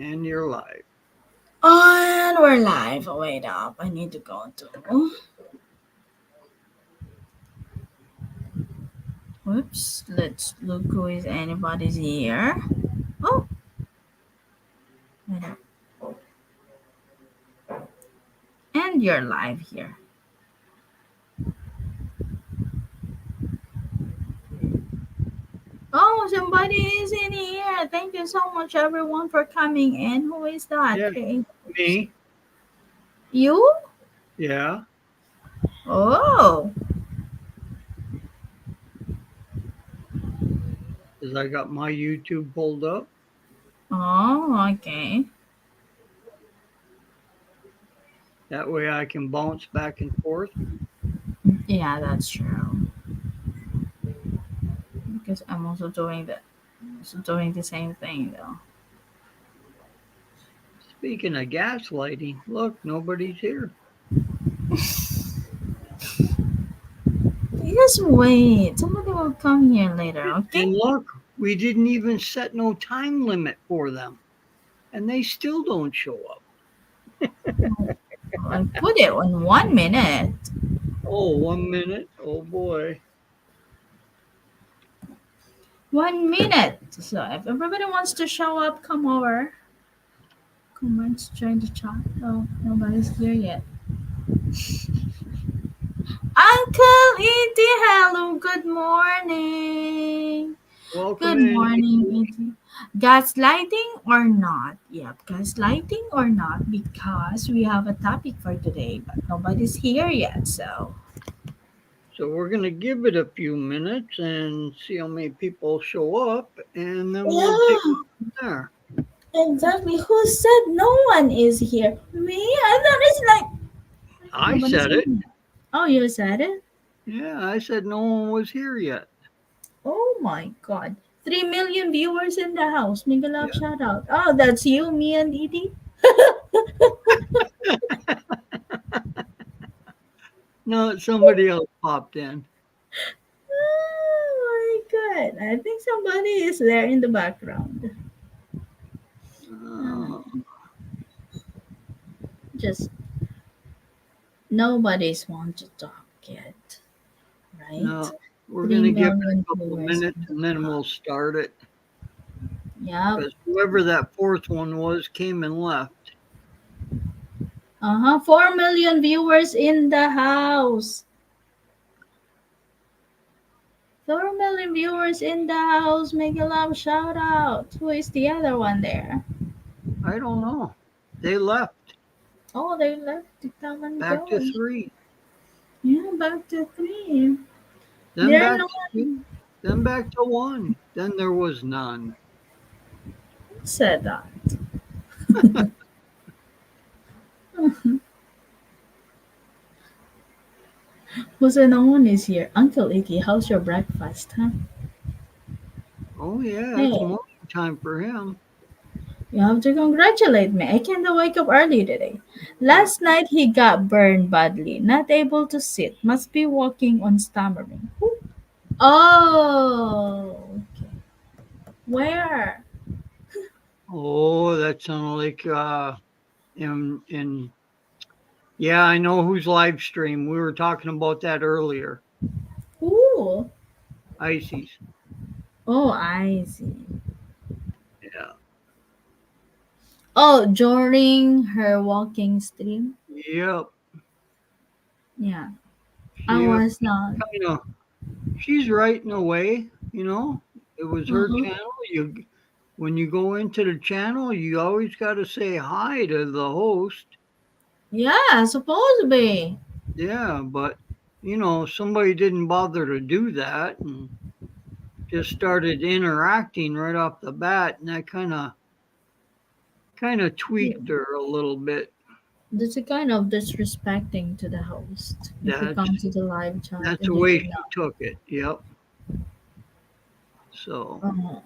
And you're live. And we're live. Oh, wait up. I need to go to. Whoops. Let's look who is anybody's here. Oh, wait up. And you're live here. Oh, somebody is in here. Thank you so much, everyone, for coming in. Who is that? Yeah, me. You? Yeah, Oh, because I got my YouTube pulled up. oh, okay. That way I can bounce back and forth. Yeah, that's true. Because I'm also doing the same thing though. Speaking of gaslighting, look, nobody's here. Just wait. Somebody will come here later, okay? And look, we didn't even set no time limit for them, and they still don't show up. I put it on 1 minute. Oh, 1 minute. Oh boy. 1 minute. So if everybody wants to show up, come over. Comments, join the chat. Oh, nobody's here yet. Uncle Edie, hello. Good morning. Welcome Good in. morning, Edie. Gaslighting or not? Yep, gaslighting or not, because we have a topic for today, but nobody's here yet, so. So we're going to give it a few minutes and see how many people show up, and then we'll take Yeah. it from there. Exactly. Who said no one is here? Me? I thought it's like I nobody's said it. here. Oh, you said it? Yeah, I said no one was here yet. Oh my god. 3 million viewers in the house. Make a love Yeah. shout out. Oh, that's you, me, and Edie? No, somebody else popped in. Oh my god. I think somebody is there in the background. Uh, Uh, just nobody's want to talk yet, right? no, we're 3 going to give it million a couple viewers minutes in and the then house. we'll start it. Yep. Because whoever that fourth one was came and left. 4 million viewers in the house. 4 million viewers in the house. Make a loud shout out. Who is the other one there? I don't know. They left. Oh, they left to come and Back to go. three. Yeah, back to three. Then There are back no to two. Then back to one. Then there was none. one said that. Who said no one is here? Uncle Iggy, how's your breakfast, huh? Oh, yeah, it's Hey, morning time for him. you have to congratulate me. I can't wake up early today. Yeah. Last night he got burned badly. Not able to sit. Must be walking on stammering. Oh, okay. Where? Oh, that sounded like in yeah, I know whose live stream. We were talking about that earlier. Ooh. Ices. Oh, I see. Yeah. Oh, during her walking stream? Yep. Yeah. I She was not. kind of she's right in a way, you know. It was her Uh-huh. channel. You when you go into the channel, you always got to say hi to the host. Yeah, supposed to be. Yeah, but somebody didn't bother to do that and just started interacting right off the bat, and that kind of Yeah. tweaked her a little bit. That's a kind of disrespecting to the host if you That's come to the live chat that's and the then way you're she not. took it. Yep. So Oh.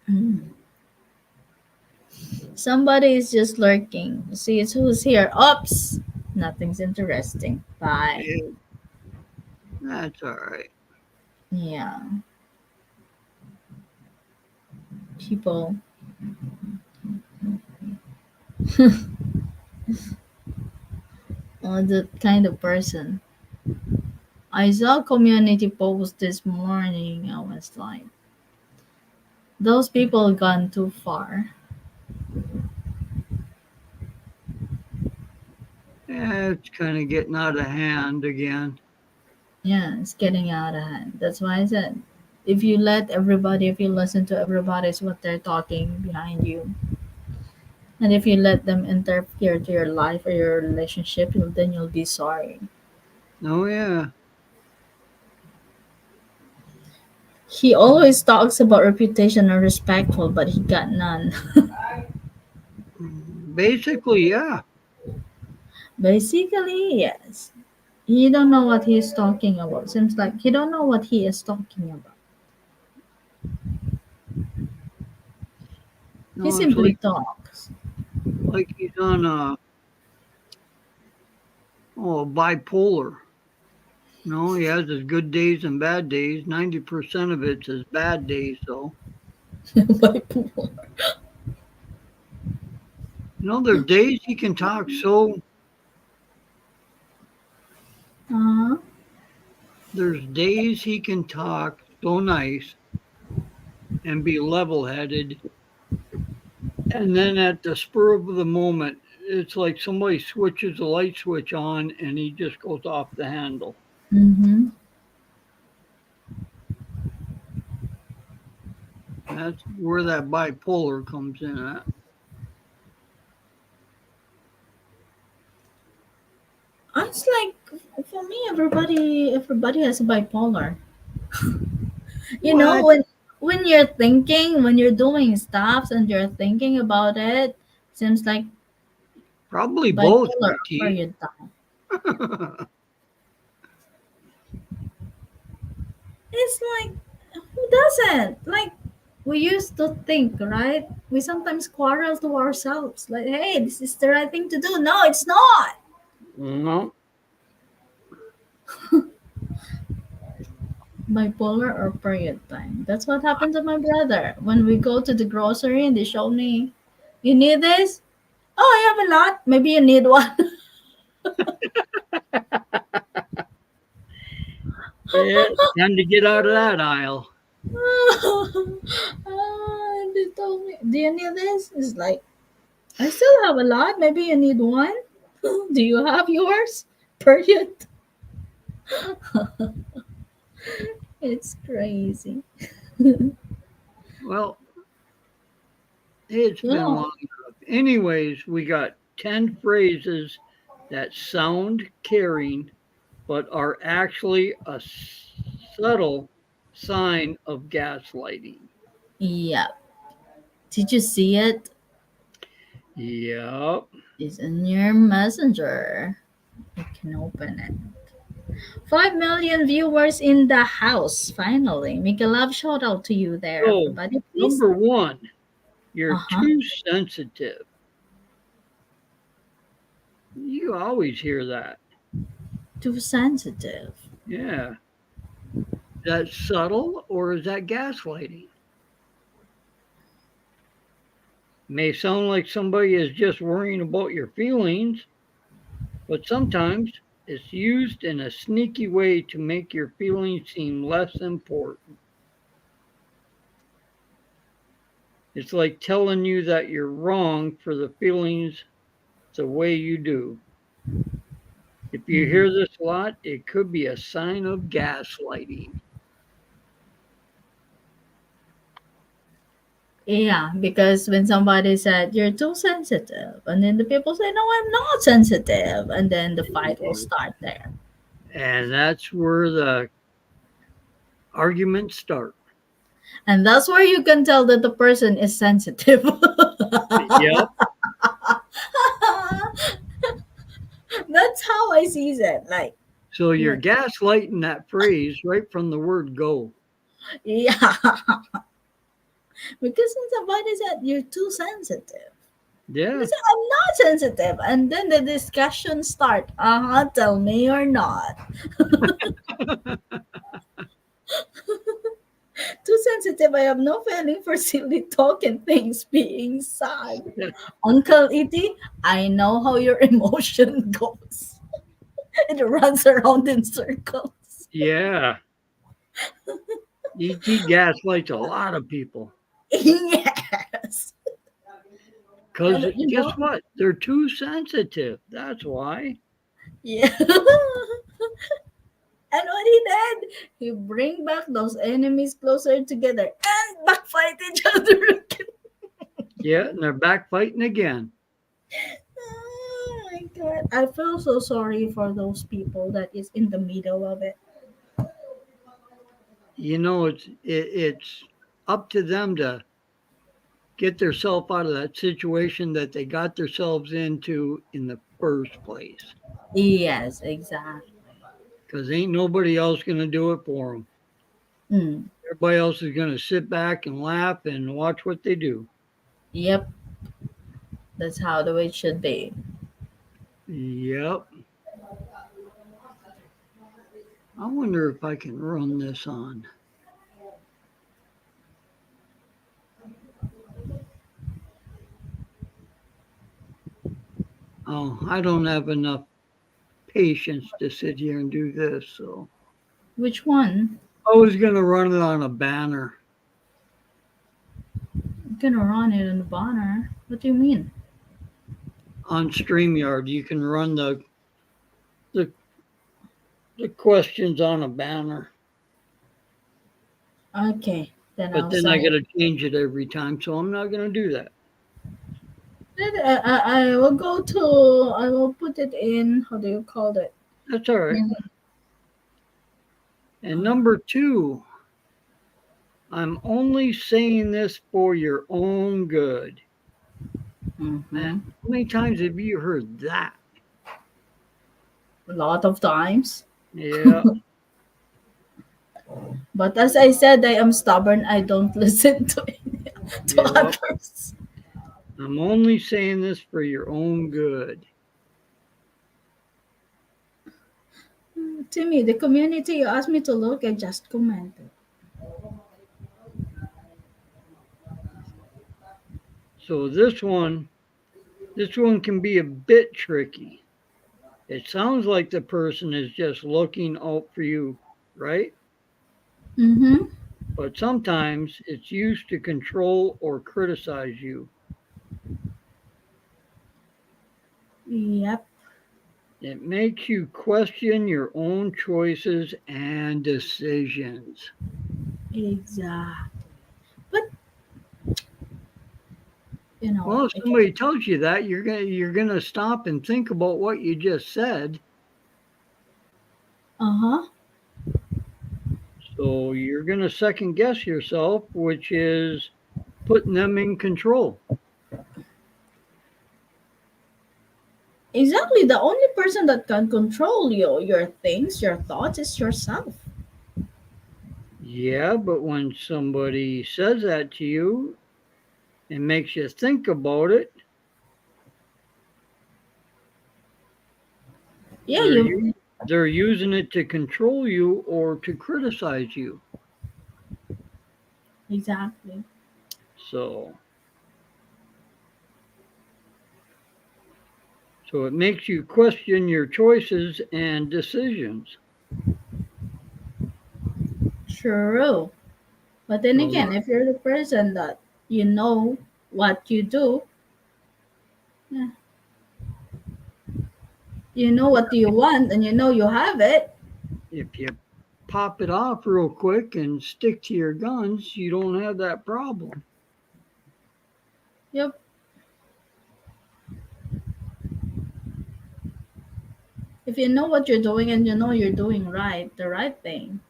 Mm. Somebody is just lurking. See, it's who's here. Oops. Nothing's interesting. Bye. yeah, that's all right. Yeah. People. Or the kind of person. I saw a community post this morning. I was like, those people gone too far. It's kind of getting out of hand again. Yeah, it's getting out of hand. That's why I said, if you listen to everybody's what they're talking behind you, and if you let them interfere to your life or your relationship, then you'll be sorry. Oh, yeah. He always talks about reputation and respectful, but he got none. Basically, yeah. Basically, yes. He don't know what he's talking about. Seems like he don't know what he is talking about. He No, it's simply talks. like he's on bipolar. No, he has his good days and bad days. 90% of it's his bad days, though. Bipolar. There are days he can talk so. Uh-huh. There's days he can talk so nice and be level-headed, and then at the spur of the moment, it's like somebody switches a light switch on, and he just goes off the handle. Mm-hmm. That's where that bipolar comes in at. It's like for me, everybody has a bipolar. You know, What? when you're thinking, when you're doing stuff and you're thinking about it, seems like Probably both, bipolar or BT. you're done. It's like who doesn't? Like we used to think, right? We sometimes quarrel to ourselves, like, hey, this is the right thing to do. No, it's not. No. Bipolar or period time. That's what happened to my brother. When we go to the grocery and they show me, you need this? Oh, I have a lot. Maybe you need one. Yeah, time to get out of that aisle. And they told me, do you need this? It's like, I still have a lot. Maybe you need one. Do you have yours? Period. It's crazy. Well, it's been Yeah. long enough. Anyways, we got 10 phrases that sound caring but are actually a subtle sign of gaslighting. Yeah. Did you see it? Yep. It's in your messenger. You can open it. 5 million viewers in the house, finally. Make a love shout out to you there, So, everybody, please. number one, Uh you're huh. too sensitive. You always hear that. Too sensitive. Yeah. Is that subtle or is that gaslighting? May sound like somebody is just worrying about your feelings, but sometimes it's used in a sneaky way to make your feelings seem less important. It's like telling you that you're wrong for the feelings the way you do. If you Mhm. hear this a lot, it could be a sign of gaslighting. Yeah, because when somebody said you're too sensitive, and then the people say, no, I'm not sensitive, and then the fight will start there. And that's where the arguments start. And that's where you can tell that the person is sensitive. Yep. That's how I see it. Like, So you're yeah, gaslighting that phrase right from the word go. yeah. Because when somebody said you're too sensitive, I Yeah. said I'm not sensitive, and then the discussion start. Tell me you're not. Too sensitive. I have no feeling for silly talk and things being sad. Uncle Iti, I know how your emotion goes. It runs around in circles. Yeah. ET gaslights a lot of people. Yes. Because And you guess know, what? They're too sensitive. That's why. yeah. And what he did, he bring back those enemies closer together and backfight each other again. Yeah, and they're back fighting again. Oh my god. I feel so sorry for those people that is in the middle of it. It's up to them to get themselves out of that situation that they got themselves into in the first place. Yes, exactly. Because ain't nobody else going to do it for them. Mm. Everybody else is going to sit back and laugh and watch what they do. Yep, that's how the way it should be. Yep. I wonder if I can run this on. Oh, I don't have enough patience to sit here and do this. So Which one? I was going to run it on a banner I'm gonna run it in the banner. What do you mean? on StreamYard. You can run the, the questions on a banner, Okay, then but I'll then I send got it. to change it every time. So I'm not going to do that. Then I will go to. I will put it in. How do you call it? That's all right. In, And number two, I'm only saying this for your own good. Man, mm-hmm. how many times have you heard that? A lot of times. Yeah, But as I said, I am stubborn. I don't listen to to yeah. others. I'm only saying this for your own good. Timmy, the community you asked me to look, I just commented. So this one can be a bit tricky. It sounds like the person is just looking out for you, right? Mm-hmm. But sometimes it's used to control or criticize you. Yep, It makes you question your own choices and decisions. exactly. But you know, Well, if somebody tells you that, you're gonna stop and think about what you just said. uh huh. So you're gonna second guess yourself, which is putting them in control. Exactly. The only person that can control you, your things, your thoughts is yourself. Yeah, but when somebody says that to you and makes you think about it, Yeah, they're you u- they're using it to control you or to criticize you. exactly. So so it makes you question your choices and decisions. True. But then So again, if you're the person that you know what you do, yeah, you know what you want and you know you have it. if you pop it off real quick and stick to your guns, you don't have that problem. Yep. If you know what you're doing and you know you're doing right, the right thing,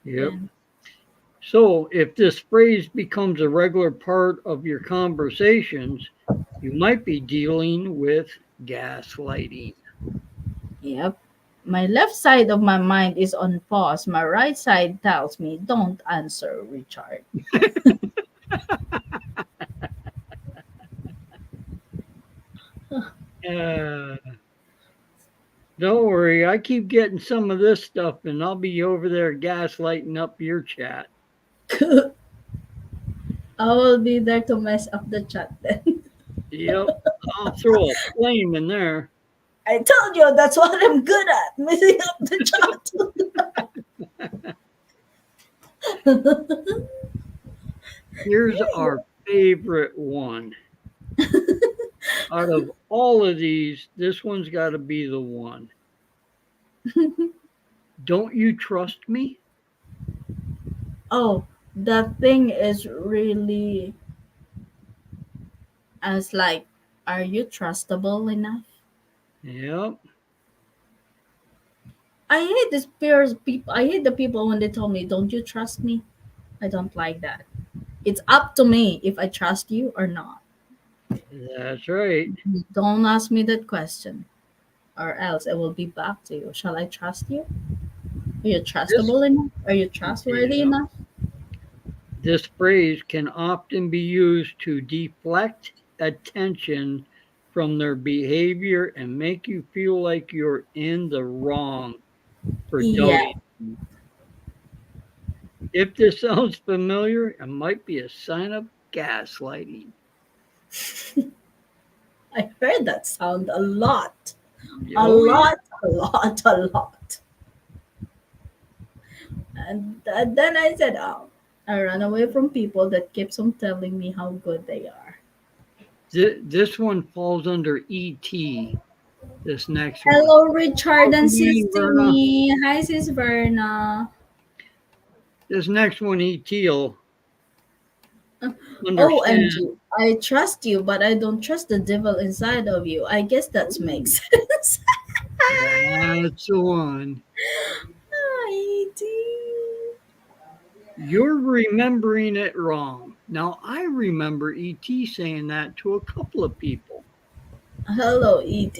Yep. then So if this phrase becomes a regular part of your conversations, you might be dealing with gaslighting. yep. My left side of my mind is on pause. My right side tells me, don't answer, Richard. Uh, Don't worry, I keep getting some of this stuff, and I'll be over there gaslighting up your chat. I will be there to mess up the chat then. Yep, I'll throw a flame in there. I told you that's what I'm good at, messing up the chat. Here's our favorite one. Out of all of these, this one's got to be the one. Don't you trust me? Oh, that thing is really as like, are you trustable enough? Yep. I hate this peers people. I hate the people when they tell me, "Don't you trust me?" I don't like that. It's up to me if I trust you or not. That's right. Don't ask me that question, or else I will be back to you. Shall I trust you? Are you This, trustable enough? Are you trustworthy yep. enough? This phrase can often be used to deflect attention from their behavior and make you feel like you're in the wrong for Yeah, doubting. If this sounds familiar, it might be a sign of gaslighting. I heard that sound a lot, a Oh, yeah. lot, a lot, a lot. And then I said, oh, I run away from people that keeps on telling me how good they are. This one falls under ET, this next one. Hello, Richard and Welcome Sis in, Verna. Timmy. Hi, Sis Verna. This next one, ET will understand. OMG. I trust you, but I don't trust the devil inside of you. I guess that makes sense. That's the one. Hi, ET. You're remembering it wrong. Now, I remember ET saying that to a couple of people. Hello, ET.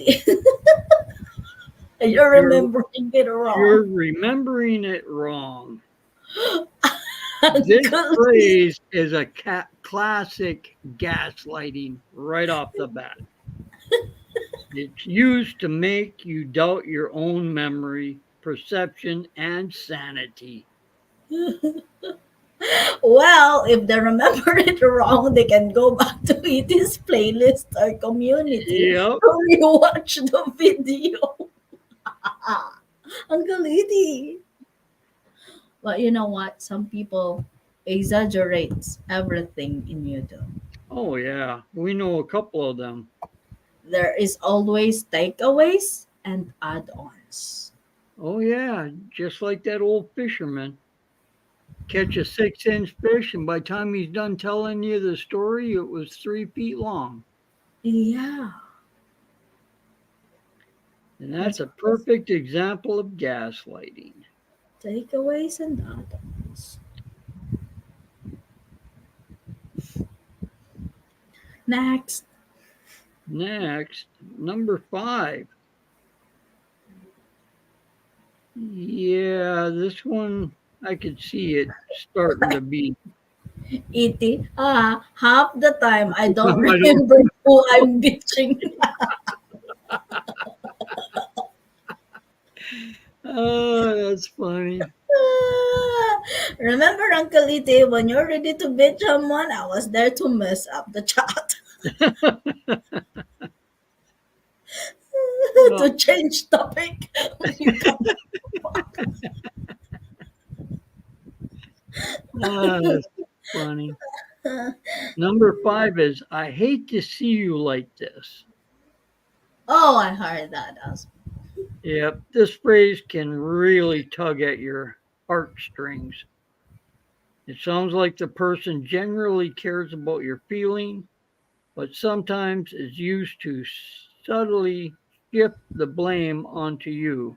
You're You're, remembering it you're wrong. remembering it wrong. This Uncle E. phrase is a classic gaslighting right off the bat. It's used to make you doubt your own memory, perception, and sanity. Well, if they remember it wrong, they can go back to ET's playlist or community Yep. to rewatch the video. Uncle Edie. But you know what? Some people exaggerates everything in you do. Oh, yeah. We know a couple of them. There is always takeaways and add-ons. Oh, yeah. Just like that old fisherman. Catch a 6-inch fish, and by the time he's done telling you the story, it was 3 feet long. Yeah, And that's that's a perfect example of gaslighting. takeaways and add-ons. Next. Next, number 5. Yeah, this one, I could see it starting to be. E.T. Half the time I don't I don't. remember who I'm bitching. Oh, that's funny. Remember, Uncle E.T., when you're ready to bitch someone, I was there to mess up the chat. Oh, To change topic. When you come that's funny. Number 5 is I hate to see you like this. Oh, I heard that. Yep, this phrase can really tug at your heartstrings. It sounds like the person generally cares about your feeling, but sometimes is used to subtly shift the blame onto you,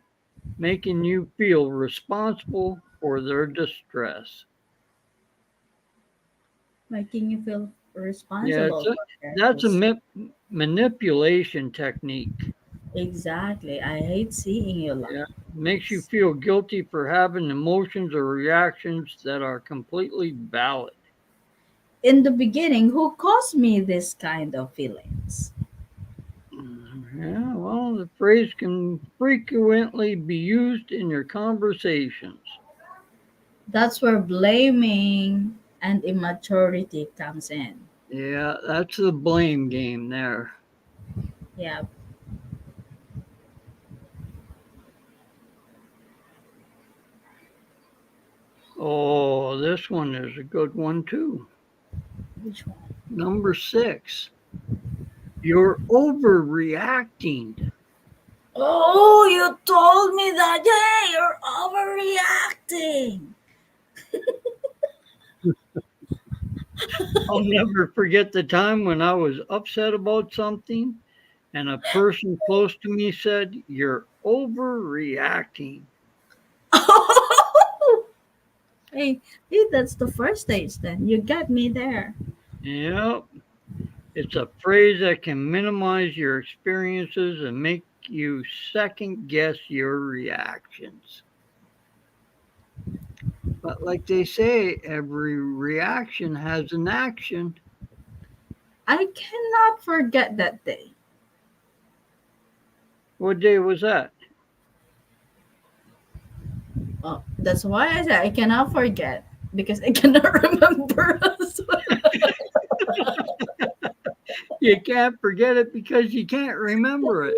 making you feel responsible for their distress. Making you feel Yeah, responsible for their that's a distress. manipulation technique. Exactly. I hate seeing you like Yeah, makes you this. feel guilty for having emotions or reactions that are completely valid. In the beginning, who caused me this kind of feelings? Yeah, well, the phrase can frequently be used in your conversations. That's where blaming and immaturity comes in. Yeah, that's the blame game there. Yeah. Oh, this one is a good one too. Which one? Number 6. You're overreacting. Oh, you told me that. Hey, you're overreacting. I'll never forget the time when I was upset about something and a person close to me said, "You're overreacting." Hey, hey, that's the first stage then. You get me there. Yep. It's a phrase that can minimize your experiences and make you second guess your reactions. But like they say, every reaction has an action. I cannot forget that day. What day was that? Oh, that's why I said I cannot forget because I cannot remember as well. You can't forget it because you can't remember it.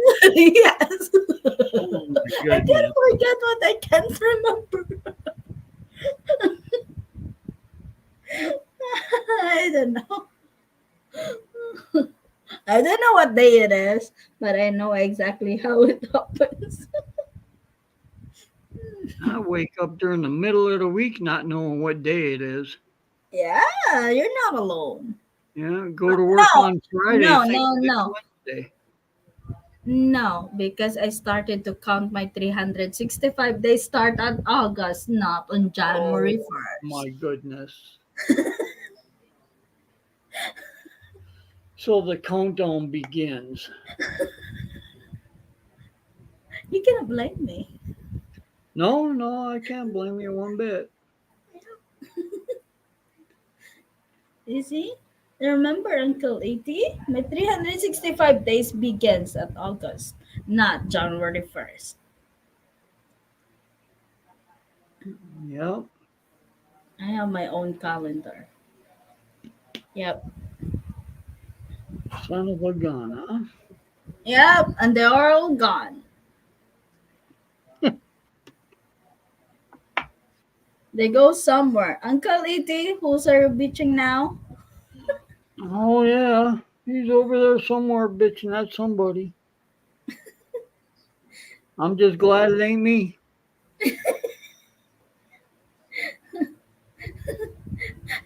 Yes. Oh my I goodness. can't forget what I can't remember. I don't know. I don't know what day it is, but I know exactly how it happens. I wake up during the middle of the week not knowing what day it is. Yeah, you're not alone. Yeah, go to work No, on Friday no, thinking no, it's no. Wednesday. No, because I started to count my 365 days start on August, not on January Oh 1st. my goodness. So the countdown begins. You cannot blame me. No, no, I can't blame you one bit. You see? Remember, Uncle E.T.? My 365 days begins at August, not January 1st. Yep, I have my own calendar. Yep. son of a gun, huh? Yep, and they are all gone. They go somewhere. Uncle E.T., who's are you bitching now? Oh yeah, he's over there somewhere bitching at somebody. I'm just glad it ain't me.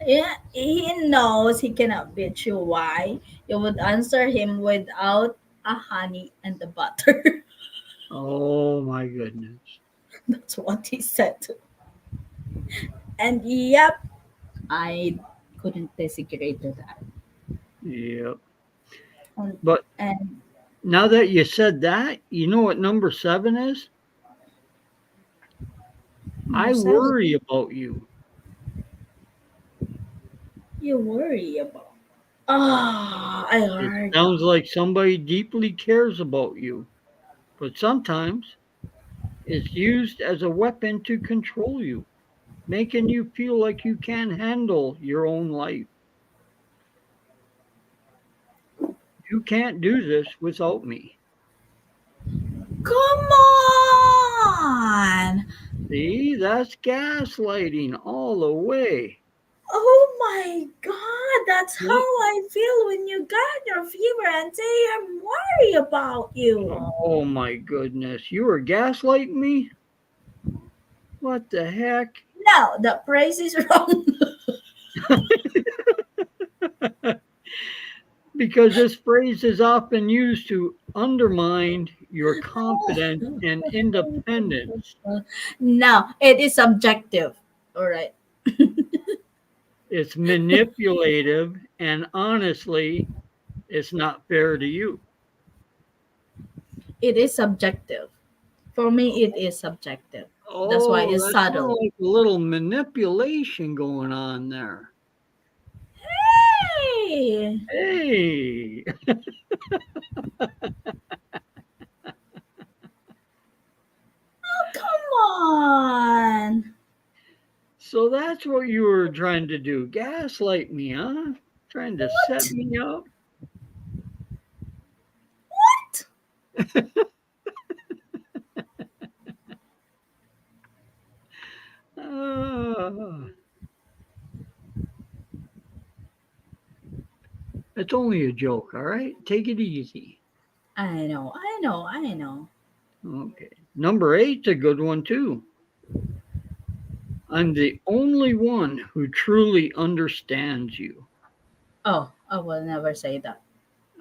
Yeah, he knows he cannot bitch you. Why? You would answer him without a honey and the butter. Oh my goodness. That's what he said. And yep, I couldn't disagree to that. Yep. And, But and now that you said that, you know what number 7 is? number I seven, worry about you. you worry about. Ah, I It heard that. sounds like somebody deeply cares about you, but sometimes it's used as a weapon to control you, making you feel like you can't handle your own life. You can't do this without me. Come on! See, that's gaslighting all the way. Oh my god, that's how Yeah. I feel when you got your fever and say I'm worried about you. Oh my goodness, you are gaslighting me? What the heck? No, the praise is wrong. Because this phrase is often used to undermine your confidence and independence. No, it is subjective. All right. It's manipulative, and honestly, it's not fair to you. It is subjective. For me, it is subjective. That's why Oh, it's that's kind of subtle. like a little manipulation going on there. Hey! Hey, So that's what you were trying to do. Gaslight me, huh? Trying to set What? me up? What? Ah, it's only a joke, all right? Take it easy. I know, I know, I know. Okay. Number eight's a good one, too. I'm the only one who truly understands you. Oh, I will never say that.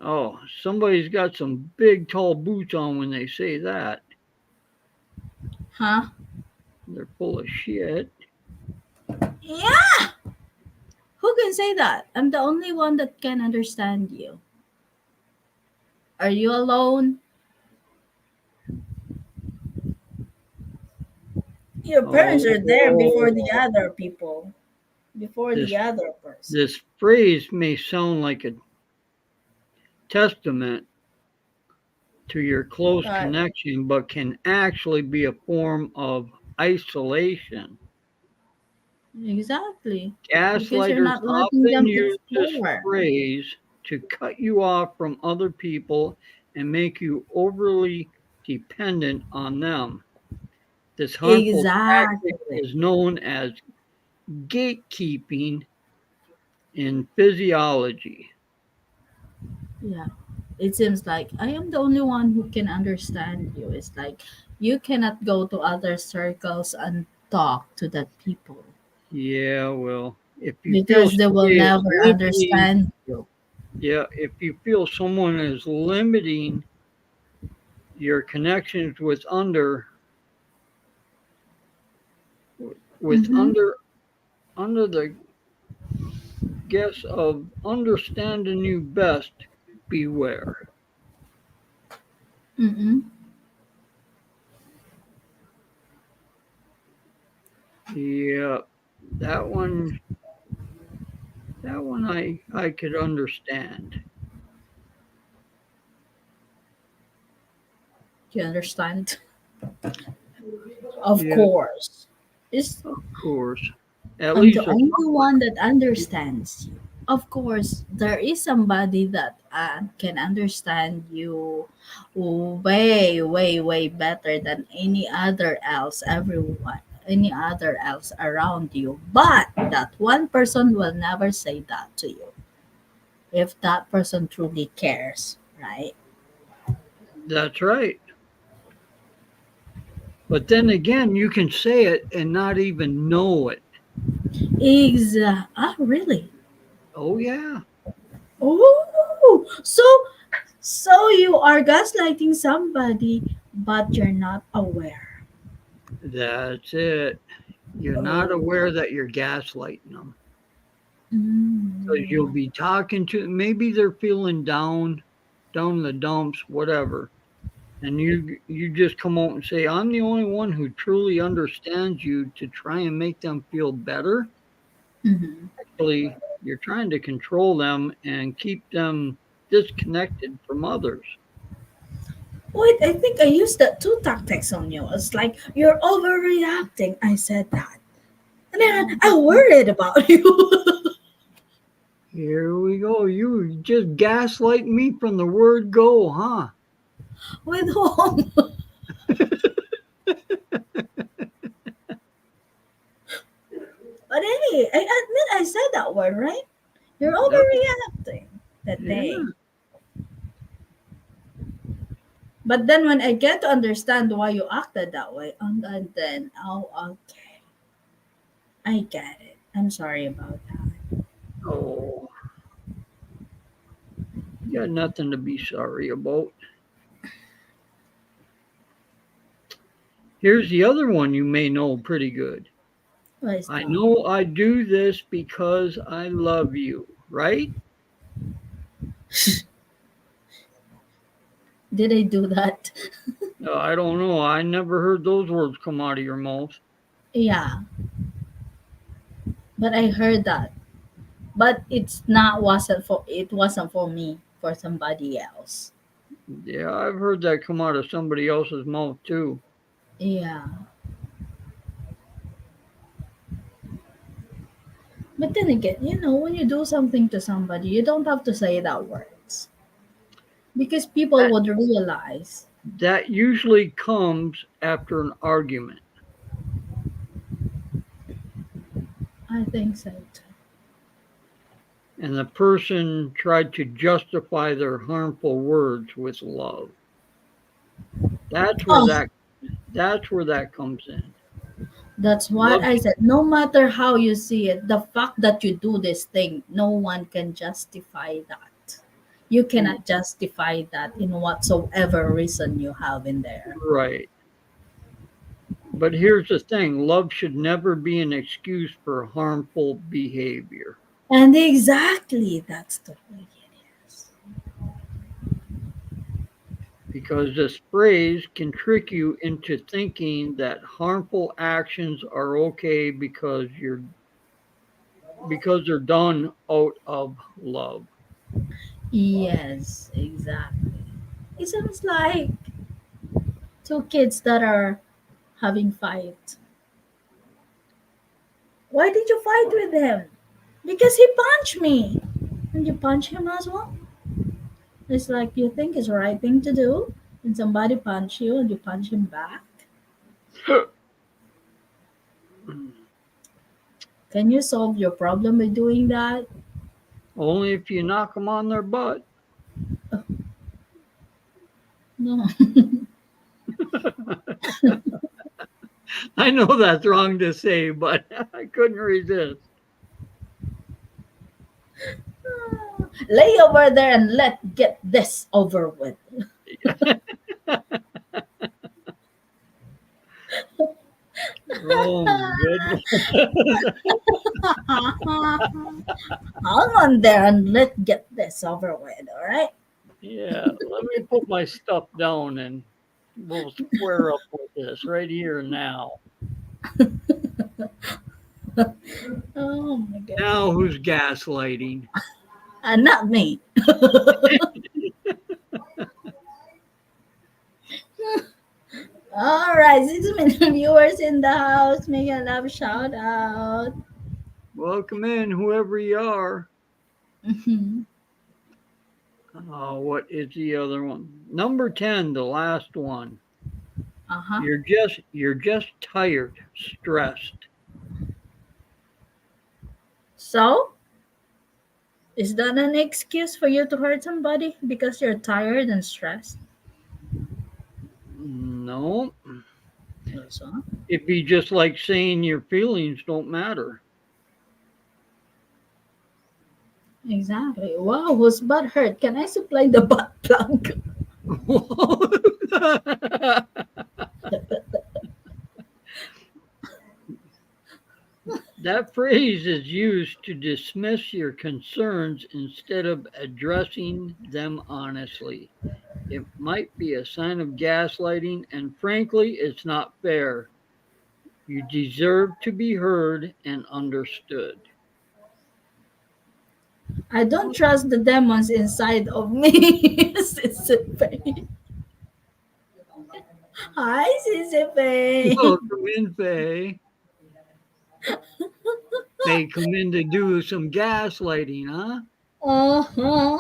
Oh, somebody's got some big, tall boots on when they say that. Huh? They're full of shit. Yeah. Who can say that? I'm the only one that can understand you. Are you alone? Your parents are there before the Oh, other people, before this the other person. this phrase may sound like a testament to your close But connection, but can actually be a form of isolation. exactly, because you're Gaslighters not letting often them use this explore. phrase to cut you off from other people and make you overly dependent on them. This harmful tactic Exactly. is known as gatekeeping in physiology. Yeah. It seems like I am the only one who can understand you. It's like you cannot go to other circles and talk to that people Yeah, well, if you feel because they will somebody is never limiting, understand you. yeah, if you feel someone is limiting your connections with Mm-hmm. under the guess of understanding you best, beware. Mm-hmm. Yeah, that one that one I could understand. You understand? Of Yeah, course. It's of course. At I'm the least a only couple. one that understands you. Of course, there is somebody that can understand you way, way, way better than any other else around you. But that one person will never say that to you if that person truly cares, right? That's right. But then again, you can say it and not even know it. Really? Oh yeah, Oh, so you are gaslighting somebody, but you're not aware. that's it. You're not Oh, aware that you're gaslighting them. Because you'll mm, be talking to maybe they're feeling down in the dumps, whatever. And you just come out and say, I'm the only one who truly understands you to try and make them feel better. mhm. Actually, you're trying to control them and keep them disconnected from others. Wait, I think I used that two tactics on you. It's like you're overreacting. I said that, and then I worried about you. Here we go. You just gaslight me from the word go, huh? With whom? But hey, I admit I said that word, right? You're Yep. overreacting that day. Yeah. But then when I get to understand why you acted that way, and then okay, I get it. I'm sorry about that. Oh, you got nothing to be sorry about. Here's the other one you may know pretty good. What is I that? know I do this because I love you, right? Did I do that? I don't know. I never heard those words come out of your mouth. Yeah, but I heard that. But it wasn't for me, for somebody else. Yeah, I've heard that come out of somebody else's mouth too. Yeah. But then again, when you do something to somebody, you don't have to say that words because people That, would realize. that usually comes after an argument. I think so too. And the person tried to justify their harmful words with love. That's where Oh, that that's where that comes in. that's what Love, I said. No matter how you see it, the fact that you do this thing, no one can justify that. You cannot justify that in whatsoever reason you have in there. right. But here's the thing, love should never be an excuse for harmful behavior. And exactly, that's the way it is. Because this phrase can trick you into thinking that harmful actions are okay because they're done out of love. Yes, exactly. It sounds like two kids that are having fight. Why did you fight with him? Because he punched me. And you punch him as well? It's like you think it's the right thing to do, and somebody punch you and you punch him back. Can you solve your problem by doing that? Only if you knock them on their butt. No. I know that's wrong to say, but I couldn't resist. Lay over there and let get this over with. Oh my goodness. Hang on there and let get this over with, all right? Yeah, let me put my stuff down and we'll square up with this right here and now. Oh my god. Now who's gaslighting? Not me. All right, 6 million viewers in the house. Make a love shout out. Welcome in, whoever you are. Mhm. What is the other one? Number 10, the last one. Uh-huh. You're just tired, stressed. So, is that an excuse for you to hurt somebody because you're tired and stressed? No, So, it'd be just like saying your feelings don't matter. exactly. Wow, whose butt hurt? Can I supply the butt plug? That phrase is used to dismiss your concerns instead of addressing them honestly. It might be a sign of gaslighting, and frankly, it's not fair. You deserve to be heard and understood. I don't trust the demons inside of me. Sissy. Hi, Sissy. Welcome in, Faye. They come in to do some gaslighting, huh? Uh-huh.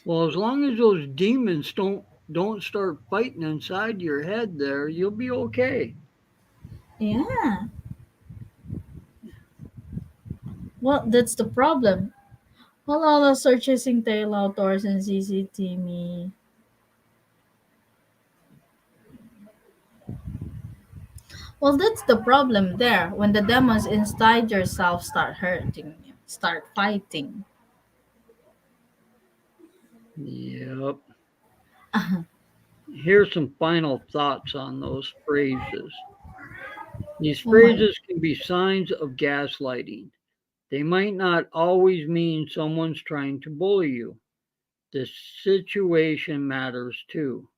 Well, as long as those demons don't start fighting inside your head there, you'll be okay. Yeah. Well, that's the problem. Well, all the searches in tail outdoors and CCTV. Well, that's the problem there. When the demons inside yourself start hurting you, start fighting. Yep. Uh-huh. Here's some final thoughts on those phrases. These Oh my. phrases can be signs of gaslighting. They might not always mean someone's trying to bully you. The situation matters too.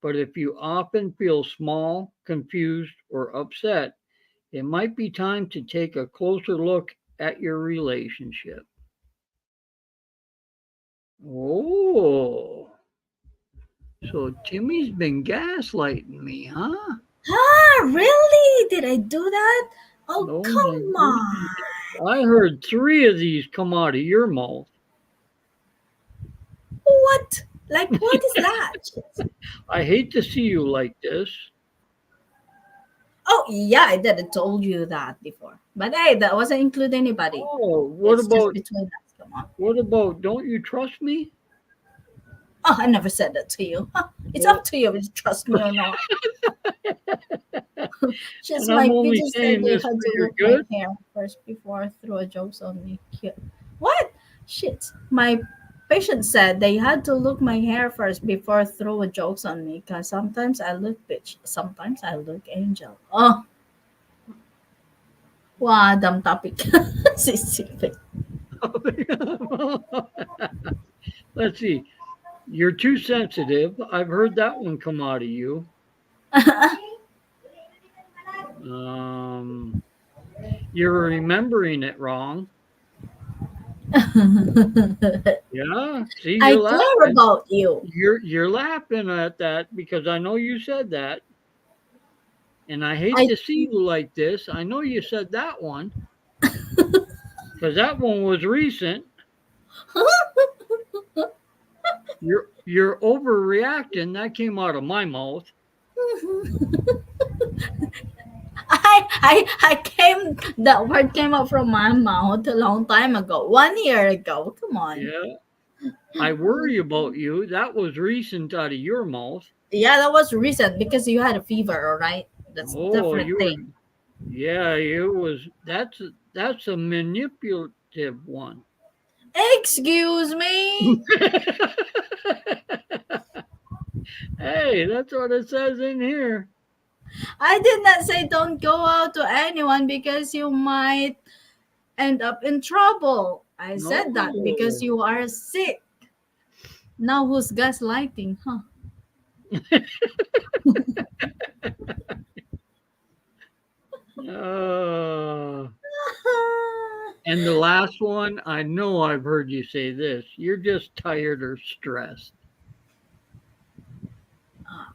But if you often feel small, confused, or upset, it might be time to take a closer look at your relationship. Oh, so Timmy's been gaslighting me, huh? Ah, really? Did I do that? Oh, Oh my come goodness. on. I heard 3 of these come out of your mouth. What? Like, what is that? I hate to see you like this. Oh, yeah, I did. I told you that before. But hey, that wasn't include anybody. Oh, It's just between us. Come on. what about don't you trust me? Oh, I never said that to you. Huh. It's up Well, to you if you trust me or not. Just and I'm my only bitches said saying they this had for to your look my good. hair first before I threw a jokes on me. What? Shit. My patient said they had to look my hair first before throw a jokes on me because sometimes I look bitch, sometimes I look angel. Oh, wow, dumb topic. Sisipin. Let's see. You're too sensitive. I've heard that one come out of you. Um, you're remembering it wrong. Yeah. See, you're I care laughing. about you. You're laughing at that because I know you said that, and I hate I to see you like this. I know you said that one because that one was recent. You're overreacting. That came out of my mouth. I came that word came out from my mouth a long time ago. 1 year ago. Come on. Yeah. I worry about you. That was recent out of your mouth. Yeah, that was recent because you had a fever, all right? That's a Oh, different you were. thing. Yeah, it was. That's a manipulative one. Excuse me. Hey, that's what it says in here. I did not say don't go out to anyone because you might end up in trouble. I No. said that because you are sick. Now who's gaslighting, huh? Uh, and the last one, I know I've heard you say this. You're just tired or stressed.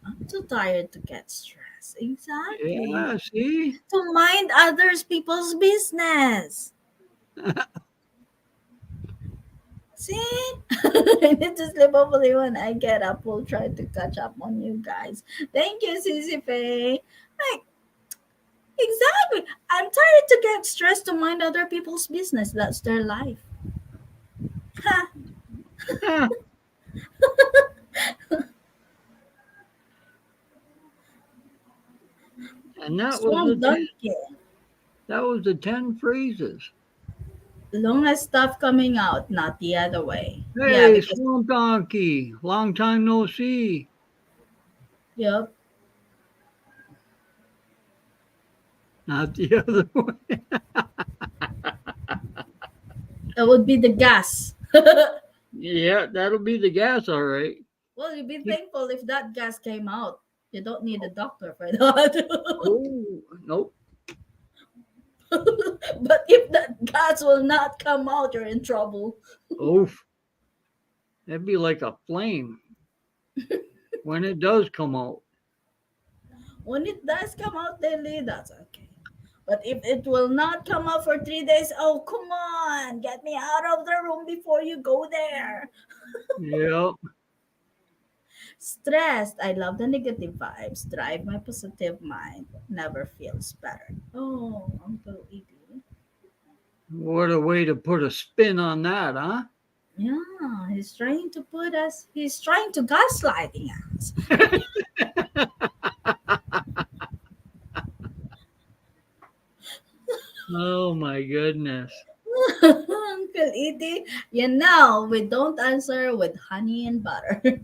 I'm too tired to get stressed. Exactly. Yeah, see? To mind others people's business. See? I need to sleep. Hopefully when I get up, we'll try to catch up on you guys. Thank you, Sissy Faye. Like, exactly. I'm tired to get stressed to mind other people's business. That's their life. Ha! And that was Swamp the donkey. that was the 10 phrases. Longest stuff coming out, not the other way. Yeah, Hey, because, Swamp Donkey, long time no see. yep, Not the other way. it would be the gas. Yeah, that'll be the gas, all right. Well, you'd be thankful if that gas came out. You don't need a doctor for that. Oh, nope. But if that gas will not come out, you're in trouble. Oof. That'd be like a flame when it does come out. When it does come out daily, that's okay. But if it will not come out for 3 days, oh, come on. Get me out of the room before you go there. Yep. Stressed. I love the negative vibes. Drive my positive mind. Never feels better. Oh, Uncle Edie. What a way to put a spin on that, huh? Yeah, he's trying to gaslighting us. Oh my goodness. Uncle Edie, we don't answer with honey and butter.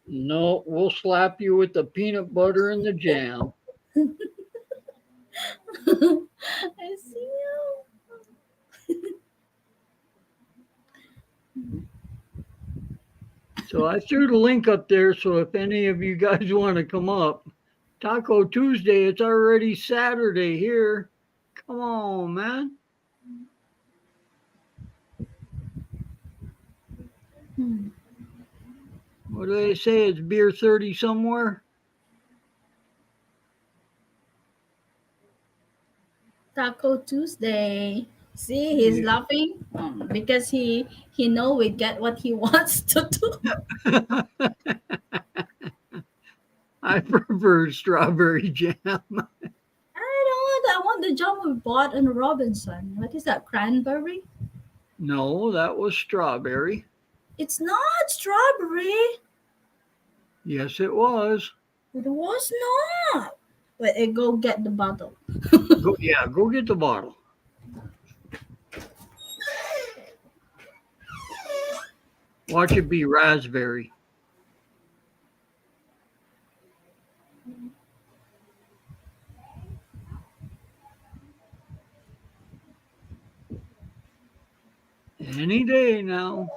No, we'll slap you with the peanut butter and the jam. I see you. So I threw the link up there. So if any of you guys want to come up, Taco Tuesday, it's already Saturday here. Come on, man. Hmm. What do they say? It's beer 30 somewhere? Taco Tuesday. See, he's Yeah. laughing because he know we get what he wants to do. I prefer strawberry jam. I want the jam we bought in Robinson. What is that? Cranberry? No, that was strawberry. It's not strawberry. Yes, it was. It was not. Wait, go get the bottle. Go get the bottle. Watch it be raspberry. Any day now.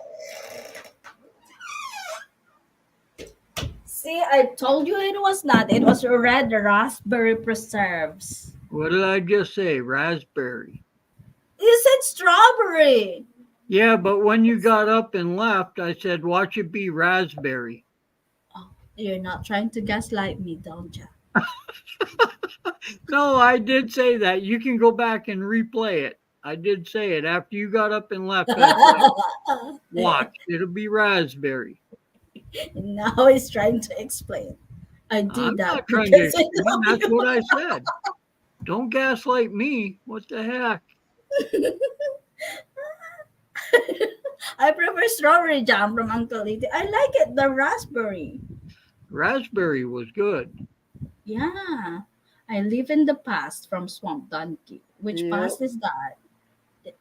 See, I told you it was not. It was red raspberry preserves. What did I just say? Raspberry. You said strawberry. Yeah, but when you got up and left, I said, watch it be raspberry. Oh, you're not trying to gaslight me, don't you? No, I did say that. You can go back and replay it. I did say it. After you got up and left, I said, watch, it'll be raspberry. Now he's trying to explain. I I'm did that not trying to because I explain. know That's you. what I said. Don't gaslight me. What the heck? I prefer strawberry jam from Uncle Edie. I like it, the raspberry. Raspberry was good. Yeah. I live in the past from Swamp Donkey. Which Yeah. past is that?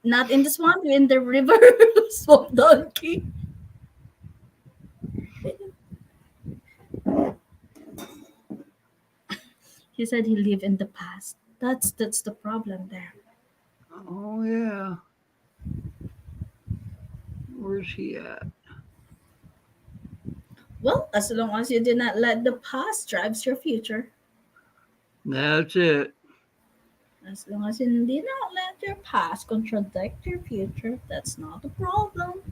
Not in the swamp, in the river. Swamp Donkey. He said he lived in the past. That's the problem there. Oh, yeah. Where's he at? Well, as long as you did not let the past drives your future. That's it. As long as you did not let your past contradict your future, that's not a problem.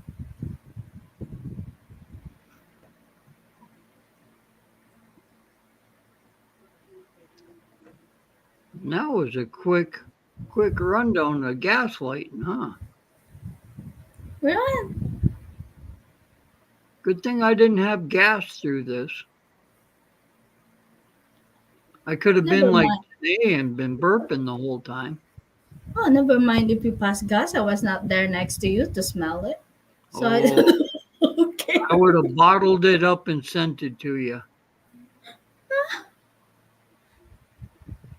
That was a quick rundown of gaslighting, huh? Really? Good thing I didn't have gas through this. I could have been Never like mind. today and been burping the whole time. Oh, never mind if you pass gas. I was not there next to you to smell it. So I Oh, okay. I would have bottled it up and sent it to you.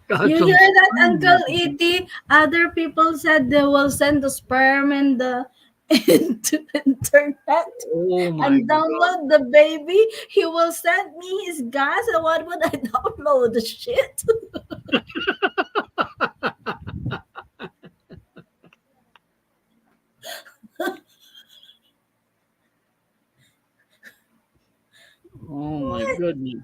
Got You some hear that, Uncle sperm. E.T.? Other people said they will send the sperm and the into the internet Oh my and God. download the baby. He will send me his gas. And what would I download? The shit. Oh my What? goodness.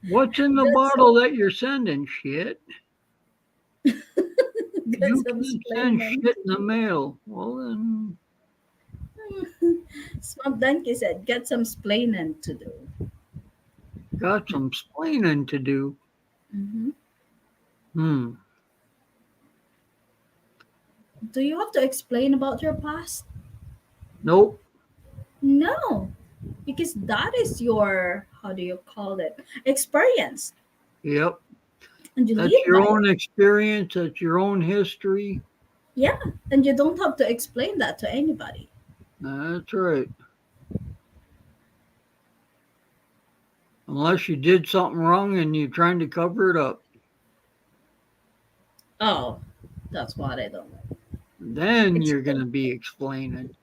What's in the That's bottle that you're sending? Shit. get You some can't send explaining. shit in the mail. Well, then, Swamp Donkey said, get some splaining to do. got some splaining to do. Hmm. Hmm. Do you have to explain about your past? Nope. No, because that is your, how do you call it, experience. Yep. And you That's live your by it. own experience. That's your own history. Yeah, and you don't have to explain that to anybody. That's right. Unless you did something wrong and you're trying to cover it up. Oh, that's what I don't know. Then It's you're going to be explaining.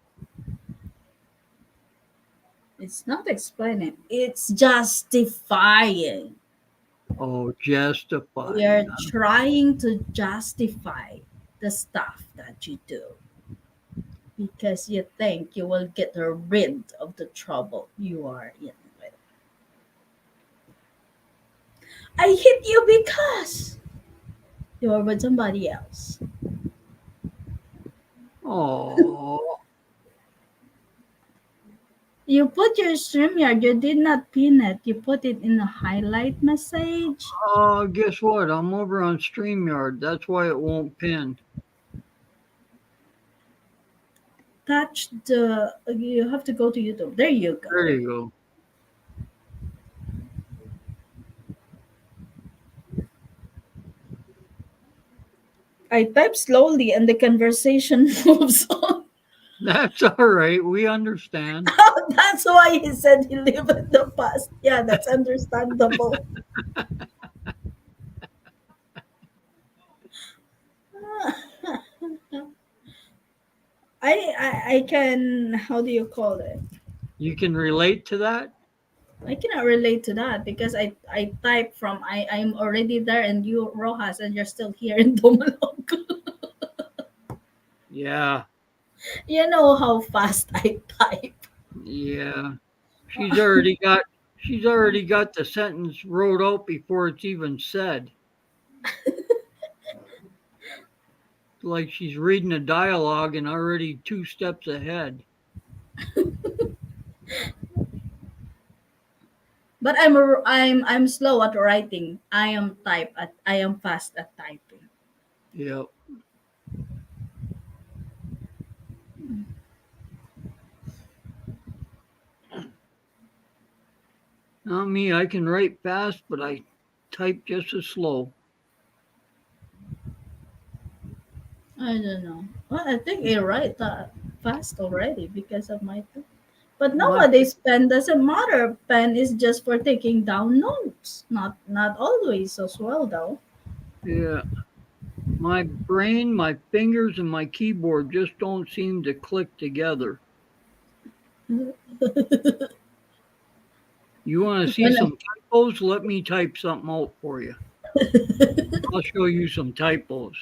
it's not explaining. It's justifying. Oh, justifying. You're trying to justify the stuff that you do because you think you will get rid of the trouble you are in with. I hit you because you were with somebody else. Oh, You put your StreamYard, you did not pin it. You put it in a highlight message. Guess what? I'm over on StreamYard. That's why it won't pin. Touch the. You have to go to YouTube. There you There go. you go. I type slowly and the conversation moves on. That's all right. We understand. That's why he said he lived in the past. Yeah, that's understandable. I can, how do you call it? You can relate to that? I cannot relate to that because I type from I'm already there and you Rojas and you're still here in Dumalog. Yeah. You know how fast I type. Yeah. She's already got the sentence wrote out before it's even said. Like she's reading a dialogue and already 2 steps ahead. But I'm slow at writing. I am fast at typing. Yep. Not me. I can write fast, but I type just as slow. I don't know. Well, I think I write fast already because of my pen. But My nowadays pen doesn't matter. Pen is just for taking down notes. Not always as well though. yeah. My brain, my fingers, and my keyboard just don't seem to click together. You want to see When some typos? Let me type something out for you. I'll show you some typos.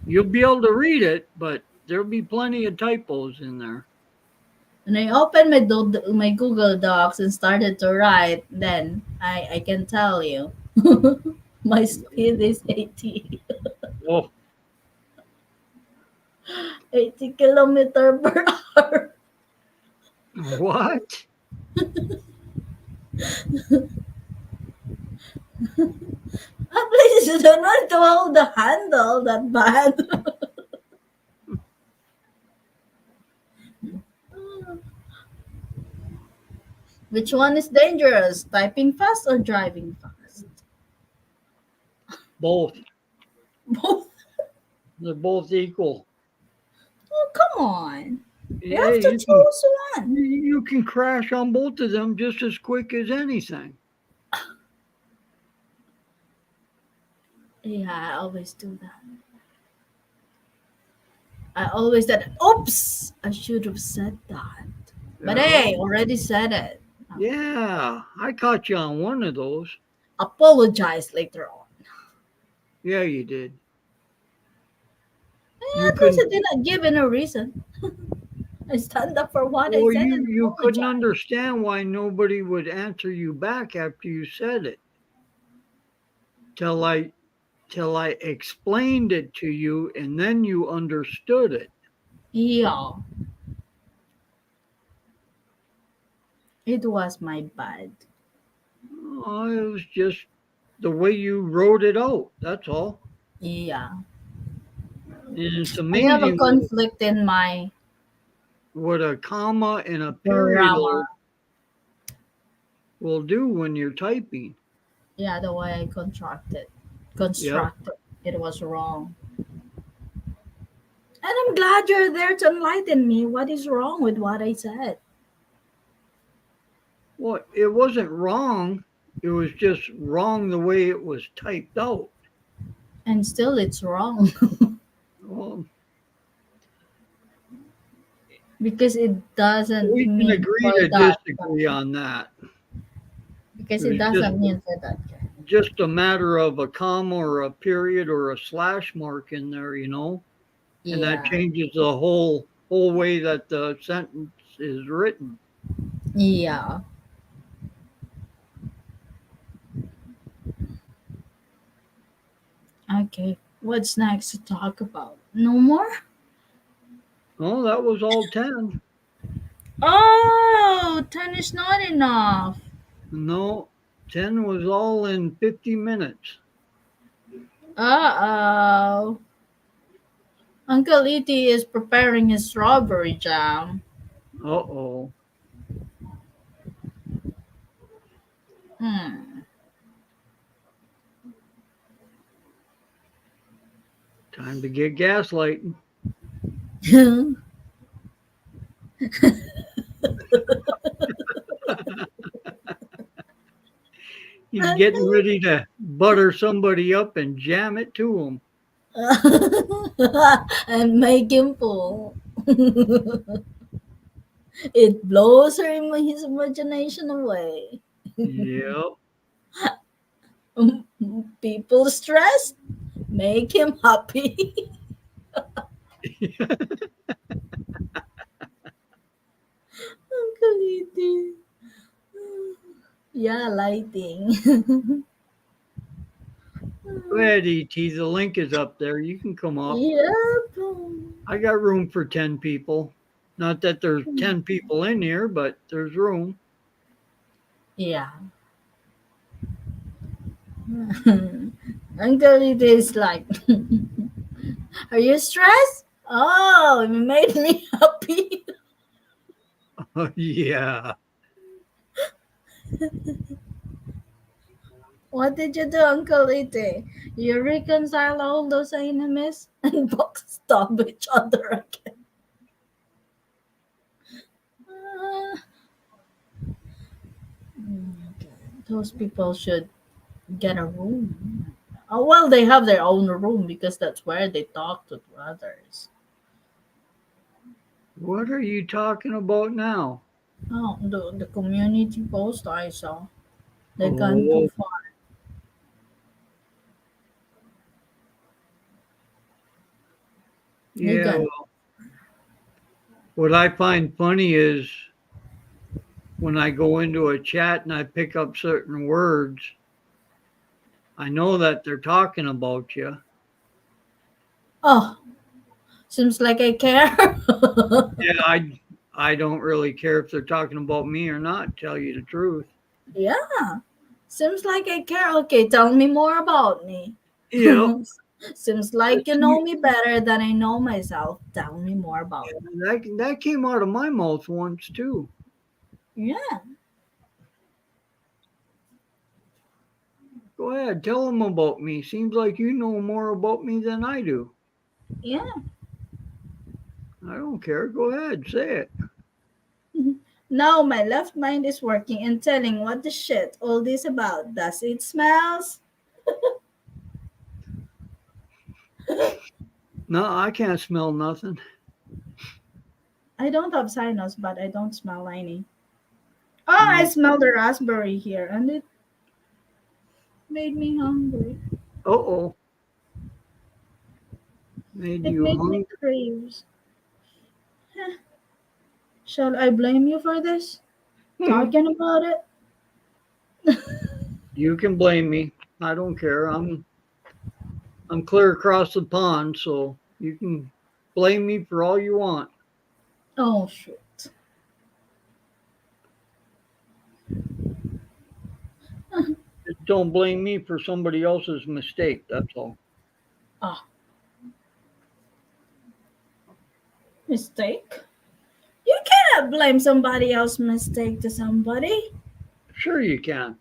You'll be able to read it, but there'll be plenty of typos in there. when I opened my Google Docs and started to write, then I can tell you my speed is 80, Oh, 80 kilometer per hour. what? At least you don't want to hold the handle that bad. Which one is dangerous? Typing fast or driving fast? Both. Both. They're both equal. Oh, come on. You Yeah, have to choose one. you can crash on both of them just as quick as anything. Yeah, I always do that. I always said, oops, I should have said that. But Yeah. hey, already said it. Yeah, I caught you on one of those. Apologize later on. Yeah, you did. You At least couldn't. I did not give any reason. I stand up for what I Well, said you and you couldn't apologize. understand why nobody would answer you back after you said it till I explained it to you, and then you understood it. Yeah, it was my bad. Oh, it was just the way you wrote it out. That's all. Yeah. And it's I have a amazing conflict in my what a comma and a period grammar. will do when you're typing. Yeah, the way I constructed. Yep. Constructed. It was wrong. And I'm glad you're there to enlighten me. What is wrong with what I said? Well, it wasn't wrong. It was just wrong the way it was typed out. And still it's wrong Well, because it doesn't we can mean agree for to that disagree on that. because It it was just doesn't mean for that guy. just a matter of a comma or a period or a slash mark in there, and that Yeah. changes the whole way that the sentence is written. Yeah. Okay. What's next to talk about? No more? Oh, that was all 10. Oh, 10 is not enough. No, 10 was all in 50 minutes. Uh-oh. Uncle E.T. is preparing his strawberry jam. Uh-oh. Hmm. Time to get gaslighting. He's getting ready to butter somebody up and jam it to him. And make him full. It blows his imagination away. Yep. People stressed, make him happy. Uncle E.T. Yeah, lighting. Go ahead, ET. The link is up there. You can come up. Yep. I got room for 10 people. Not that there's 10 people in here, but there's room. Yeah. Uncle it is like, are you stressed? Oh, you made me happy. Yeah. What did you do, Uncle Ite? You reconcile all those enemies and backstab each other again. Ah, okay. Those people should get a room. Oh, well, they have their own room because that's where they talk to others. What are you talking about now? Oh, the community post I saw. They gone too Oh, far. They yeah. gone. Well, what I find funny is when I go into a chat and I pick up certain words, I know that they're talking about you. Oh, seems like I care. Yeah, I don't really care if they're talking about me or not, tell you the truth. Yeah, seems like I care. Okay, tell me more about me. Yep. Seems like you know See, me better than I know myself. Tell me more about that came out of my mouth once too. me. Yeah, Go ahead, tell them about me. Seems like you know more about me than I do. yeah. I don't care. Go ahead, say it. Now my left mind is working and telling what the shit all this about. Does it smells? No, I can't smell nothing. I don't have sinus, but I don't smell any. Oh, I No. smell the raspberry here, and it made me hungry. Uh oh. Made It you made me hungry. craves. Shall I blame you for this? Talking about it? You can blame me. I don't care. I'm clear across the pond, so you can blame me for all you want. Oh shit. Just don't blame me for somebody else's mistake. That's all. Ah, mistake? You cannot blame somebody else's mistake to somebody. Sure, you can.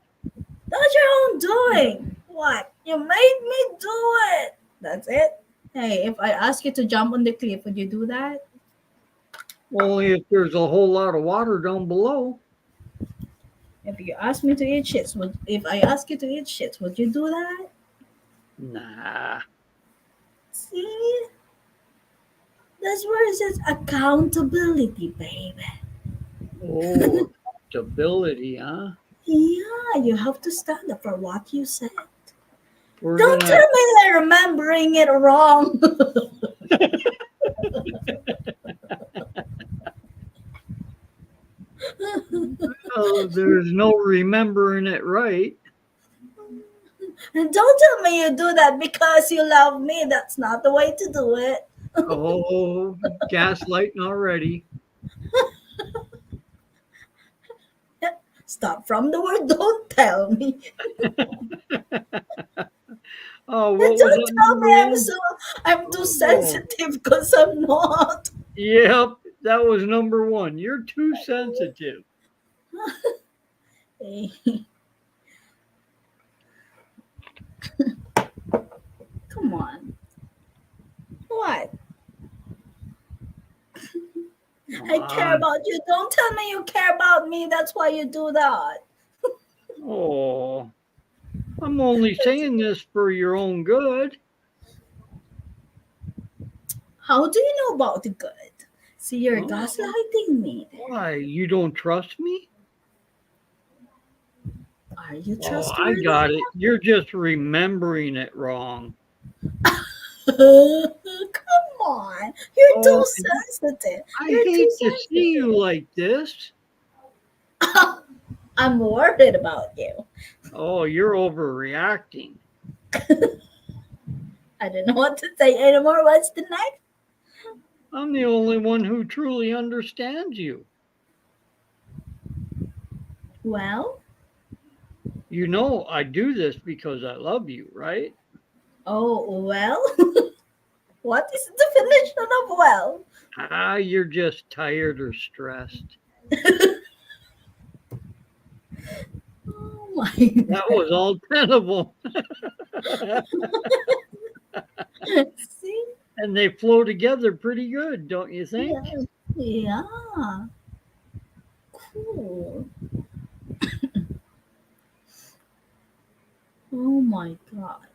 That's your own doing. What? You made me do it. That's it. Hey, if I ask you to jump on the cliff, would you do that? Only if there's a whole lot of water down below. If you ask me to eat shits, if I ask you to eat shits, would you do that? Nah. See, that's where it says accountability, baby. Oh, stability, huh? Yeah, you have to stand up for what you said. We're Don't gonna. tell me they're remembering it wrong. There's no remembering it right. And don't tell me you do that because you love me. That's not the way to do it. Oh, gaslighting already. Stop from the word don't tell me. Oh, what was Don't that tell me number one? I'm too Oh, sensitive because I'm not. yep, that was number one. You're too sensitive. Come on. What? Come I care on. about you. Don't tell me you care about me. That's why you do that. Oh, I'm only saying this for your own good. How do you know about the good? See, you're Oh, gaslighting me there. why? You don't trust me? Are you Oh, I trustworthy got it. You're just remembering it wrong. Come on. You're too Oh, sensitive. I You're too hate to see sensitive. you like this. I'm worried about you. Oh, you're overreacting. I don't know what to say anymore. What's the next? I'm the only one who truly understands you. Well, You know I do this because I love you, right? oh, well. What is the definition of well? Ah, you're just tired or stressed. Oh my That was all tenable. God. See? And they flow together pretty good, don't you think? Yeah. Yeah. Cool. Oh my God.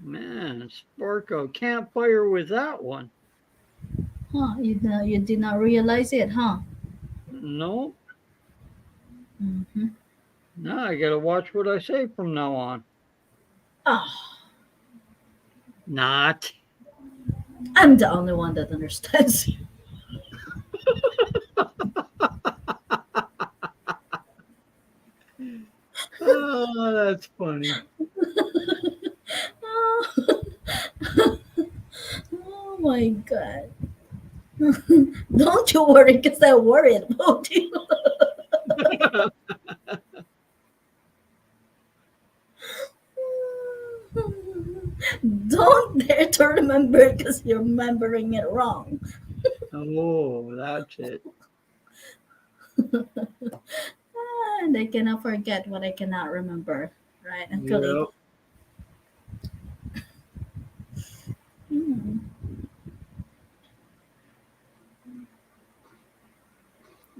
Man, spark a campfire with that one. Huh? You did not realize it, huh? No, Mm-hmm. now I gotta watch what I say from now on. Ah, Not. I'm the only one that understands you. Oh, that's funny. Oh, oh my God. Don't you worry, because I'm worried about you. Don't dare to remember because you're remembering it wrong. Oh, that's it. And I cannot forget what I cannot remember. Right, Uncle Yep. Edie? Hmm.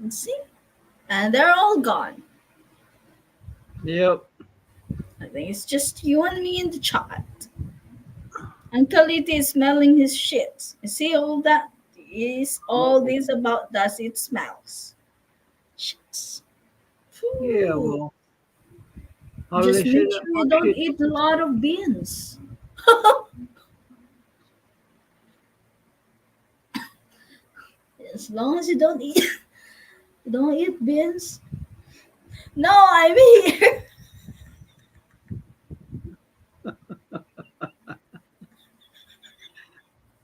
Let's see. And they're all gone. Yep. I think it's just you and me in the chat. Uncle Edie is smelling his shit. You see all that? Is all Uh-oh. this about does it smells? Shit. Yeah, Phew. well, how do they Just say make that? sure you Fuck don't shit. eat a lot of beans. As long as you don't eat beans. No, I'm here.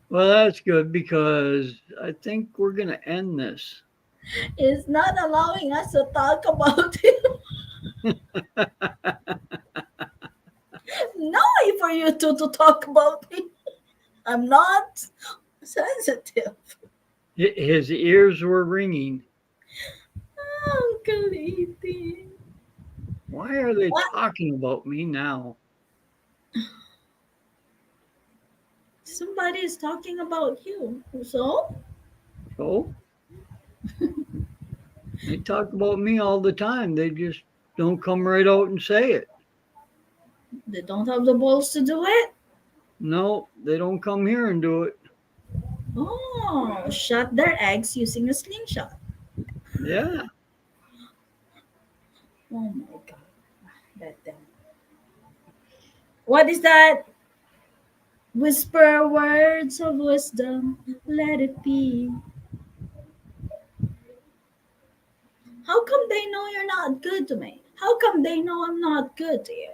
Well, that's good because I think we're gonna end this. It's not allowing us to talk about it. No way for you to talk about me. I'm not sensitive. His ears were ringing. Uncle Ethan. Why are they What? talking about me now? Somebody is talking about you. So? So they talk about me all the time. They just don't come right out and say it. They don't have the balls to do it? No, they don't come here and do it. Oh, shot their eggs using a slingshot. Yeah. Oh my God. That them. What is that? Whisper words of wisdom, let it be. How come they know you're not good to me? How come they know I'm not good to you?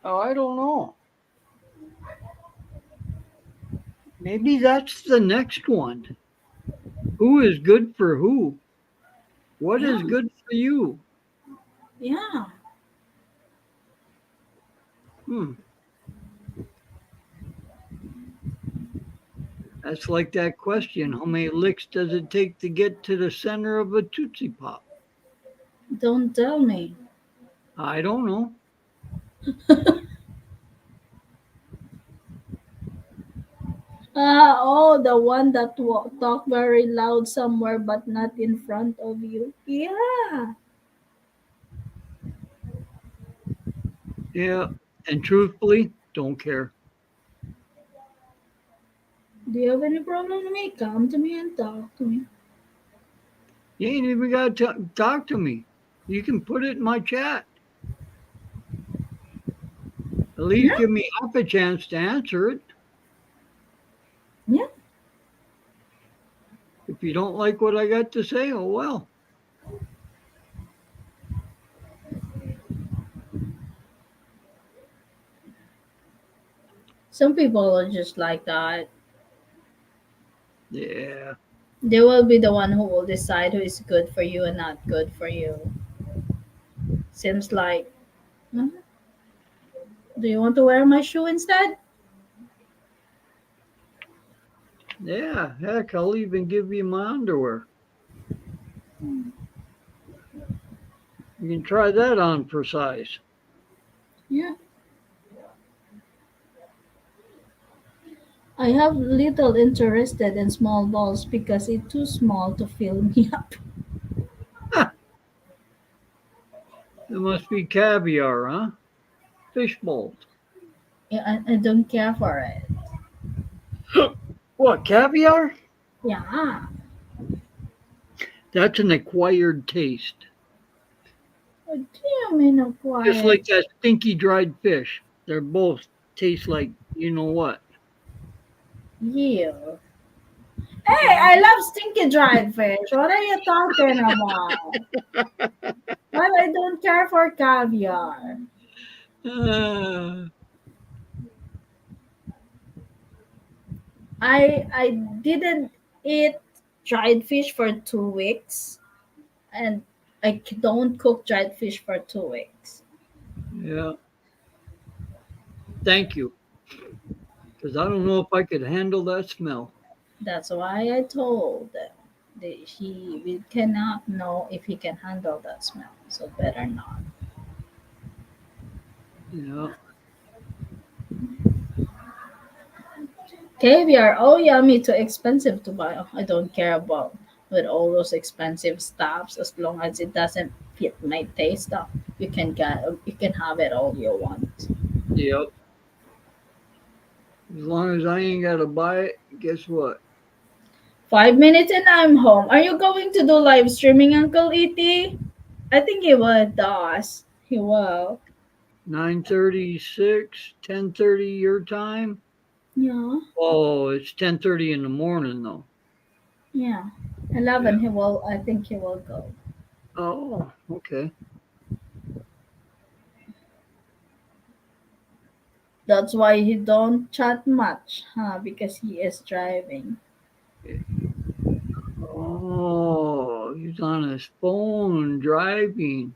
Oh, I don't know. Maybe that's the next one. Who is good for who? What Yeah, is good for you? Yeah. Hmm. That's like that question. How many licks does it take to get to the center of a Tootsie Pop? Don't tell me. I don't know. Oh, the one that talk very loud somewhere but not in front of you. Yeah. Yeah. And truthfully, don't care. Do you have any problem with me? Come to me and talk to me. You ain't even got to talk to me. You can put it in my chat. At least Yeah. give me half a chance to answer it. Yeah. If you don't like what I got to say, oh well. Some people are just like that. Yeah. They will be the one who will decide who is good for you and not good for you. Seems like, "Hmm, do you want to wear my shoe instead?" Yeah. Heck, I'll even give you my underwear. You can try that on for size. Yeah. I have little interested in small balls because it's too small to fill me up. It must be caviar, huh? Fish balls. Yeah, I don't care for it. What, caviar? Yeah. That's an acquired taste. What do you mean Just acquired? like that stinky dried fish. They're both taste like you know what. You. Hey, I love stinky dried fish. What are you talking about? Well, I don't care for caviar. Uh, I didn't eat dried fish for 2 weeks, and don't cook dried fish for 2 weeks. yeah. Thank you. Because I don't know if I could handle that smell. That's why I told that we cannot know if he can handle that smell, so better not. Yeah. Caviar, oh yummy, too expensive to buy. Oh, I don't care about with all those expensive stuffs as long as it doesn't fit my taste. Stuff you can have it all you want. Yep. As long as I ain't got to buy it, guess what? 5 minutes and I'm home. Are you going to do live streaming, Uncle E.T.? I think he will. Does he will? 9:36, 10:30 your time. Yeah, Oh, it's 10:30 in the morning though. yeah. Yeah. 11. He will. I think he will go. Oh, okay. That's why he don't chat much, huh? Because he is driving. Oh, he's on his phone driving.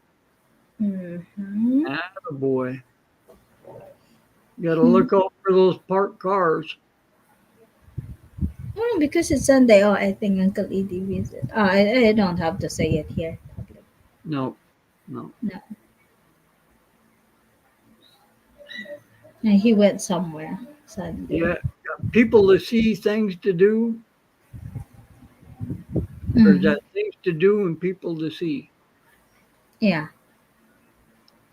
Mm-hmm. Boy, got to look out for those parked cars. Because it's Sunday. Oh, I think Uncle Edie visit. I don't have to say it here. Public. No, no. No, and he went somewhere Sunday. Yeah, people to see, things to do, or Mm. that things to do and people to see, Yeah,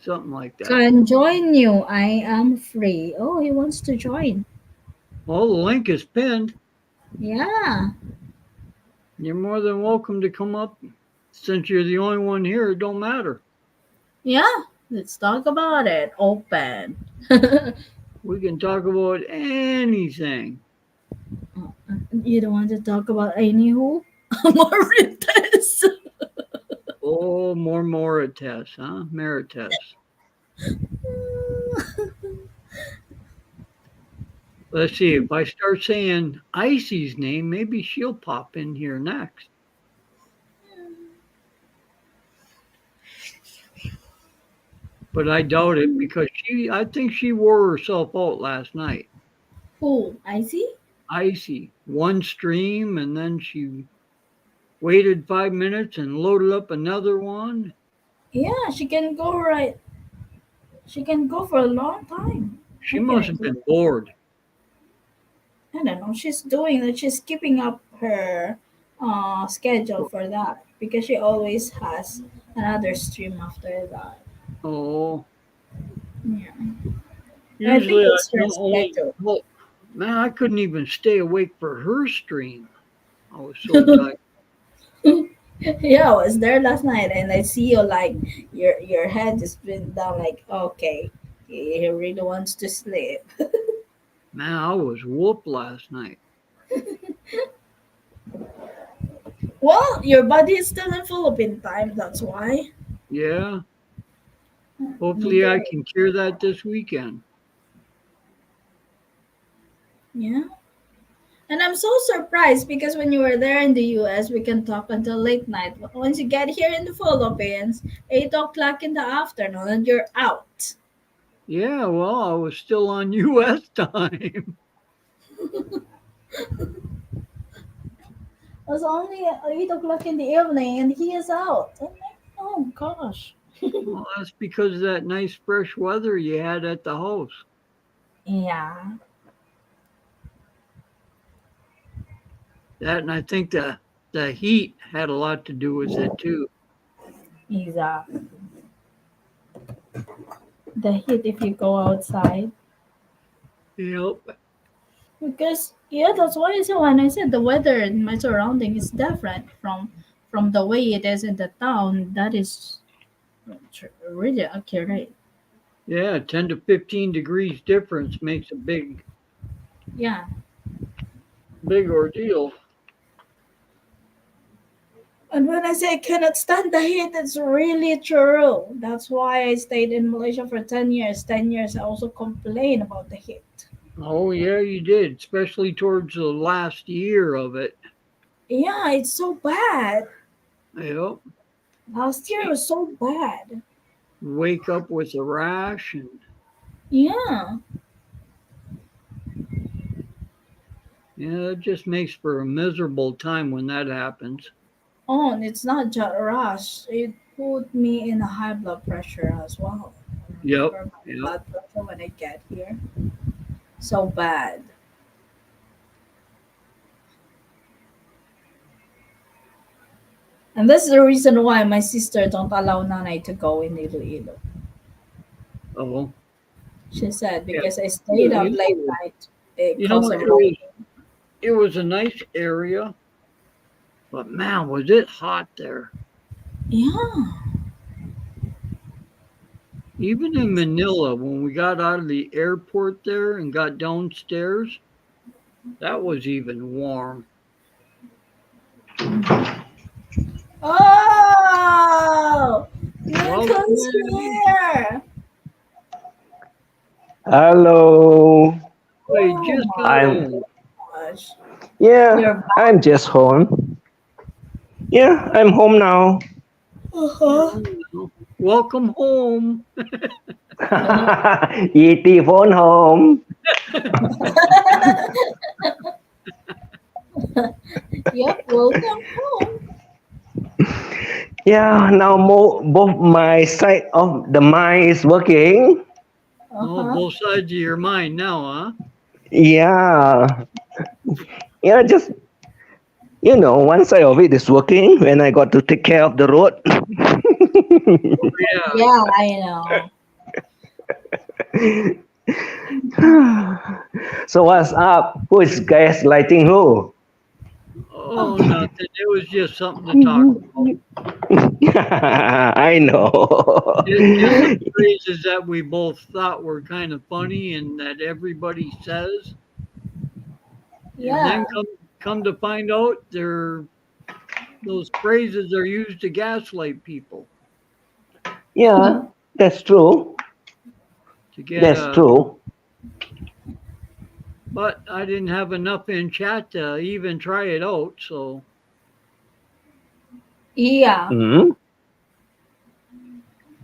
something like that. can join you. I am free. Oh, he wants to join. Well, the link is pinned. Yeah, You're more than welcome to come up. Since you're the only one here, it don't matter. yeah. Let's talk about it. Open. We can talk about anything. You don't want to talk about anywho? Marites. Oh, more Morites, huh? Merites. Let's see. If I start saying Icy's name, maybe she'll pop in here next. but I doubt it because I think she wore herself out last night. Who? Icy? Icy, one stream, and then she waited 5 minutes and loaded up another one. Yeah, she can go right. She can go for a long time. She I can must have not been bored. I don't know. She's doing that. She's keeping up her schedule for that because she always has another stream after that. Oh, Yeah, and I usually think I it's her don't only. schedule. Well, man, I couldn't even stay awake for her stream. I was so tired. Yeah, I was there last night, and I see you like your head is been down. Like, okay, he really wants to sleep. Man, I was whooped last night. Well, your body is still in Philippine time. That's why. Yeah, You hopefully I did. can cure that this weekend. Yeah. And I'm so surprised because when you were there in the US, we can talk until late night. But once you get here in the Philippines, 8 o'clock in the afternoon, and you're out. Yeah, well, I was still on U.S. time. It was only 8 o'clock in the evening, and he is out. I'm like, oh gosh. Well, that's because of that nice fresh weather you had at the house. Yeah, That, and I think the heat had a lot to do with it too. exactly. The heat if you go outside. Yep. Because yeah, that's why I said when I said the weather in my surrounding is different from the way it is in the town. That is really accurate. Yeah, 10 to 15 degrees difference makes a Yeah. big ordeal. And when I say I cannot stand the heat, it's really true. That's why I stayed in Malaysia for 10 years. 10 years, I also complain about the heat. Oh yeah, you did, especially towards the last year of it. Yeah, it's so bad. Yep. Last year was so bad. Wake up with a rash and Yeah. yeah, it just makes for a miserable time when that happens. Oh, and it's not just rush. It put me in a high blood pressure as well. I Yep. remember my Yep. blood pressure when I get here. So bad. And that's the reason why my sister don't allow Nanay to go in Iloilo. Oh. She said Yeah. because I stayed up You late know, night you know because of it was a nice area, but man, was it hot there. yeah. Even in Manila, when we got out of the airport there and got downstairs, that was even warm. Oh, Welcome Nico's in. here. Hello. Wait, Oh just got I'm home. my gosh. You're yeah, back. I'm just home. Yeah, I'm home now. Uh-huh. Welcome home. ET phone home. Yep, welcome home. Yeah, now both my side of the mind is working. Oh, Uh-huh. both sides of your mind now, huh? Yeah. Yeah, just one side of it is working when I got to take care of the road. Yeah. Yeah, I know. So what's up? Who is gaslighting who? Oh, nothing. It was just something to talk about. I know. Just some phrases that we both thought were kind of funny and that everybody says. And Yeah. then come to find out those phrases are used to gaslight people Yeah, that's true. to get That's true. but I didn't have enough in chat to even try it out, so Yeah. Hmm.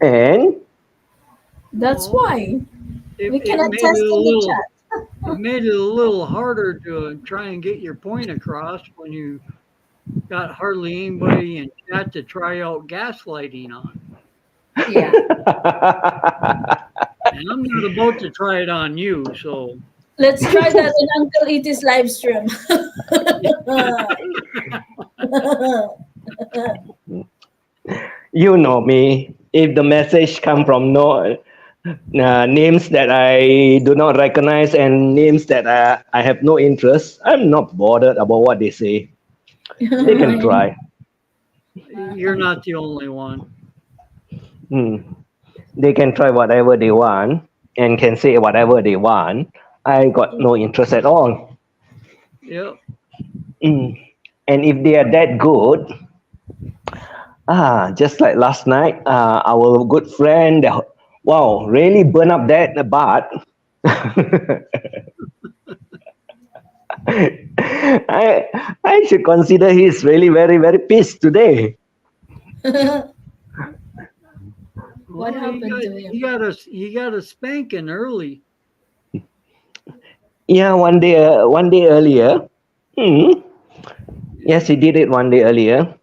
And That's Well, why it, we it cannot made test it a in the little chat. it made it a little harder to try and get your point across when you got hardly anybody in chat to try out gaslighting on. Yeah. And I'm not about to try it on you, so Let's try that in Uncle Etie's live stream. You know me. If the message come from no names that I do not recognize and names that I have no interest, I'm not bothered about what they say. They can try. you're not the only one. Hmm. They can try whatever they want and can say whatever they want. I got no interest at all. Yep. Mm. And if they are that good, just like last night, our good friend, wow, really burn up that butt. I should consider he's really very very pissed today. What Well, happened to him? he got a spanking early. Yeah, one day earlier. Hmm. Yes, he did it one day earlier,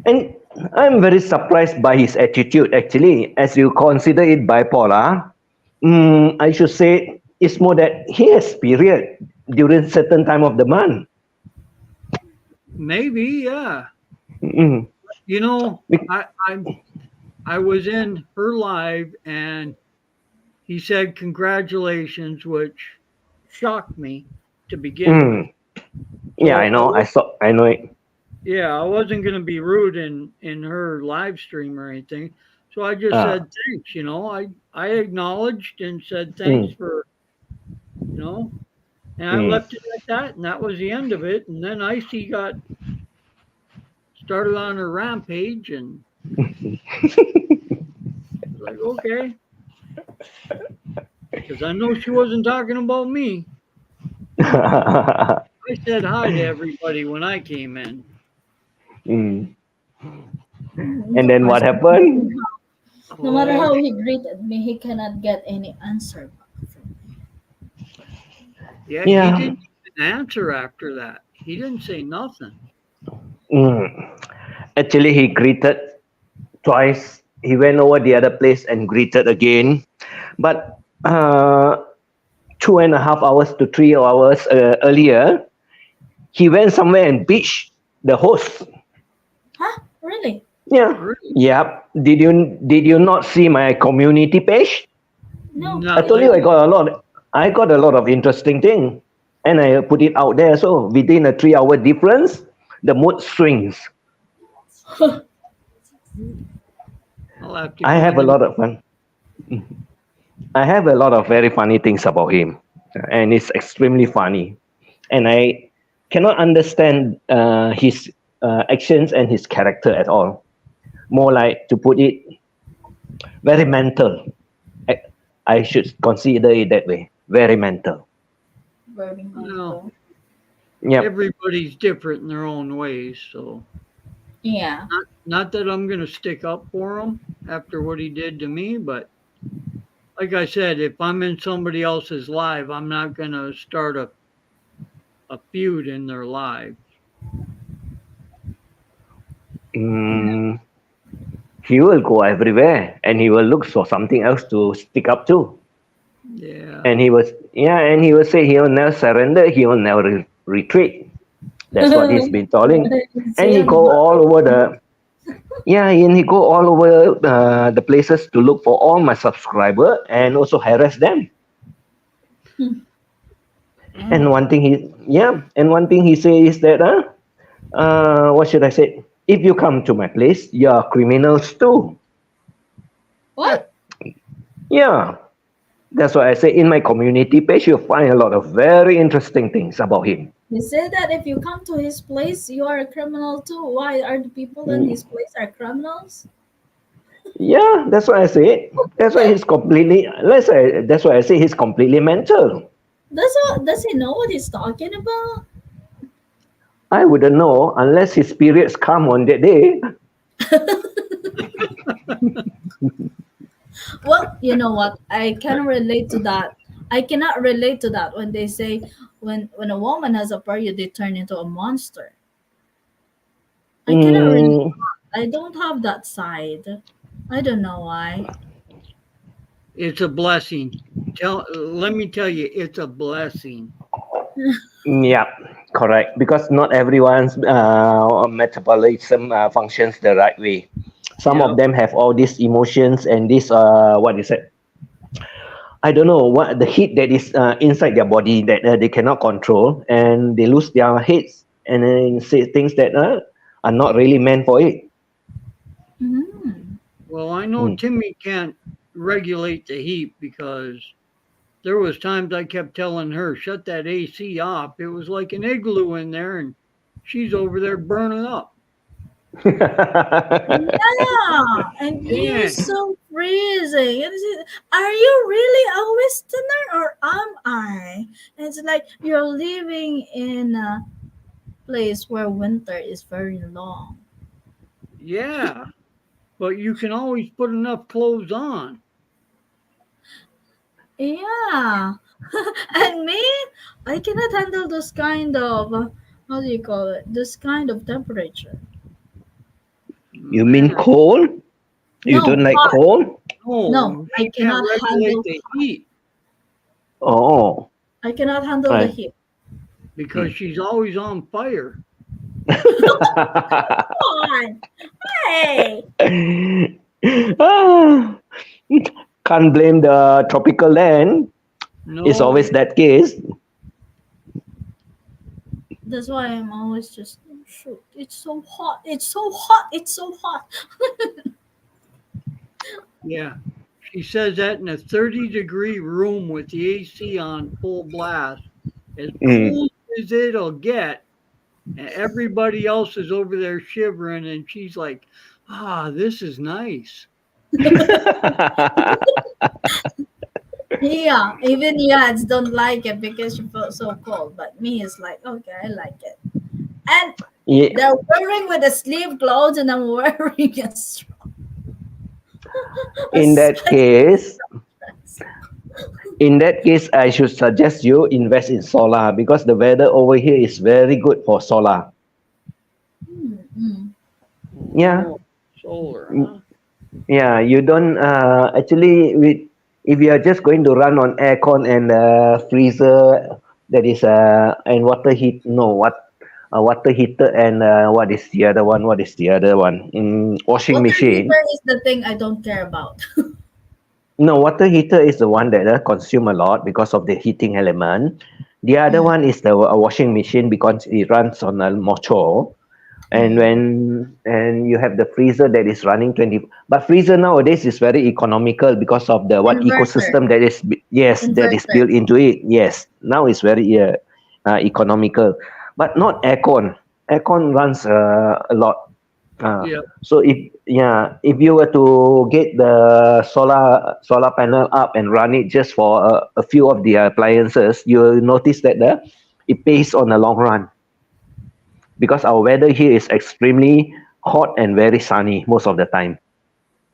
and I'm very surprised by his attitude. Actually, as you consider it bipolar, I should say it's more that he has period during certain time of the month. Maybe, yeah. Mm. You know, I was in her live and he said congratulations, which shocked me to begin with. Mm. Yeah, I So know. I know it. yeah, I wasn't gonna be rude in her live stream or anything. So I just Ah. said thanks. You know, I acknowledged and said thanks Mm. for you know, and I Mm. left it at that, and that was the end of it. And then Icy got started on her rampage, and I was like, okay, because I know she wasn't talking about me. I said hi to everybody when I came in. Mm. And Of then course, what happened? no matter Oh, how he greeted me, he cannot get any answer back from me. yeah, he Yeah. didn't even answer after that. He didn't say nothing. Mm. Actually, he greeted twice. He went over the other place and greeted again. But 2.5 hours to 3 hours earlier, he went somewhere and beached the host. Huh? Really? Yeah. Really? Yep. Did you not see my community page? No. I I told you Nothing. I got a lot. I got a lot of interesting thing, and I put it out there. So within a 3 hour difference, the mood swings. I'll have to I go have in a and lot of fun. I have a lot of very funny things about him, and it's extremely funny. And I cannot understand his actions and his character at all. More like to put it, very mental. I, I should consider it that way. Very mental. Very well, mental. Yep. everybody's different in their own ways. So Yeah. not that I'm gonna stick up for him after what he did to me, but like I said, if I'm in somebody else's live, I'm not gonna start a feud in their live. Mm, he will go everywhere, and he will look for something else to stick up to. Yeah. And he will say he will never surrender. He will never retreat. That's what he's been telling. And See he on go all over the Yeah, and he go all over the places to look for all my subscriber and also harass them. And Oh, one thing he say is that what should I say? If you come to my place, you're criminals too. what? Yeah, that's what I say. In my community page, you'll find a lot of very interesting things about him. He said that if you come to his place, you are a criminal too. Why are the people in Mm, his place are criminals? Yeah, that's what I say. That's why he's completely. That's why I say he's completely mental. Does he know what he's talking about? I wouldn't know unless his periods come on that day. Well, you know what? I can relate to that. I cannot relate to that when they say when a woman has a period, they turn into a monster. I cannot relate. Mm, I don't have that side. I don't know why. It's a blessing. Let me tell you, it's a blessing. yeah, correct. Because not everyone's metabolism functions the right way. Some of Yep. them have all these emotions and this what is it? I don't know what the heat that is inside their body that they cannot control, and they lose their heads and then say things that are not really meant for it. Mm. Well, I know Mm. Timmy can't regulate the heat because there was times I kept telling her, shut that AC off. It was like an igloo in there and she's over there burning up. Yeah, and you're Yeah. so freezing. Are you really a Westerner or am I? And it's like you're living in a place where winter is very long. Yeah. But you can always put enough clothes on. Yeah. And me, I cannot handle this kind of how do you call it? This kind of temperature. You mean Man, cold? You No, don't like hot. cold? No, no, I she can't cannot regulate handle. the heat Oh, I cannot handle the right. heat. because she's always on fire. Come on, hey. Ah, can't blame the tropical land. It's No, always that case. That's why I'm always just shoot. It's so hot. It's so hot. It's so hot. yeah. She says that in a 30-degree room with the AC on full blast, as Mm. cool as it'll get, and everybody else is over there shivering, and she's like, ah, this is nice. Yeah, even yads don't like it because you feel so cold. But me is like, okay, I like it. And Yeah, they're wearing with the sleeve clothes, and I'm wearing a a in that case, dress. I should suggest you invest in solar because the weather over here is very good for solar. Mm. Yeah, Oh, solar, huh? yeah. You don't actually with if you are just going to run on aircon and freezer that is and water heat. No, what water heater and what is the other one? What is the other one? Washing Water machine. heater is the thing I don't care about. No, water heater is the one that consume a lot because of the heating element. The other Mm, one is the washing machine because it runs on a motor. And mm. when you have the freezer that is running 20, but freezer nowadays is very economical because of the what Inverter. ecosystem that is yes that is Inverter. built into it. Yes, now it's very economical, but not aircon. Aircon runs a lot. Uh, Yeah, so if you were to get the solar panel up and run it just for a few of the appliances, you'll notice that it pays on the long run because our weather here is extremely hot and very sunny most of the time.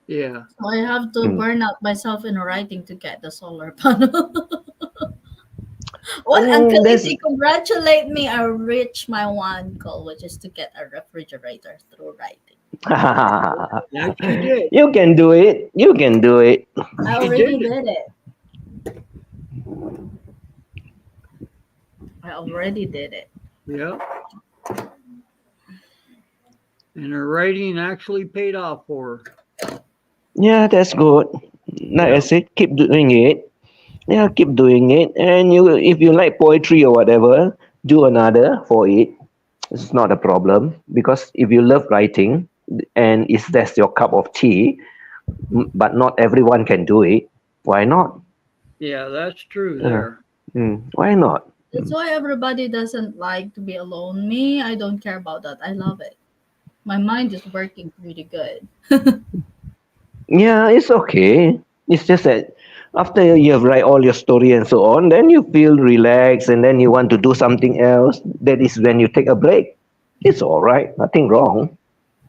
yeah. So I have to Mm. burn out myself in writing to get the solar panel. Well, Uncle There's Izzy, congratulate me. I reached my one goal, which is to get a refrigerator through writing. That she did. you can do it. You can do it. I She already did it. did it. I already did it. Yeah. And her writing actually paid off for her. Yeah, that's good. Like I Yeah. said, keep doing it. Yeah, keep doing it. And if you like poetry or whatever, do another for it. It's not a problem because if you love writing and if that's your cup of tea, but not everyone can do it. Why not? Yeah, that's true Uh, there. why not? That's why everybody doesn't like to be alone. Me, I don't care about that. I love it. My mind is working pretty good. Yeah, it's okay. It's just that after you have write all your story and so on, then you feel relaxed and then you want to do something else. That is when you take a break. It's all right, nothing wrong.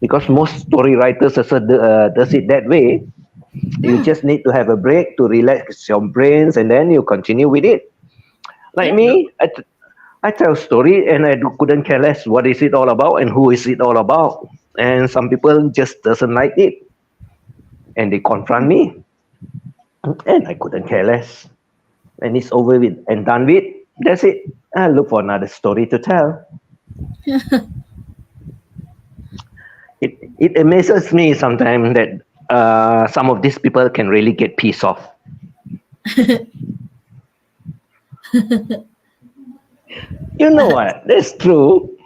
Because most story writers also does it that way. You Yeah. just need to have a break to relax your brains, and then you continue with it. Like Yeah. me, I tell story and couldn't care less what is it all about and who is it all about. And some people just doesn't like it, and they confront me, and I couldn't care less. And it's over with and done with. That's it. I look for another story to tell. It amazes me sometimes that some of these people can really get pissed off. You know what? That's true.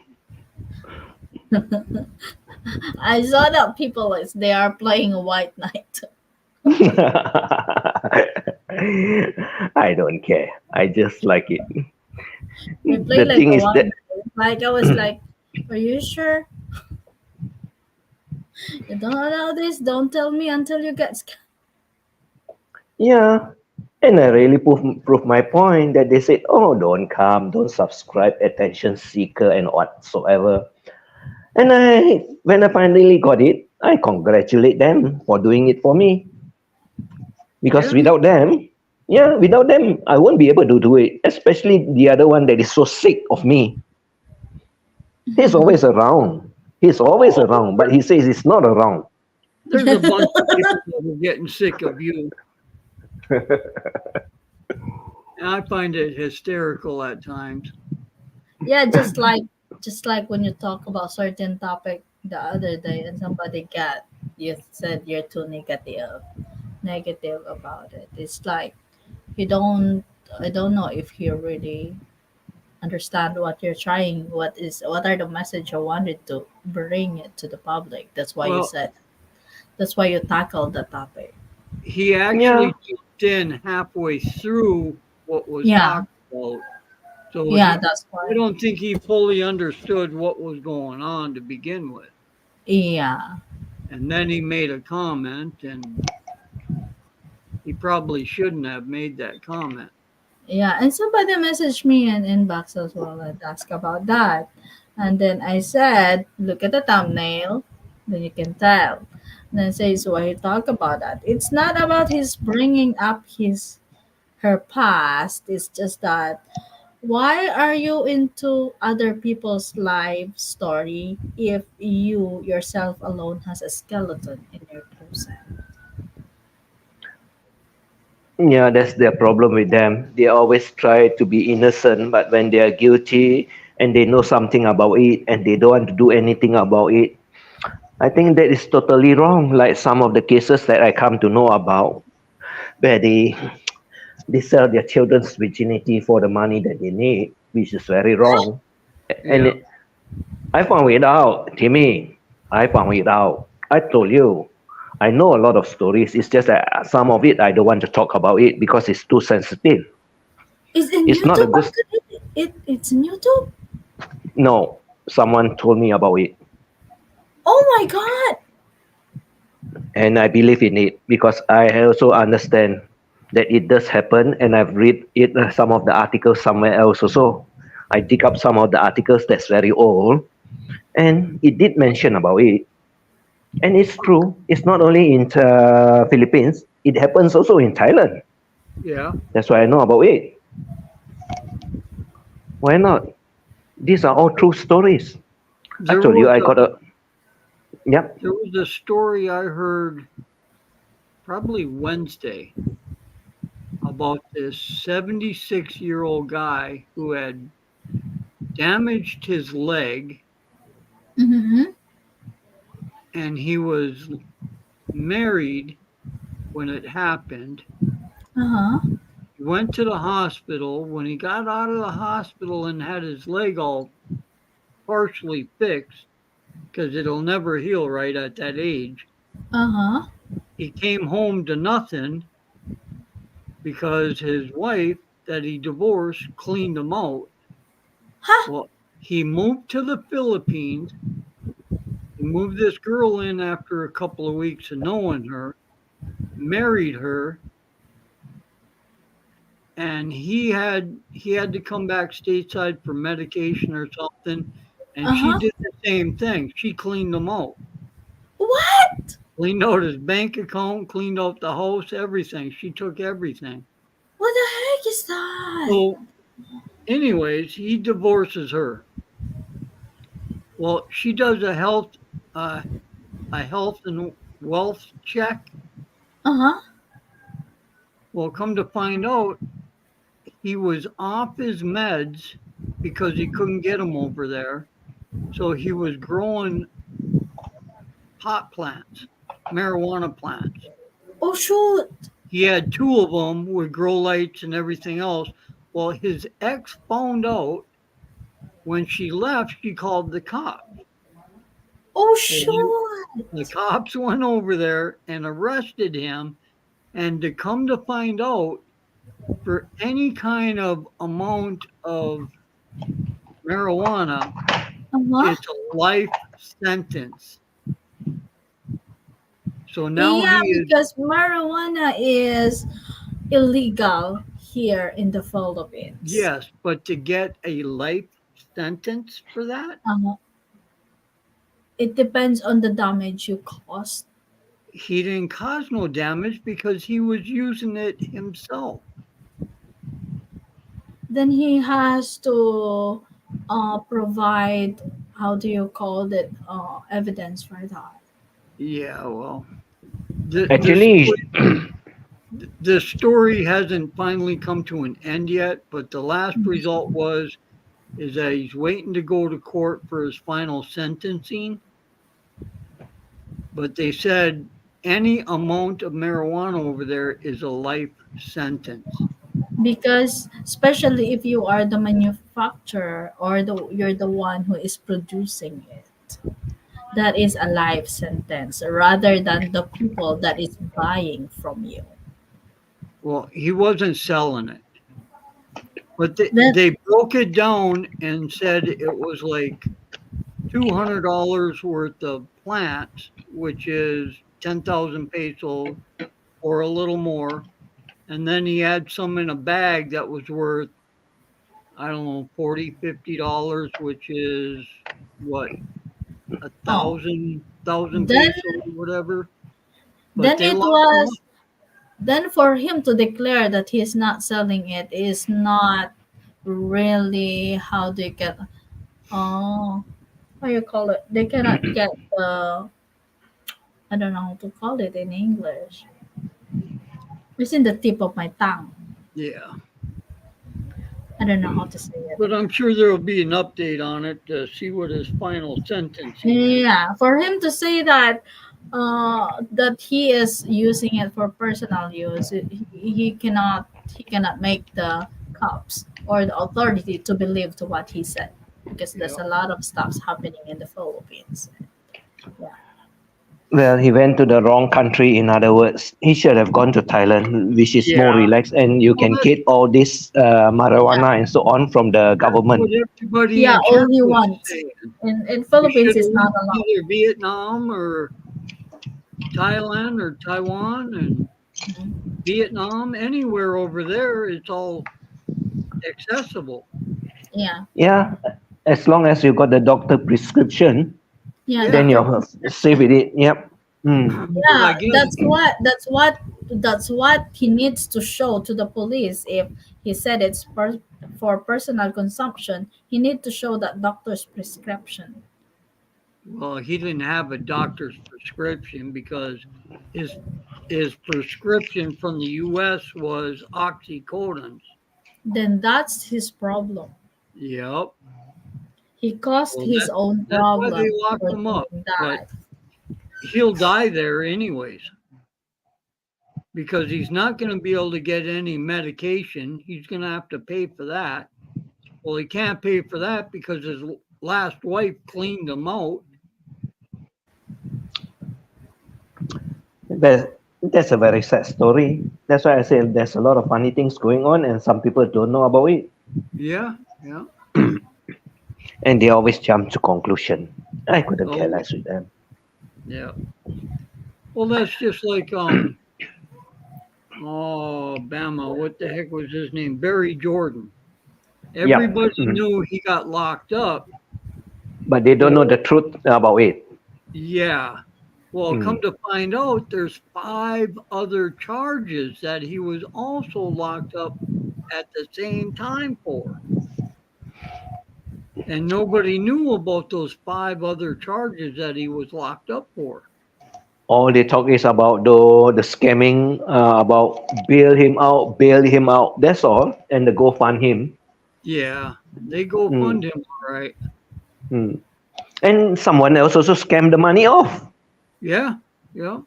I saw that people is they are playing a white knight. I don't care. I just like it. They play The like thing a is white that knight. Like I was like, are you sure? You don't allow this? Don't tell me until you get scared. yeah, and I really prove my point that they said, oh, don't come, don't subscribe, attention seeker, and whatsoever. And when I finally got it, I congratulate them for doing it for me. Because Yeah. without them, I won't be able to do it. Especially the other one that is so sick of me. He's always around. He's always Oh, around, but he says he's not around. there's a bunch of people that are getting sick of you. And I find it hysterical at times. Yeah, just like when you talk about certain topic the other day and somebody got you said you're too negative about it. It's like you don't I don't know if you really understand what you're trying, what are the message you wanted to bring it to the public. That's why you Well, said that's why you tackled the topic. he Yeah, actually jumped in halfway through what was Yeah, talked about. So yeah, that's I why. don't think he fully understood what was going on to begin with. Yeah. And then he made a comment, and he probably shouldn't have made that comment. Yeah, and somebody messaged me in inbox as well and asked about that. And then I said, look at the thumbnail, then you can tell. And then says why he talk about that. It's not about his bringing up his her past. It's just that why are you into other people's life story if you yourself alone has a skeleton in your closet? yeah, that's their problem with them. They always try to be innocent, but when they are guilty and they know something about it and they don't want to do anything about it, I think that is totally wrong. Like some of the cases that I come to know about, where they sell their children's virginity for the money that they need, which is very wrong. And Yeah. I found it out, Timmy. I found it out. I told you. I know a lot of stories. It's just that some of it I don't want to talk about it because it's too sensitive. Is in It's not a YouTube good. after it's in YouTube? No, someone told me about it, Oh my god! and I believe in it because I also understand that it does happen, and I've read it some of the articles somewhere else also. I dig up some of the articles that's very old, and it did mention about it. And it's true. It's not only in Philippines. It happens also in Thailand. Yeah. That's why I know about it. Why not? These are all true stories. I There told you was I a got a. Yep. there was a story I heard probably Wednesday about this 76-year-old guy who had damaged his leg, Mm-hmm. and he was married when it happened. Uh-huh. He went to the hospital. When he got out of the hospital and had his leg all partially fixed, because it'll never heal right at that age, Uh-huh. he came home to nothing because his wife that he divorced cleaned him out. Huh? Well, he moved to the Philippines. He moved this girl in after a couple of weeks of knowing her, married her, and he had to come back stateside for medication or something, and she Uh-huh. did the same thing. She cleaned him out. What? Cleaned out his bank account, cleaned out the house, everything. She took everything. What the heck is that? So, anyways, he divorces her. Well, she does a health and wealth check. Uh-huh. Well, come to find out, he was off his meds because he couldn't get them over there. So he was growing pot plants, marijuana plants. Oh shoot. He had two of them with grow lights and everything else. Well, his ex found out. When she left, she called the cops. Oh shoot. The cops went over there and arrested him. And to come to find out, for any kind of amount of marijuana, Uh-huh. it's a life sentence. So now Yeah, he is, because marijuana is illegal here in the Philippines. yes, but to get a life sentence for that, Uh-huh. It depends on the damage you caused. he didn't cause no damage because he was using it himself. Then he has to provide, how do you call it, evidence for that. Yeah, well, Actually, the story hasn't finally come to an end yet, but the last result is that he's waiting to go to court for his final sentencing. But they said any amount of marijuana over there is a life sentence. Because especially if you are the manufacturer or you're the one who is producing it, that is a life sentence rather than the people that is buying from you. Well, he wasn't selling it. But That they broke it down and said it was like $200 worth of plants, which is 10,000 pesos or a little more. And then he had some in a bag that was worth, I don't know, $40, $50, which is what, a oh, thousand then pesos or whatever. But then they it locked him was then for him to declare that he's not selling it is not really, how do you get, oh, how you call it, they cannot get the, I don't know how to call it in English. It's in the tip of my tongue. Yeah. I don't know how to say it. But I'm sure there will be an update on it to see what his final sentencing is. Yeah, for him to say that that he is using it for personal use, he cannot make the cops or the authority to believe to what he said, because there's a Yeah. lot of stuff happening in the Philippines. Yeah. well, he went to the wrong country. In other words, he should have gone to Thailand, which is more Yeah. relaxed, and you Well, can get all this marijuana and so on from the that's government. what everybody Yeah, in all he China is wants. saying. In You Philippines should is have not went to allowed. either Vietnam or Thailand or Taiwan and Mhm. Vietnam, anywhere over there, it's all accessible. Yeah, Yeah, as long as you got the doctor prescription, yeah, then Yeah. you're safe with it. Yep. Mm. Because I yeah, guess that's what he needs to show to the police. If he said it's for personal consumption, he need to show that doctor's prescription. well, he didn't have a doctor's prescription because his his prescription from the U.S. was oxycodone. Then that's his problem. Yep. He caused Well, his own that's why they problem locked for him up. doing But that. he'll die there anyways because he's not going to be able to get any medication. He's going to have to pay for that. Well, he can't pay for that because his last wife cleaned him out. That's a very sad story. That's why I say there's a lot of funny things going on, and some people don't know about it, Yeah. Yeah. and they always jump to conclusion. I couldn't care Oh, less with them. yeah. Well, that's just like oh, Bama, what the heck was his name? Barry Jordan. Yeah. Everybody Mhm. knew he got locked up. But they don't know the truth about it. Yeah. Well, come to find out, there's 5 other charges that he was also locked up at the same time for. And nobody knew about those 5 other charges that he was locked up for. All they talk is about the scamming, about bail him out, bail him out. That's all, and the go fund him. Yeah, they go Mm. fund him, all right. Mm. And someone else also scammed the money off. Yeah, yeah.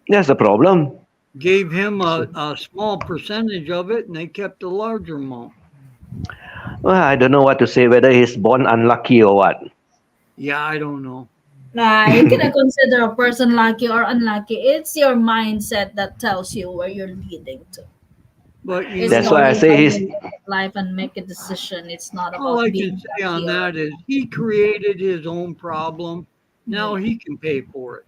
That's the problem. Gave him a small percentage of it, and they kept the larger amount. Well, I don't know what to say, whether he's born unlucky or what. Yeah, I don't know. Nah, you cannot consider a person lucky or unlucky. It's your mindset that tells you where you're leading to. But you It's That's know, why I only say how he's. you look at life and make a decision. It's not all about I being can say on lucky or that is he created his own problem. Now he can pay for it.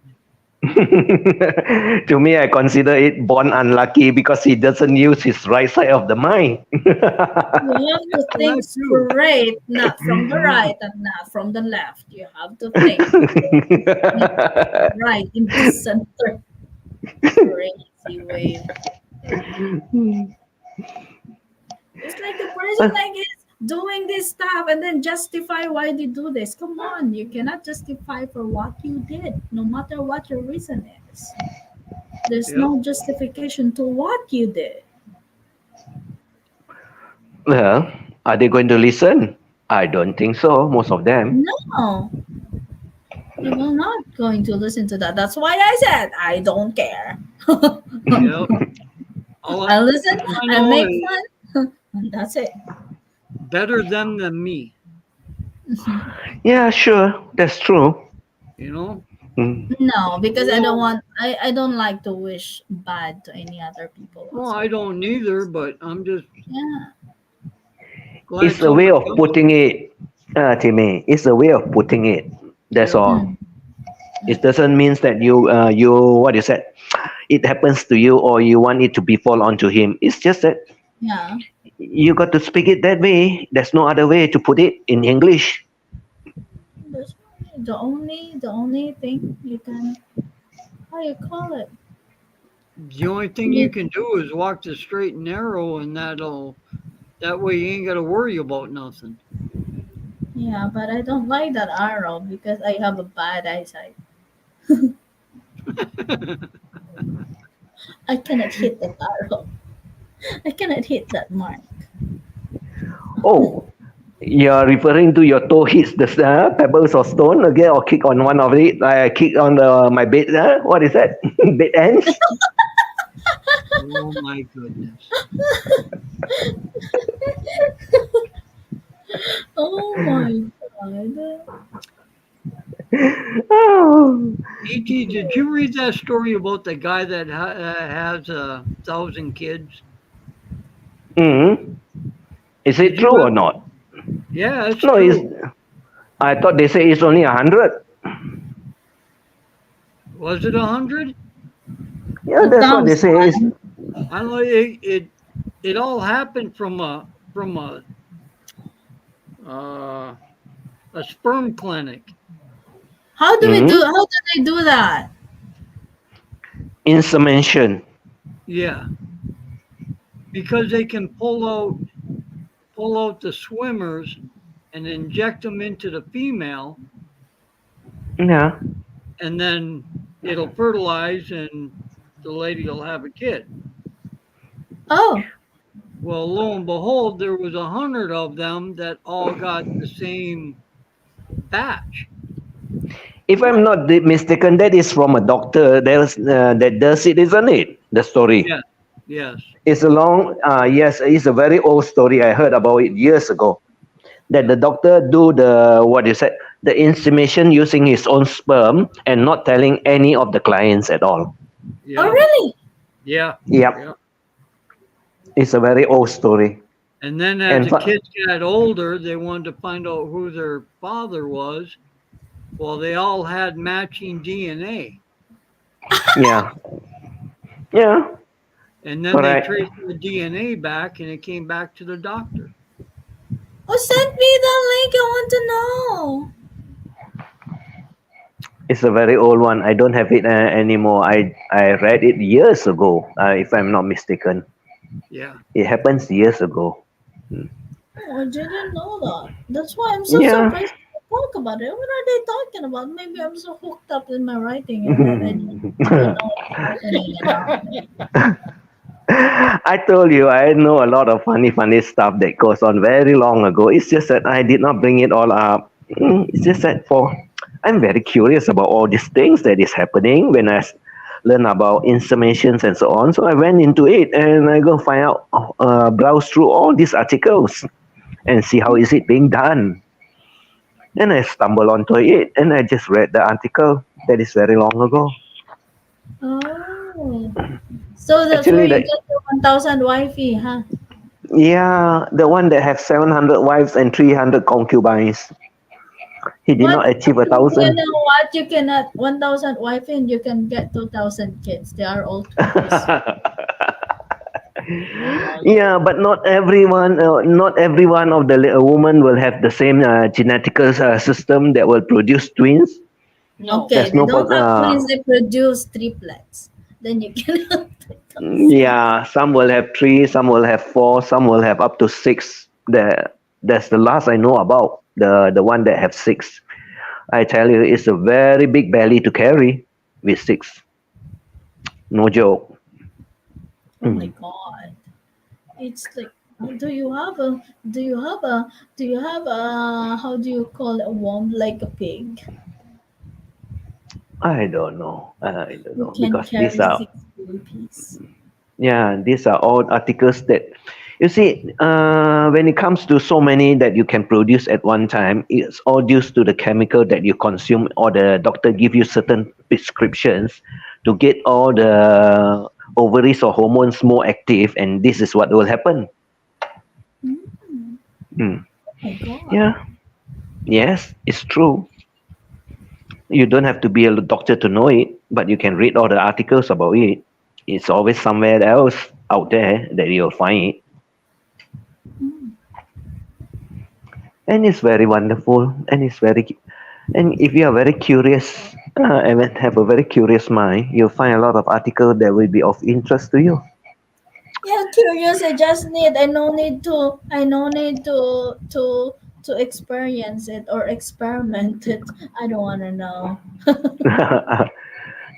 To me, I consider it born unlucky because he doesn't use his right side of the mind. you have to think That's true. straight, not from the right and not from the left. You have to think right in the center. Crazy wave. It's like the person like is doing this stuff and then justify why they do this. Come on, you cannot justify for what you did, no matter what your reason is. There's Yep. no justification to what you did. Well, are they going to listen? I don't think so, most of them. No, they will not going to listen to that. That's why I said I don't care. Yep. All I listen, I I know make is fun, and that's it. better them than me. Yeah, sure, that's true. You know. Mm. No, because I Well- don't want. I don't like to wish bad to any other people. Well, also. I don't neither, but I'm just Yeah. glad. It's a way of somebody else- putting it, Timmy. It's a way of putting it. That's Yeah. all. It doesn't mean that you what you said. It happens to you or you want it to befall onto him. It's just that Yeah. you got to speak it that way. There's no other way to put it in English. That's the only thing you can, how you call it. The only thing you can do is walk the straight and narrow, and that way you ain't got to worry about nothing. Yeah, but I don't like that arrow because I have a bad eyesight. I cannot hit that arrow. I cannot hit that mark. Oh, you're referring to your toe hits the pebbles or stone again, or kick on one of it. I kick on my bed. What is that? Bed ends. Oh my goodness. Oh my god. Oh. E.T., did you read that story about the guy that has 1,000 kids? Mm. Is it Did you true or ever- not? Yeah, it's No, true. it's. I thought they say it's only 100. Was it 100? Yeah, It that's what they sounds say. It's, I don't know. It all happened from a sperm clinic. How do we Mhm. do? How do they do that? insemination. Yeah, because they can pull out the swimmers and inject them into the female, Yeah. and then it'll fertilize, and the lady will have a kid. Oh, Well, lo and behold, there was 100 of them that all got the same batch. If I'm not mistaken, that is from a doctor that does it, isn't it? The story. Yeah. Yes. It's a long, yes, it's a very old story. I heard about it years ago. That the doctor do the insemination using his own sperm and not telling any of the clients at all. Yeah. oh really? Yeah. Yep. Yeah. It's a very old story. And then as And the fa- kids got older, they wanted to find out who their father was. Well, they all had matching DNA. Yeah. Yeah. And then Correct. they traced the DNA back, and it came back to the doctor. Oh, send me the link. I want to know. It's a very old one. I don't have it anymore. I read it years ago, if I'm not mistaken. Yeah. It happens years ago. Oh, I didn't know that. That's why I'm so Yeah. surprised to talk about it. What are they talking about? Maybe I'm so hooked up in my writing and that I don't even know what's happening around me. I told you I know a lot of funny stuff that goes on very long ago. It's just that I did not bring it all up. It's just that I'm very curious about all these things that is happening when learn about inseminations and so on. So I went into it and I go find out, browse through all these articles and see how is it being done. And I stumbled onto it and I just read the article that is very long ago. Oh, so that's where Actually, you the get the 1,000 wifey, huh? yeah, the one that have 700 wives and 300 concubines. He did What? not achieve a You thousand. know what? You cannot 1,000 wifey and you can get 2,000 kids. They are all twins. Yeah, but not everyone of the woman will have the same genetical system that will produce twins. No. Okay, There's they no, don't have twins. They produce triplets. Then you can have 2,000. yeah, some will have three, some will have four, some will have up to six. That's the last I know about the one that have six. I tell you, it's a very big belly to carry with six. No joke. Oh my God. It's like, do you have a, do you have a, how do you call a womb like a pig? I don't You know can because carry 6 babies. these are all articles that you see. When it comes to so many that you can produce at one time, it's all due to the chemical that you consume, or the doctor give you certain prescriptions to get all the ovaries or hormones more active, and this is what will happen. Mm, Hmm. oh my God. Yeah, yes, it's true. You don't have to be a doctor to know it, but you can read all the articles about it. It's always somewhere else out there that you'll find it. Mm. And it's very wonderful, and and if you are very curious, and have a very curious mind, you'll find a lot of articles that will be of interest to you. Yeah, curious. I just need. I no need to. I no need to experience it or experiment it. I don't want to know.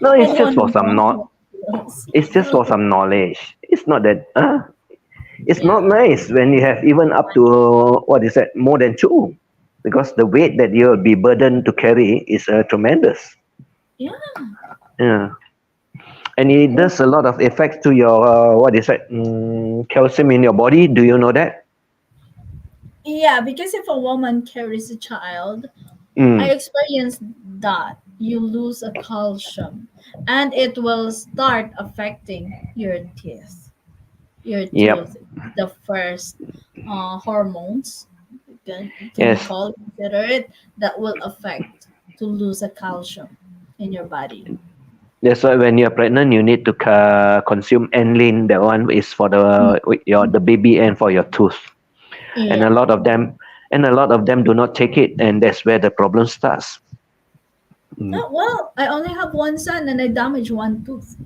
No, I it's don't just want to for some know not how it feels. it's just for some knowledge. It's not that it's not Yeah. nice when you have even up to what is that, more than two, because the weight that you'll be burdened to carry is tremendous. Yeah. Yeah, and it Oh, does a lot of effects to your what is that, calcium in your body. Do you know that? yeah, because if a woman carries a child, I Mm. experienced that you lose a calcium and it will start affecting your teeth. Your Yep. tooth, the first hormones, can you Yes. call consider it, that will affect to lose a calcium in your body. That's why when you're pregnant, you need to consume Enlin. That one is for Mm, the baby and for your tooth. And yeah. a lot of them do not take it, and that's where the problem starts. Mm. Oh, well, I only have one son and I damaged one tooth.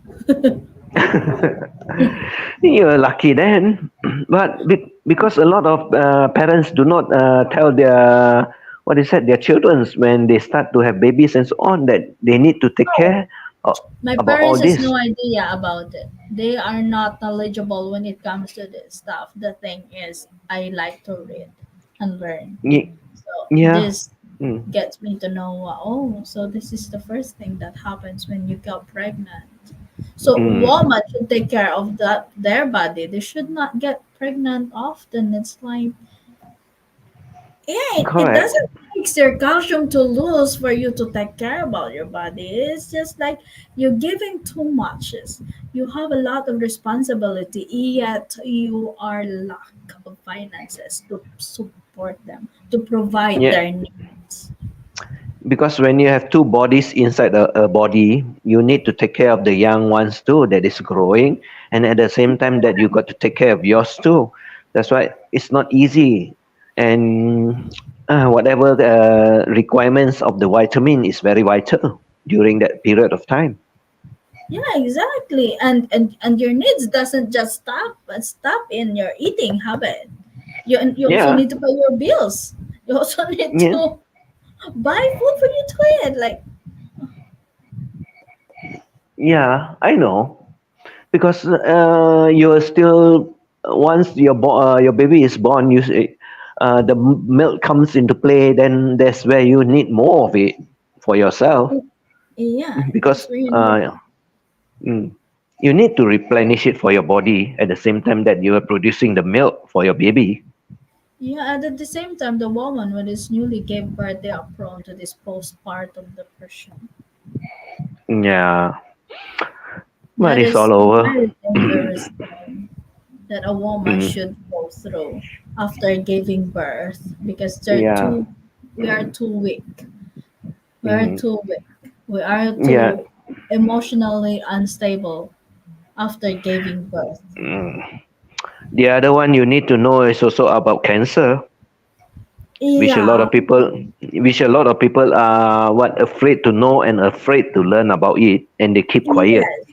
You're lucky then, but because a lot of parents do not tell their what is that, their children when they start to have babies and so on, that they need to take Oh, care of, my about all parents has this. no idea about it. They are not knowledgeable when it comes to this stuff. The thing is, I like to read and learn. Ye- So Yeah. this Mm. gets me to know, oh, so this is the first thing that happens when you get pregnant. So Mm. women should take care of that their body. They should not get pregnant often. It's like, yeah, it Correct. doesn't take your calcium to lose for you to take care about your body. It's just like you're giving too much. You have a lot of responsibility, yet you are lack of finances to support them, to provide Yeah. their needs. Because when you have two bodies inside a body, you need to take care of the young ones too that is growing, and at the same time that you got to take care of yours too. That's why it's not easy, and whatever the requirements of the vitamin is very vital. during that period of time. Yeah, exactly. And your needs doesn't just stop in your eating habit. You also Yeah, need to pay your bills. You also need yeah, to buy food for you to eat. Like, yeah. I know because you're still once your baby is born, the milk comes into play. Then that's where you need more of it for yourself yeah, that's because where you need it. mm, you need to replenish it for your body at the same time that you are producing the milk for your baby. Yeah, and at the same time, the woman when is newly gave birth, they are prone to this postpartum depression. Yeah, but That it's is all a over. very dangerous thing that a woman Mm, should go through after giving birth because yeah, we are too weak. We are mm, too weak. We are yeah. too emotionally unstable after giving birth. Mm. The other one you need to know is also about cancer, which a lot Yeah, of people, which a lot of people are what afraid to know and afraid to learn about it, and they keep quiet. yes,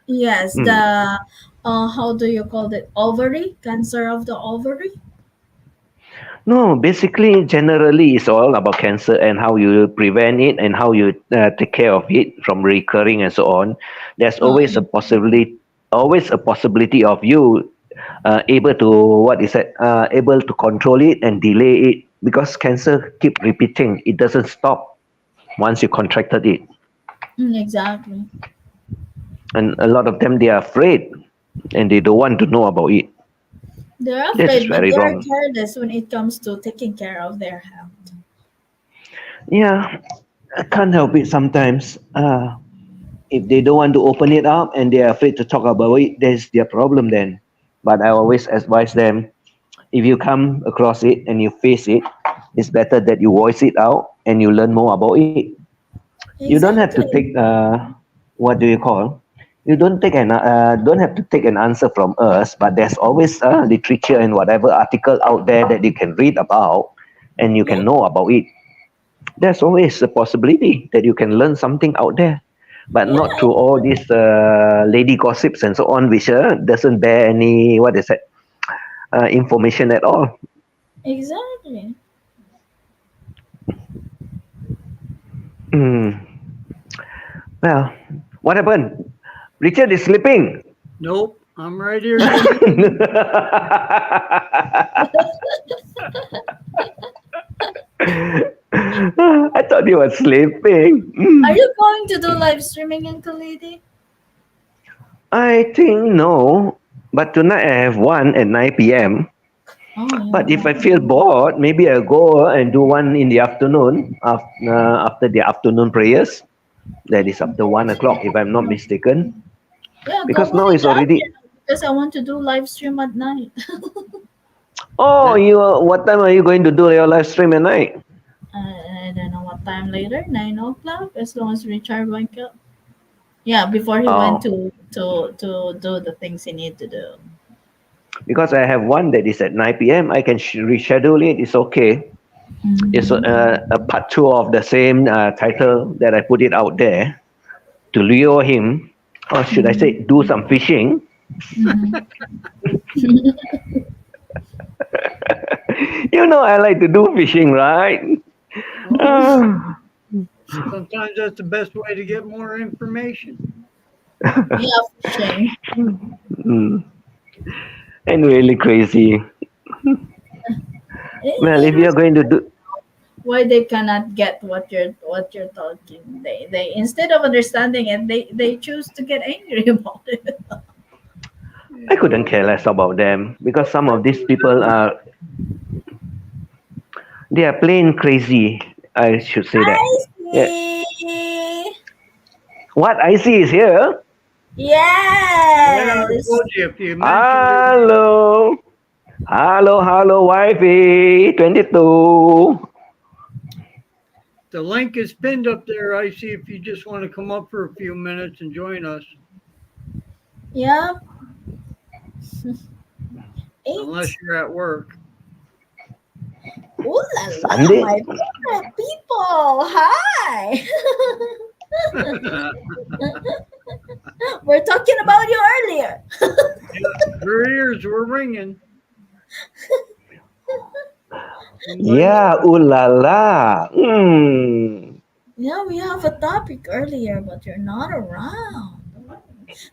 yes. Mm. The how do you call it? Ovary, cancer of the ovary. No, basically, generally, it's all about cancer and how you prevent it and how you take care of it from recurring and so on. There's always a possibility of you able to what is it? Able to control it and delay it because cancer keep repeating. It doesn't stop once you contracted it, Exactly. and a lot of them they are afraid and they don't want to know about it. They're This is afraid, but very they are wrong. careless when it comes to taking care of their health. Yeah, I can't help it sometimes. If they don't want to open it up and they are afraid to talk about it, that's their problem then. But I always advise them if you come across it and you face it, it's better that you voice it out and you learn more about it. You don't have to Exactly. take what do you call? You don't have to take an answer from us, but there's always literature and whatever article out there that you can read about and you Yeah. can know about it. There's always a possibility that you can learn something out there, but Yeah. not through all these lady gossips and so on, which doesn't bear any what is it information at all. Exactly. Hmm. Well, what happened? Richard is sleeping. Nope, I'm right here listening. I thought you were sleeping. Are you going to do live streaming in Kalidi? I think no, but tonight I have one at 9 p.m. Oh, you But have if I one. feel bored, maybe I'll go and do one in the afternoon after the afternoon prayers. That is after 1 o'clock, if I'm not mistaken. Yeah, go Because put now in it's the already. afternoon because I want to do live stream at night. Oh, That you. What time are you going to do your live stream at night? I don't know what time later, 9 o'clock, as long as Richard wake up. Yeah, before he went Oh, to do the things he need to do. because I have one that is at 9 p.m. I can reschedule it. It's okay. It's Mhm. a part two of the same title that I put it out there to lure him, or should I Mhm. say, do some fishing. Mhm. I like to do fishing, right? Oh, Ah, sometimes that's the best way to get more information. yeah, fishing. mm, and really crazy. Well, It if you're was going to do, why they cannot get what you're talking. They instead of understanding it, they choose to get angry about it. I Yeah, couldn't well, care less about them because some of these people are they are plain crazy. I should say that. I Yeah. see. What I see is here. yeah, I Yes. told you if you mentioned it. Hello, hello, wifey, 22. The link is pinned up there. I see if you just want to come up for a few minutes and join us, Yep. unless Eight. you're at work. Ooh la la, Sunday. my favorite people. Hi. We're talking about you earlier. Her ears were ringing. Yeah, ooh la la. Mm. Yeah, we have a topic earlier, but you're not around.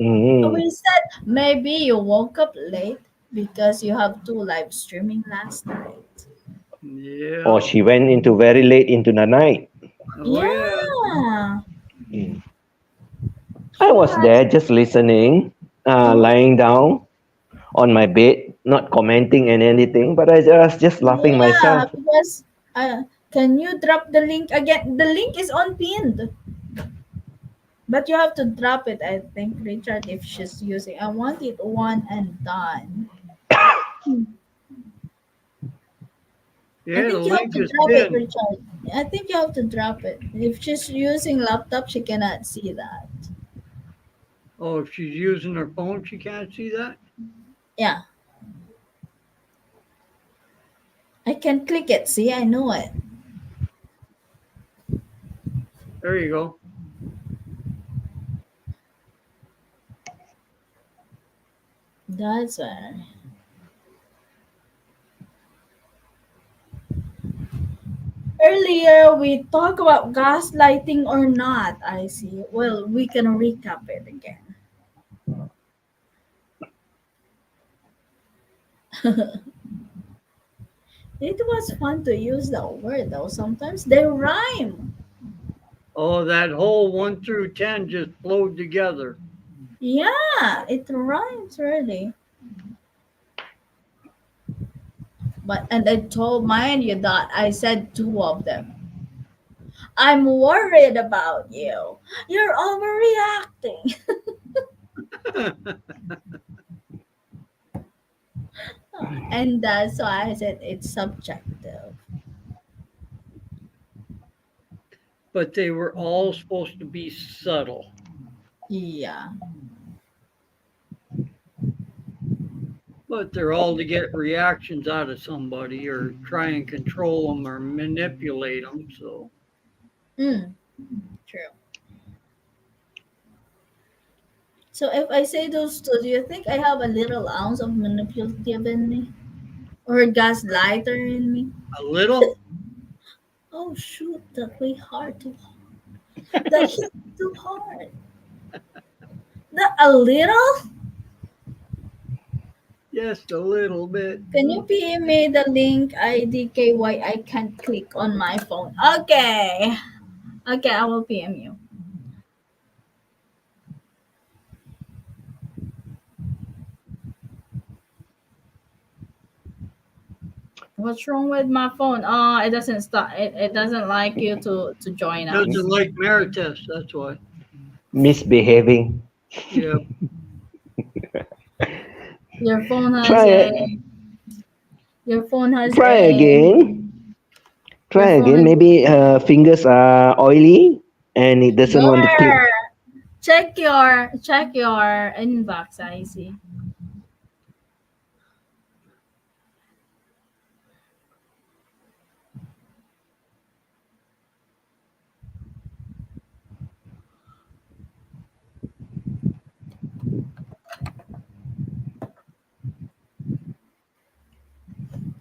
Mm. We said maybe you woke up late because you have two live streaming last night. Or Yeah. she went into very late into the night. Oh yeah. Yeah. Mm. I She was has. there just listening, Oh, lying down on my bed, not commenting and anything, but I was just laughing yeah, myself. because can you drop the link again? The link is on pinned, but you have to drop it. I think Richard, if she's using, I want it one and done. I Yeah, the think you have link to is drop it, pinned. Richard. I think you have to drop it. If she's using laptop, she cannot see that. Oh, if she's using her phone, she can't see that? Yeah, I can click it. See, I know it. There you go. That's why. Earlier we talked about gaslighting or not. I see. Well, we can recap it again. It was fun to use that word though. Sometimes they rhyme. Oh, that whole 1 through 10 just flowed together. Yeah, it rhymes really. But and I told mind you that I said two of them. I'm worried about you. You're overreacting. And that's why I said it's subjective. But they were all supposed to be subtle. Yeah. But they're all to get reactions out of somebody or try and control them or manipulate them. So, Mm, true. So if I say those two, do you think I have a little ounce of manipulative in me? Or gaslighter in me? a little? Oh shoot, that way hard too. That hit too hard. That a little? Just a little bit. Can you PM me the link IDKY? I can't click on my phone. Okay. Okay, I will PM you. What's wrong with my phone? Oh, it doesn't stop. It doesn't like you to join us. Doesn't like Maritas, that's why. Misbehaving. Yeah. Your phone has Try a it. your phone has Try a again. your Try phone again. has Maybe her fingers are oily and it doesn't want to click. Blur. Check your inbox, I see.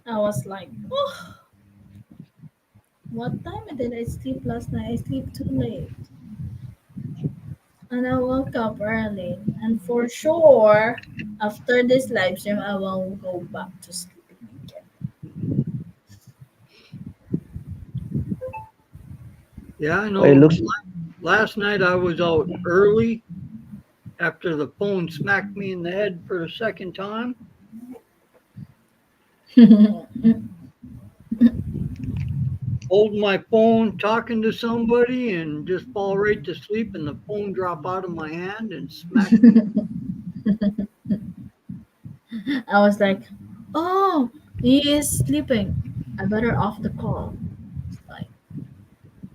I was like, oh, what time did I sleep last night? I sleep too late. And I woke up early. And for sure, after this live stream, I will go back to sleeping again. Yeah, I Well, it know. looks Last night I was out early after the phone smacked me in the head for the second time. Holding my phone, talking to somebody, and just fall right to sleep, and the phone drop out of my hand and smack me. I was like, oh, he is sleeping. I better off the call. It's like,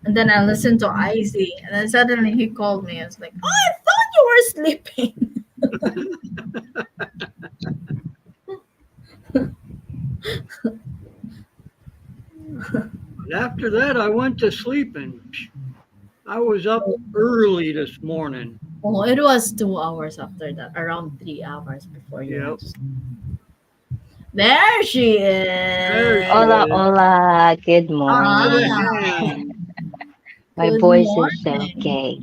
and then I listened to Icy, and then suddenly he called me. I was like, oh, I thought you were sleeping. But after that, I went to sleep, and I was up early this morning. Oh, it was 2 hours after that, around 3 hours before you Yep. went to sleep. There she There she is. Hola, is. hola. Good Talk to the morning. Ah, hand. My good voice is morning. okay.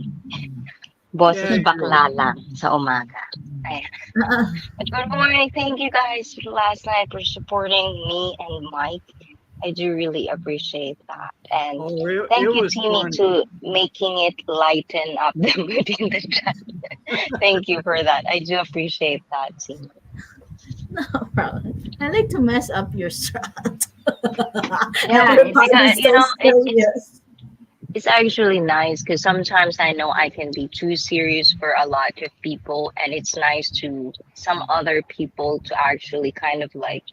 Boses Yeah, bakla lang sa umaga. Ayan. Ah, But good morning. Thank you guys last night for supporting me and Mike. I do really appreciate that. And oh, it thank you, was Timmy, funny. to making it lighten up the mood in the chat. Thank you for that. I do appreciate that, Timmy. no problem. I like to mess up your strat. Yeah, because Everybody's so it's serious. it's actually nice because sometimes I know I can be too serious for a lot of people, and it's nice to some other people to actually kind of like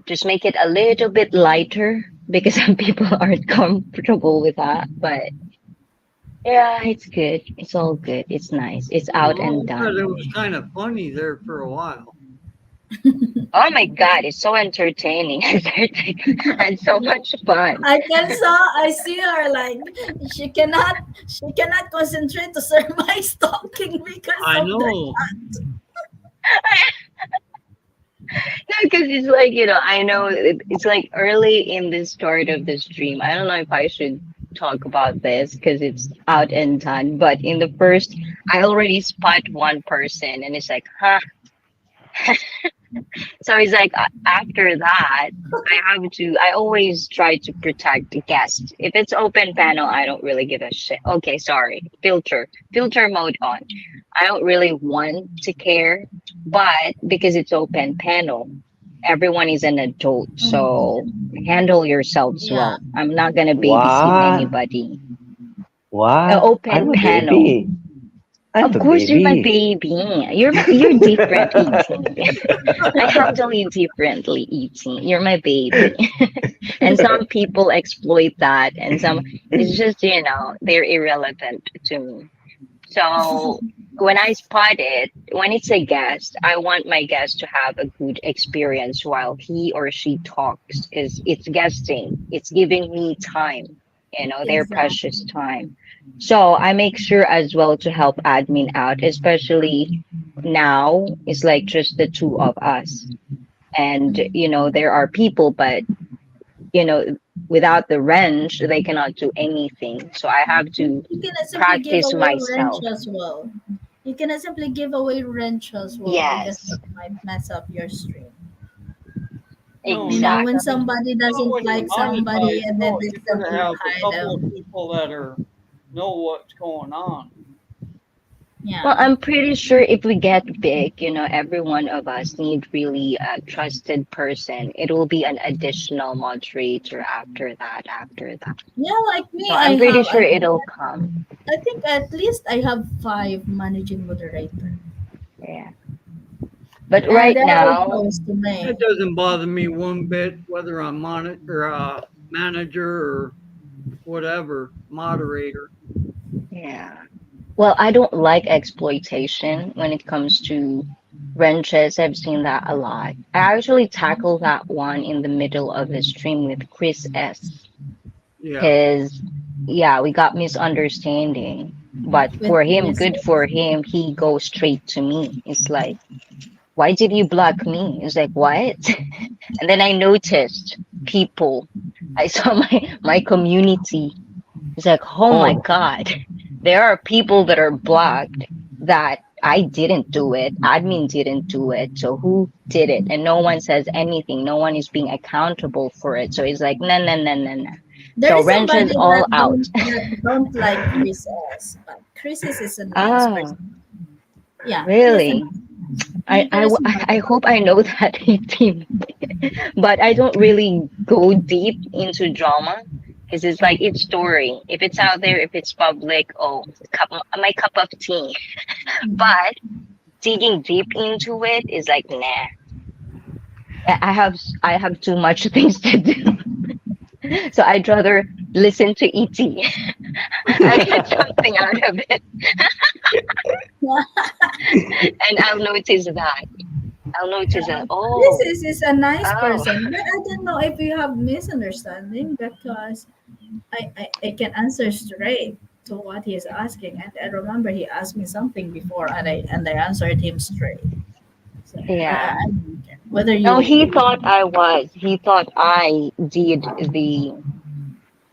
just make it a little bit lighter because some people aren't comfortable with that. But yeah, it's good. It's all good. It's nice. It's out No, and I thought done. it was kind of funny there for a while. Oh my God, it's so entertaining. And so much fun. I see her like she cannot concentrate to surmise talking because I of the know. No, because it's like, I know it's like early in the start of the stream. I don't know if I should talk about this because it's out and done. But in the first, I already spot one person and it's like, huh? So it's like after that, I always try to protect the guest. If it's open panel, I don't really give a shit. Okay, sorry. Filter mode on. I don't really want to care, but because it's open panel, everyone is an adult, so handle yourselves yeah. well. I'm not gonna babysit What? anybody. What? I'm Open a panel. baby. I'm Of a course, you're my baby. baby. You're different, eating. I handle you differently, eating. You're my baby. And some people exploit that, and some it's just they're irrelevant to me. So when I spot it, when it's a guest, I want my guest to have a good experience while he or she talks because it's guesting. It's giving me time, their precious Exactly. time. So I make sure as well to help admin out, especially now it's like just the two of us. And, there are people, but, you know, without the wrench, they cannot do anything. So I have to You cannot simply give practice away wrench myself. as well. You cannot simply give away wrench as well because Yes, that might mess up your stream. No, When exactly. somebody not doesn't when you're like somebody monetized. and then No, they you gotta simply have a hide couple of them. people that know what's going on. Well, Yeah. I'm pretty sure if we get big, every one of us need really a trusted person. It will be an additional moderator after that. Yeah, like me, So I'm pretty sure I it'll come. think at least I have 5 managing moderator. Yeah. But And right they're all now, close to That me. doesn't bother me one bit, whether I'm manager or whatever, moderator. yeah. Well, I don't like exploitation when it comes to wrenches. I've seen that a lot. I actually tackled that one in the middle of the stream with Chris S. Yeah. Because, yeah, we got misunderstanding. But With for him, Chris. good for him, he goes straight to me. It's like, why did you block me? It's like, what? And then I noticed people. I saw my community. It's like, oh my Oh, God, there are people that are blocked that I didn't do it. Admin didn't do it. So who did it? And no one says anything. No one is being accountable for it. So it's like, nah, nah, nah, nah, nah. There So is wrenches somebody all out. that don't like Chris S, but Chris is a nice Ah, person. Yeah, really? he's very I smart. hope I know that team, but I don't really go deep into drama because it's like each story. If it's out there, if it's public, oh, my cup of tea. But digging deep into it is like nah. I have too much things to do, so I'd rather listen to ET. I get something out of it, and I'll notice that. I'll notice that. This Oh, is a nice oh. person, but I don't know if you have misunderstanding because I can answer straight. to what he is asking. And I remember he asked me something before, and I answered him straight. So Yeah. I don't care. Whether No, he you, thought I was. He thought I did the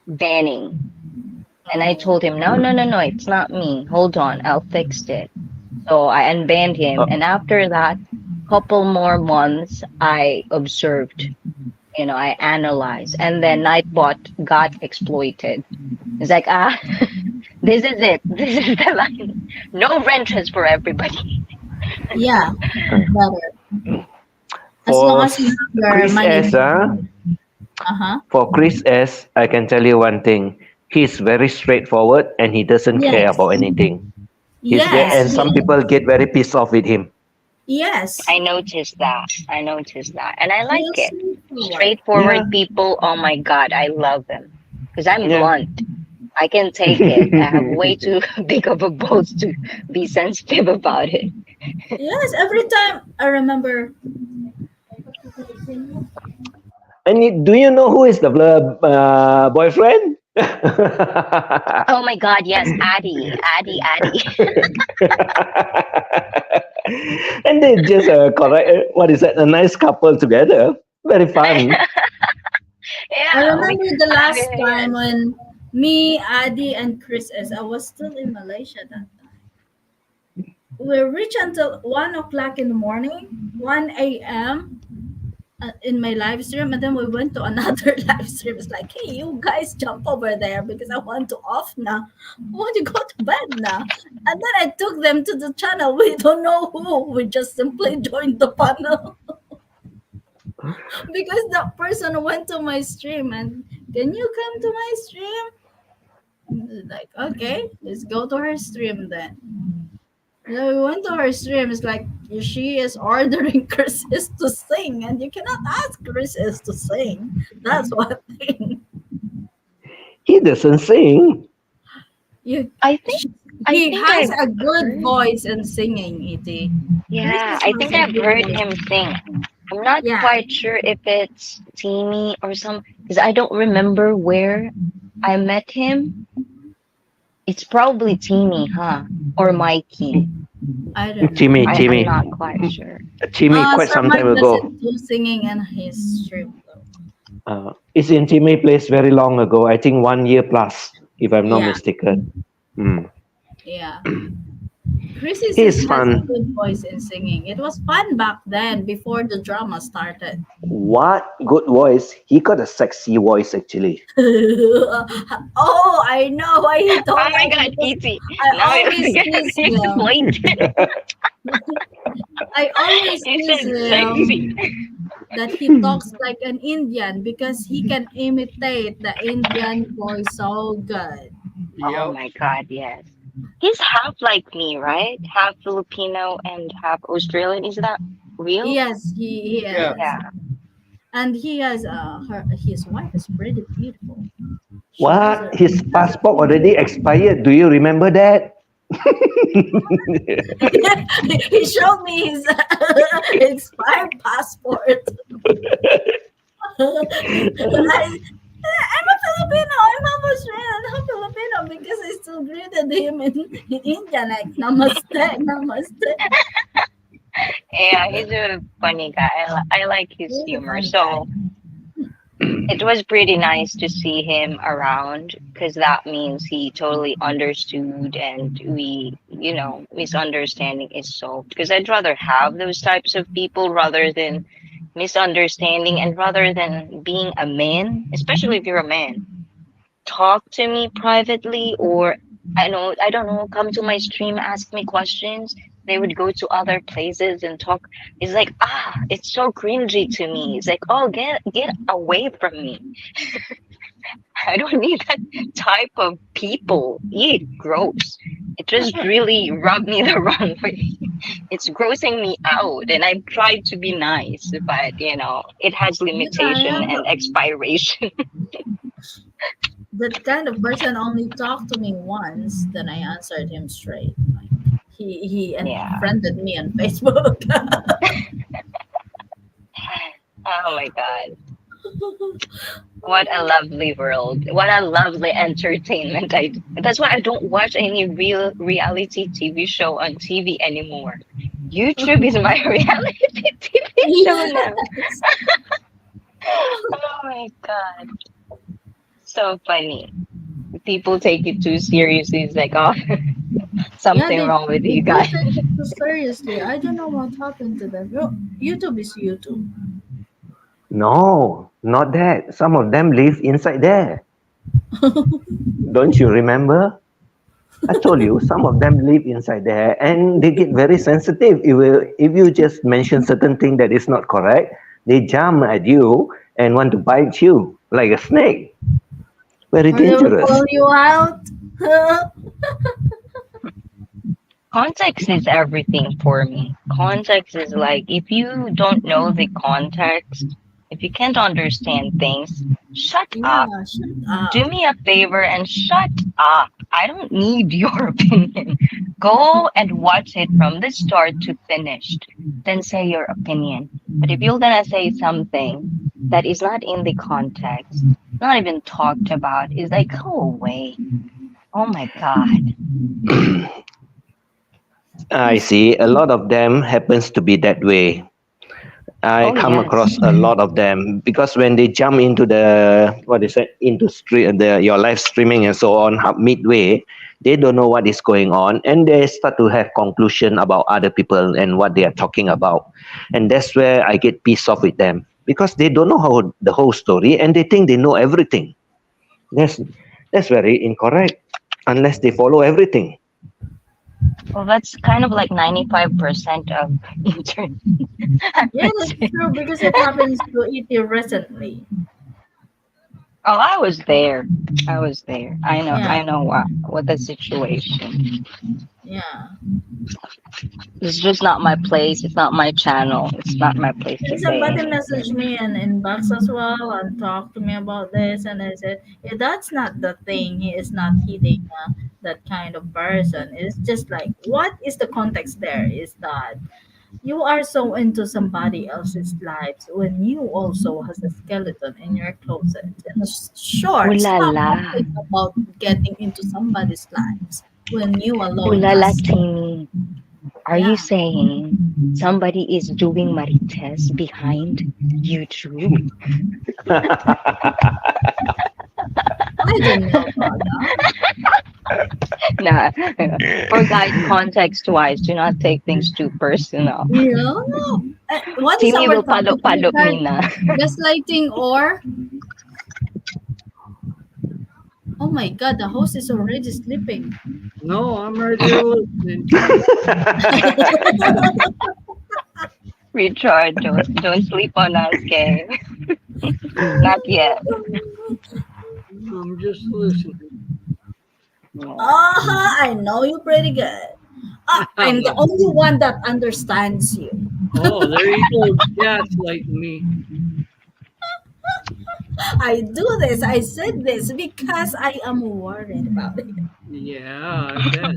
banning. And I told him, no, no, no, no, it's not me. Hold on, I'll fix it. So I unbanned him. And after that, couple more months, I observed, I analyzed. And then Nightbot got exploited. It's like, this is it. This is the line. No renters for everybody. yeah, better. As For long as you have your Chris money. S, Uh-huh. for Chris S, I can tell you one thing. He's very straightforward and he doesn't care Yes. about anything. Yes. And some people get very pissed off with him. Yes. I noticed that. And I like Yes. it. Straightforward Yeah. people, oh my God, I love them. Because I'm Yeah. blunt. I can take it. I have way too big of a balls to be sensitive about it. Yes. Every time I remember. And do you know who is the boyfriend? Oh my God, yes, Addie. And they just correct. What is that? A nice couple together. Very fun. I Yeah. remember the last yeah. time when me, Adi, and Chris S. I was still in Malaysia that time. We reached until 1 o'clock in the morning, 1 a.m. In my live stream, and then we went to another live stream. It's like, hey, you guys jump over there because I want to off now. I want to go to bed now. And then I took them to the channel. We don't know who. We just simply joined the panel. Because the person went to my stream and, can you come to my stream? Like, okay, let's go to her stream then. So we went to her stream. It's like she is ordering Chris is to sing, and you cannot ask Chris is to sing. That's one thing. He doesn't sing. I think He has I've a good voice in singing, E.T. Yeah, Chris I has think a I've good heard voice. him sing. I'm not Yeah. quite sure if it's Timmy or some, because I don't remember where I met him. It's probably Timmy, huh? Or Mikey. I don't know. Timmy, I'm not quite sure. Timmy, quite Sir some Mike time ago. doesn't do singing in his stream, though. It's in Timmy Place very long ago. I think 1 year plus, if I'm not Yeah. mistaken. Mm. Yeah. Chris is He's has a fun. good voice in singing. It was fun back then before the drama started. What good voice? He got a sexy voice actually. Oh, I know why he told Oh my me God, because E.T. I Now you're always getting tease him. exploited. I always You tease said him sexy. that he talks like an Indian because he can imitate the Indian voice so good. Oh my God, yes. He's half like me, right? Half Filipino and half Australian. Is that real? Yes, he is. Yeah. Yeah. And he has his wife is pretty beautiful. She What? has a- His passport already expired. Do you remember that? he showed me his expired passport. I'm a Filipino. I'm half Australian, half Filipino because I still greeted him in India like namaste, namaste. Yeah, he's a funny guy. I like his He's a humor. funny So it was pretty nice to see him around because that means he totally understood and misunderstanding is solved. Because I'd rather have those types of people rather than misunderstanding and rather than being a man, especially if you're a man. Talk to me privately or I don't know, come to my stream, ask me questions. They would go to other places and talk. It's like, it's so cringy to me. It's like, oh, get away from me. I don't need that type of people. Gross. It just really rubbed me the wrong way. It's grossing me out. And I've tried to be nice, but it has limitation and expiration. That kind of person only talked to me once, then I answered him straight. Like, he Yeah. unfriended me on Facebook. Oh my God. What a lovely world. What a lovely entertainment. That's why I don't watch any real reality TV show on TV anymore. YouTube is my reality TV show now. Yes. Oh my god. So funny. People take it too seriously. It's like, oh, something they, wrong with they you do guys. take it too seriously. I don't know what happened to them. YouTube is YouTube. No, not that. Some of them live inside there. Don't you remember? I told you, some of them live inside there and they get very sensitive. If you just mention certain thing that is not correct, they jump at you and want to bite you like a snake. Very Or they will dangerous. call you out. Context is everything for me. Context is like, if you don't know the context, if you can't understand things, shut Yeah, up. shut up. Do me a favor and shut up. I don't need your opinion. Go and watch it from the start to finish. Then say your opinion. But if you're gonna say something that is not in the context, not even talked about, it's like, go away. Oh my god. I see. A lot of them happens to be that way. I Oh come yes. across a lot of them because when they jump into the into your live streaming and so on midway, they don't know what is going on and they start to have conclusion about other people and what they are talking about, and that's where I get pissed off with them because they don't know how the whole story and they think they know everything. That's very incorrect unless they follow everything. Well, that's kind of like 95% of internet. Yeah, that's true because it happens to ET recently. Oh, I was there. I was there. I know. Yeah. I know what the situation. Yeah. It's just not my place. It's not my channel. It's not my place to And say somebody anything. messaged me and inbox as well and talked to me about this, and I said, yeah, that's not the thing. He is not hitting that kind of person. It's just like, what is the context there? Is that you are so into somebody else's lives when you also has a skeleton in your closet. In Ooh short, la stop la. talking about getting into somebody's lives when you Ooh alone la la, has. Timmy. Are Yeah. you saying somebody is doing marites behind YouTube? I didn't know about that. Nah. For guys, context-wise, do not take things too personal. No, no. What is Timmy our will topic, palo me Richard? na. Gaslighting or? Oh my God, the host is already sleeping. No, I'm right here listening. Richard, don't sleep on us, okay? Not yet. I'm just listening. I know you pretty good. I'm the only one that understands you. Oh, there you go, gaslighting me. I do this. I said this because I am worried about it. Yeah, I bet.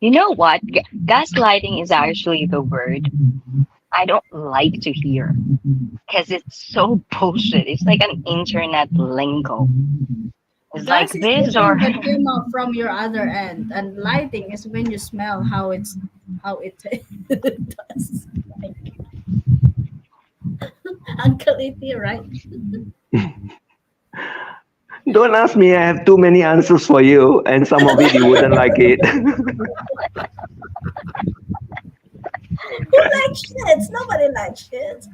You know what? Gaslighting is actually the word I don't like to hear because it's so bullshit. It's like an internet lingo. It's like Gas is this the or thing that came out from your other end, and lighting is when you smell how it does. Uncle E.T., right? Don't ask me. I have too many answers for you, and some of it you wouldn't like it. Who likes shits? Nobody likes shits.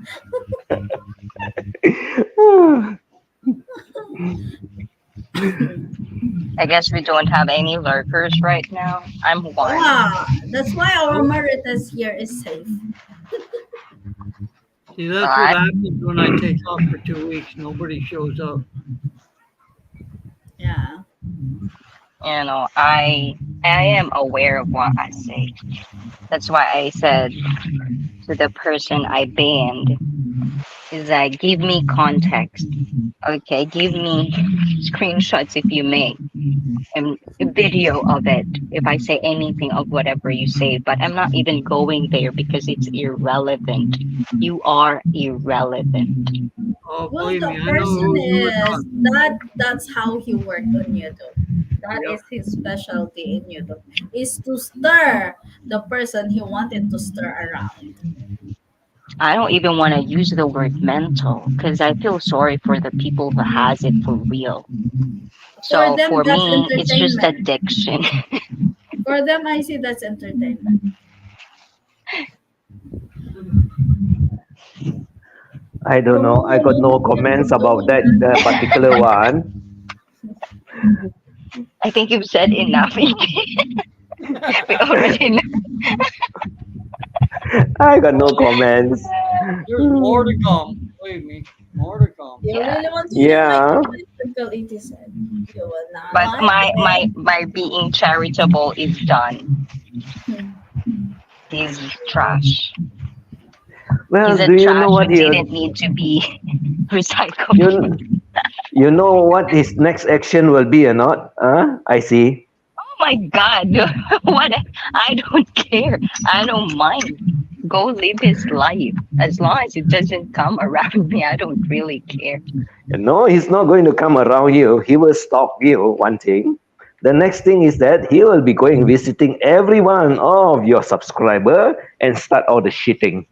I guess we don't have any lurkers right now. I'm one. Wow, that's why our Maritas here is safe. See, that's what What? happens when I take off for 2 weeks. Nobody shows up. Yeah. You know, I am aware of what I say. That's why I said to the person I banned is like, give me context. Okay, give me screenshots if you may, and a video of it if I say anything of whatever you say. But I'm not even going there because it's irrelevant. You are irrelevant. Oh, Well, believe the me, I know person who you were is talking. that's how he worked on YouTube. That Yep. is his specialty in YouTube, is to stir the person he wanted to stir around. I don't even want to use the word mental because I feel sorry for the people who has it for real. For So them, for that's me, it's just entertainment. addiction. For them, I see that's entertainment. I For don't know. I got women, no they're comments about doing that particular one. I think you've said enough. We already know. I got no comments. There's more to come. Believe me, more to come. You Yeah. really want to hear my Yeah. comment? Uncle E.T. said, you will not But like my being charitable is done. it. He's trash. He's Well, a do you know trash what who didn't need to be recyclable. you you know what his next action will be or not? Huh? I see. Oh my God. What? I don't care. I don't mind. Go live his life. As long as it doesn't come around me, I don't really care. No, he's not going to come around you. He will stalk you. One thing. The next thing is that he will be going visiting every one of your subscriber and start all the shitting.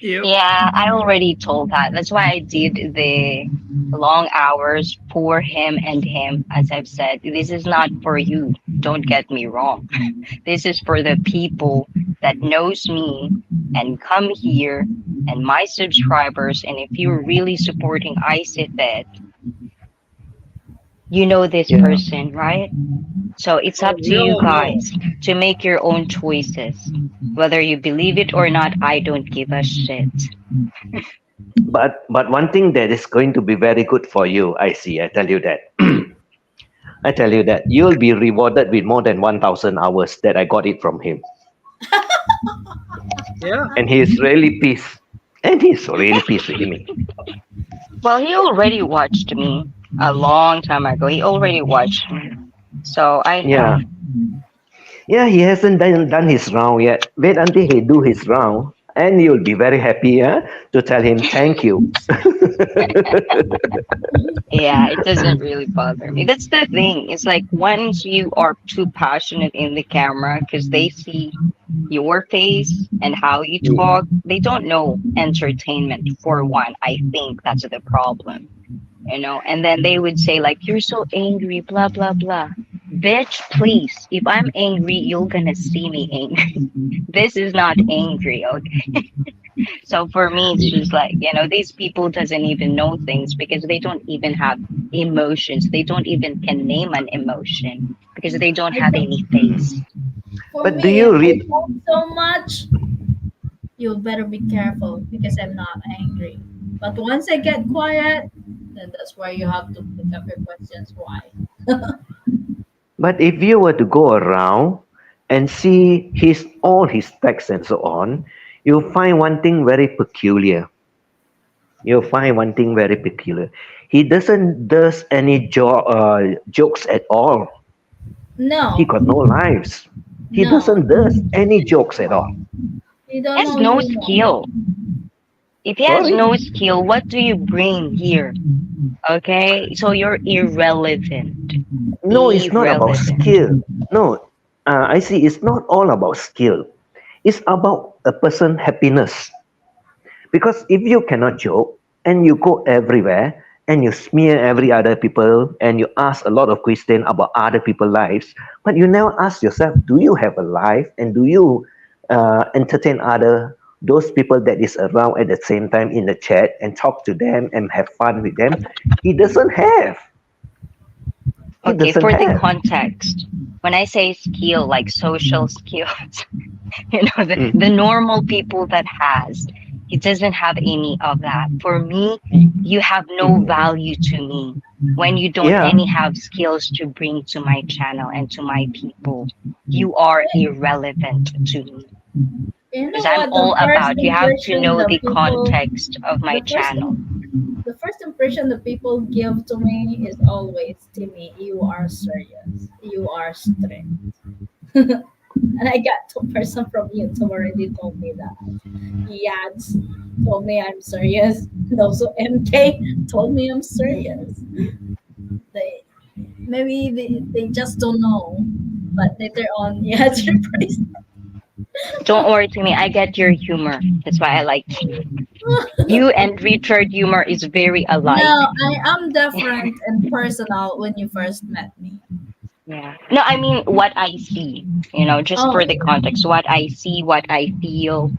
Yep. Yeah, I already told that. That's why I did the long hours for him and him. As I've said, this is not for you. Don't get me wrong. This is for the people that knows me and come here and my subscribers. And if you're really supporting ICFed, you know this Yeah. person, right? So it's Oh, up to we you all know. guys to make your own choices. Whether you believe it or not, I don't give a shit. But one thing that is going to be very good for you, I see. I tell you that. I tell you that you'll be rewarded with more than 1,000 hours that I got it from him, Yeah. and he's really pissed. And he's really pissed with me. Well, he already watched me a long time ago. He already watched me. So I Yeah, have. yeah. He hasn't done his round yet. Wait until he do his round, and you'll be very happy, to tell him thank you. Yeah, it doesn't really bother me. That's the thing. It's like once you are too passionate in the camera because they see your face and how you talk, they don't know entertainment for one. I think that's the problem. And then they would say like, you're so angry, blah blah blah. Bitch, please, if I'm angry, you're gonna see me angry. This is not angry, okay? So for me it's just like, these people doesn't even know things because they don't even have emotions. They don't even can name an emotion because they don't I have don't, any face. for But do me, you if I read? talk so much, you better be careful because I'm not angry. But once I get quiet, then that's where you have to pick up your questions. Why? But if you were to go around and see all his texts and so on, you'll find one thing very peculiar. You'll find one thing very peculiar. He doesn't does any jokes at all. He No, got no lives. He no. doesn't does any jokes at all. You He don't has know no humor. skill. If he has Sorry, no skill, what do you bring here? Okay, so you're irrelevant. no, it's not about Irrelevant. skill. No, I see. It's not all about skill. It's about a person happiness. Because if you cannot joke and you go everywhere and you smear every other people and you ask a lot of questions about other people's lives, but you never ask yourself, do you have a life and do you entertain other those people that is around at the same time in the chat and talk to them and have fun with them? He doesn't have. He Okay, doesn't for the have. context, when I say skill, like social skills, Mm. the normal people that has, he doesn't have any of that. For me, you have no value to me when you don't Yeah, any have skills to bring to my channel and to my people. You are irrelevant to me You because know I'm what? all about, you have to know the context of my The first, channel. the first impression the people give to me is always, Timmy, you are serious. You are strict. And I got two person from YouTube already told me that. Yads told me I'm serious. And also MK told me I'm serious. They maybe they just don't know. But later on, Yads reprised. Don't worry, Timmy. I get your humor. That's why I like you. You and Richard humor is very alike. No, I am different and personal when you first met me. Yeah. No, I mean what I see. Just Oh, for the context, what I see, what I feel.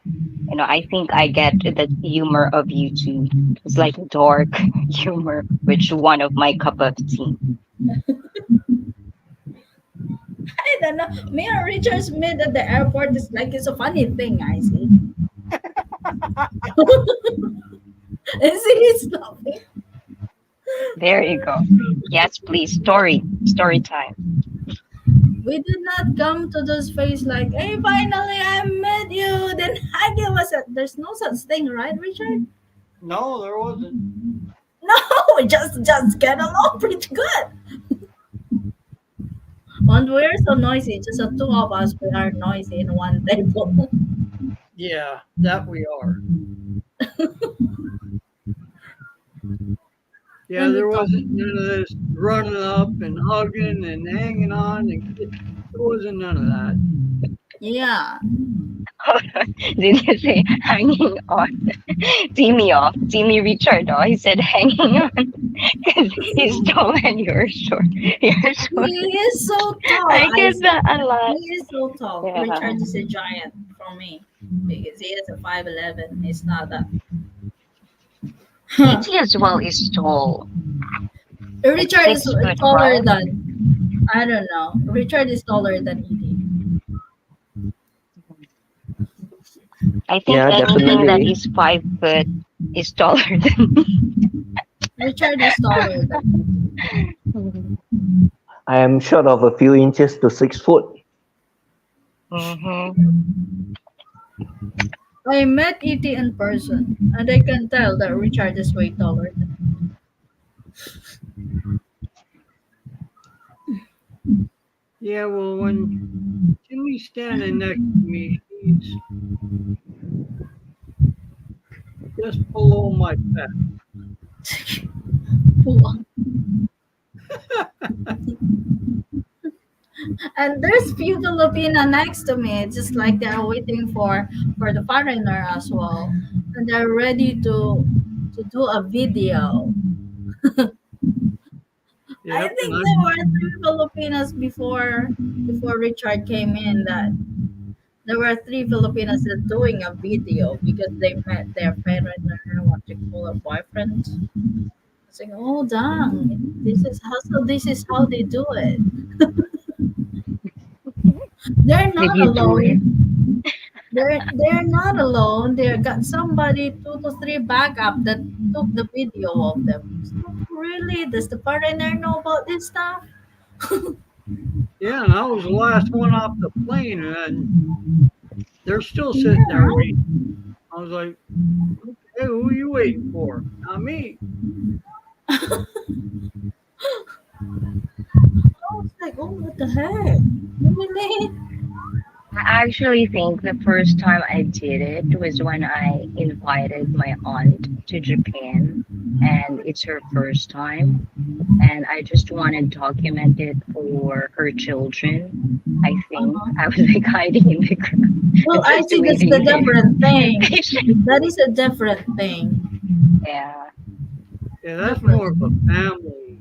I think I get the humor of you too. It's like dark humor, which one of my cup of tea. I don't know. Me and Richard Smith at the airport is like it's a funny thing, I see. And see, he's laughing. There you go. Yes, please. Story time. We did not come to those phase like, hey, finally I met you. Then I give us a. There's no such thing, right, Richard? No, there wasn't. No, we just get along pretty good. And we're so noisy. Just the two of us, we are noisy in one table. Yeah, that we are. Yeah, And we there talk. wasn't none of this running up and hugging and hanging on, and there wasn't none of that. Yeah. Did you say hanging on? Timmy off. Timmy Richard off. He said hanging on because he's tall and you're short. You're short. He is so tall. I I get see. that a lot. He is so tall. Yeah. Richard is a giant for me because he is a 5'11". He's not that. E.T. as well is tall. Richard is 6'12". taller than, I don't know. Richard is taller than Edie. I think Yeah, anything that definitely. is 5 foot is taller than me. Richard is taller than I am short of a few inches to 6 foot. Mm-hmm. I met Edie in person, and I can tell that Richard is way taller than Yeah, well, when Jimmy's standing next to me, he's just below my back. me. And there's few Filipina next to me, just like they're waiting for the foreigner as well, and they're ready to do a video. I Yep, think and there were three Filipinas before Richard came in. That there were three Filipinas that doing a video because they met their foreigner, what you call a boyfriend. Saying, "Oh, dang! This is how so. This is how they do it." They're Did not you do it? alone. They're not alone. They got somebody 2 to 3 backup that took the video of them. So, really, does the foreigner know about this stuff? yeah, and I was the last one off the plane, and they're still sitting there Yeah. waiting. I was like, "Hey, who are you waiting for? Not me." I was like, oh, what the heck? Really? I actually think the first time I did it was when I invited my aunt to Japan, and it's her first time. And I just want to document it for her children. I think Uh-huh. I was like hiding in the crowd. Well, I Just think it's the waiting there. different thing. That is a different thing. Yeah. Yeah, that's more of a family.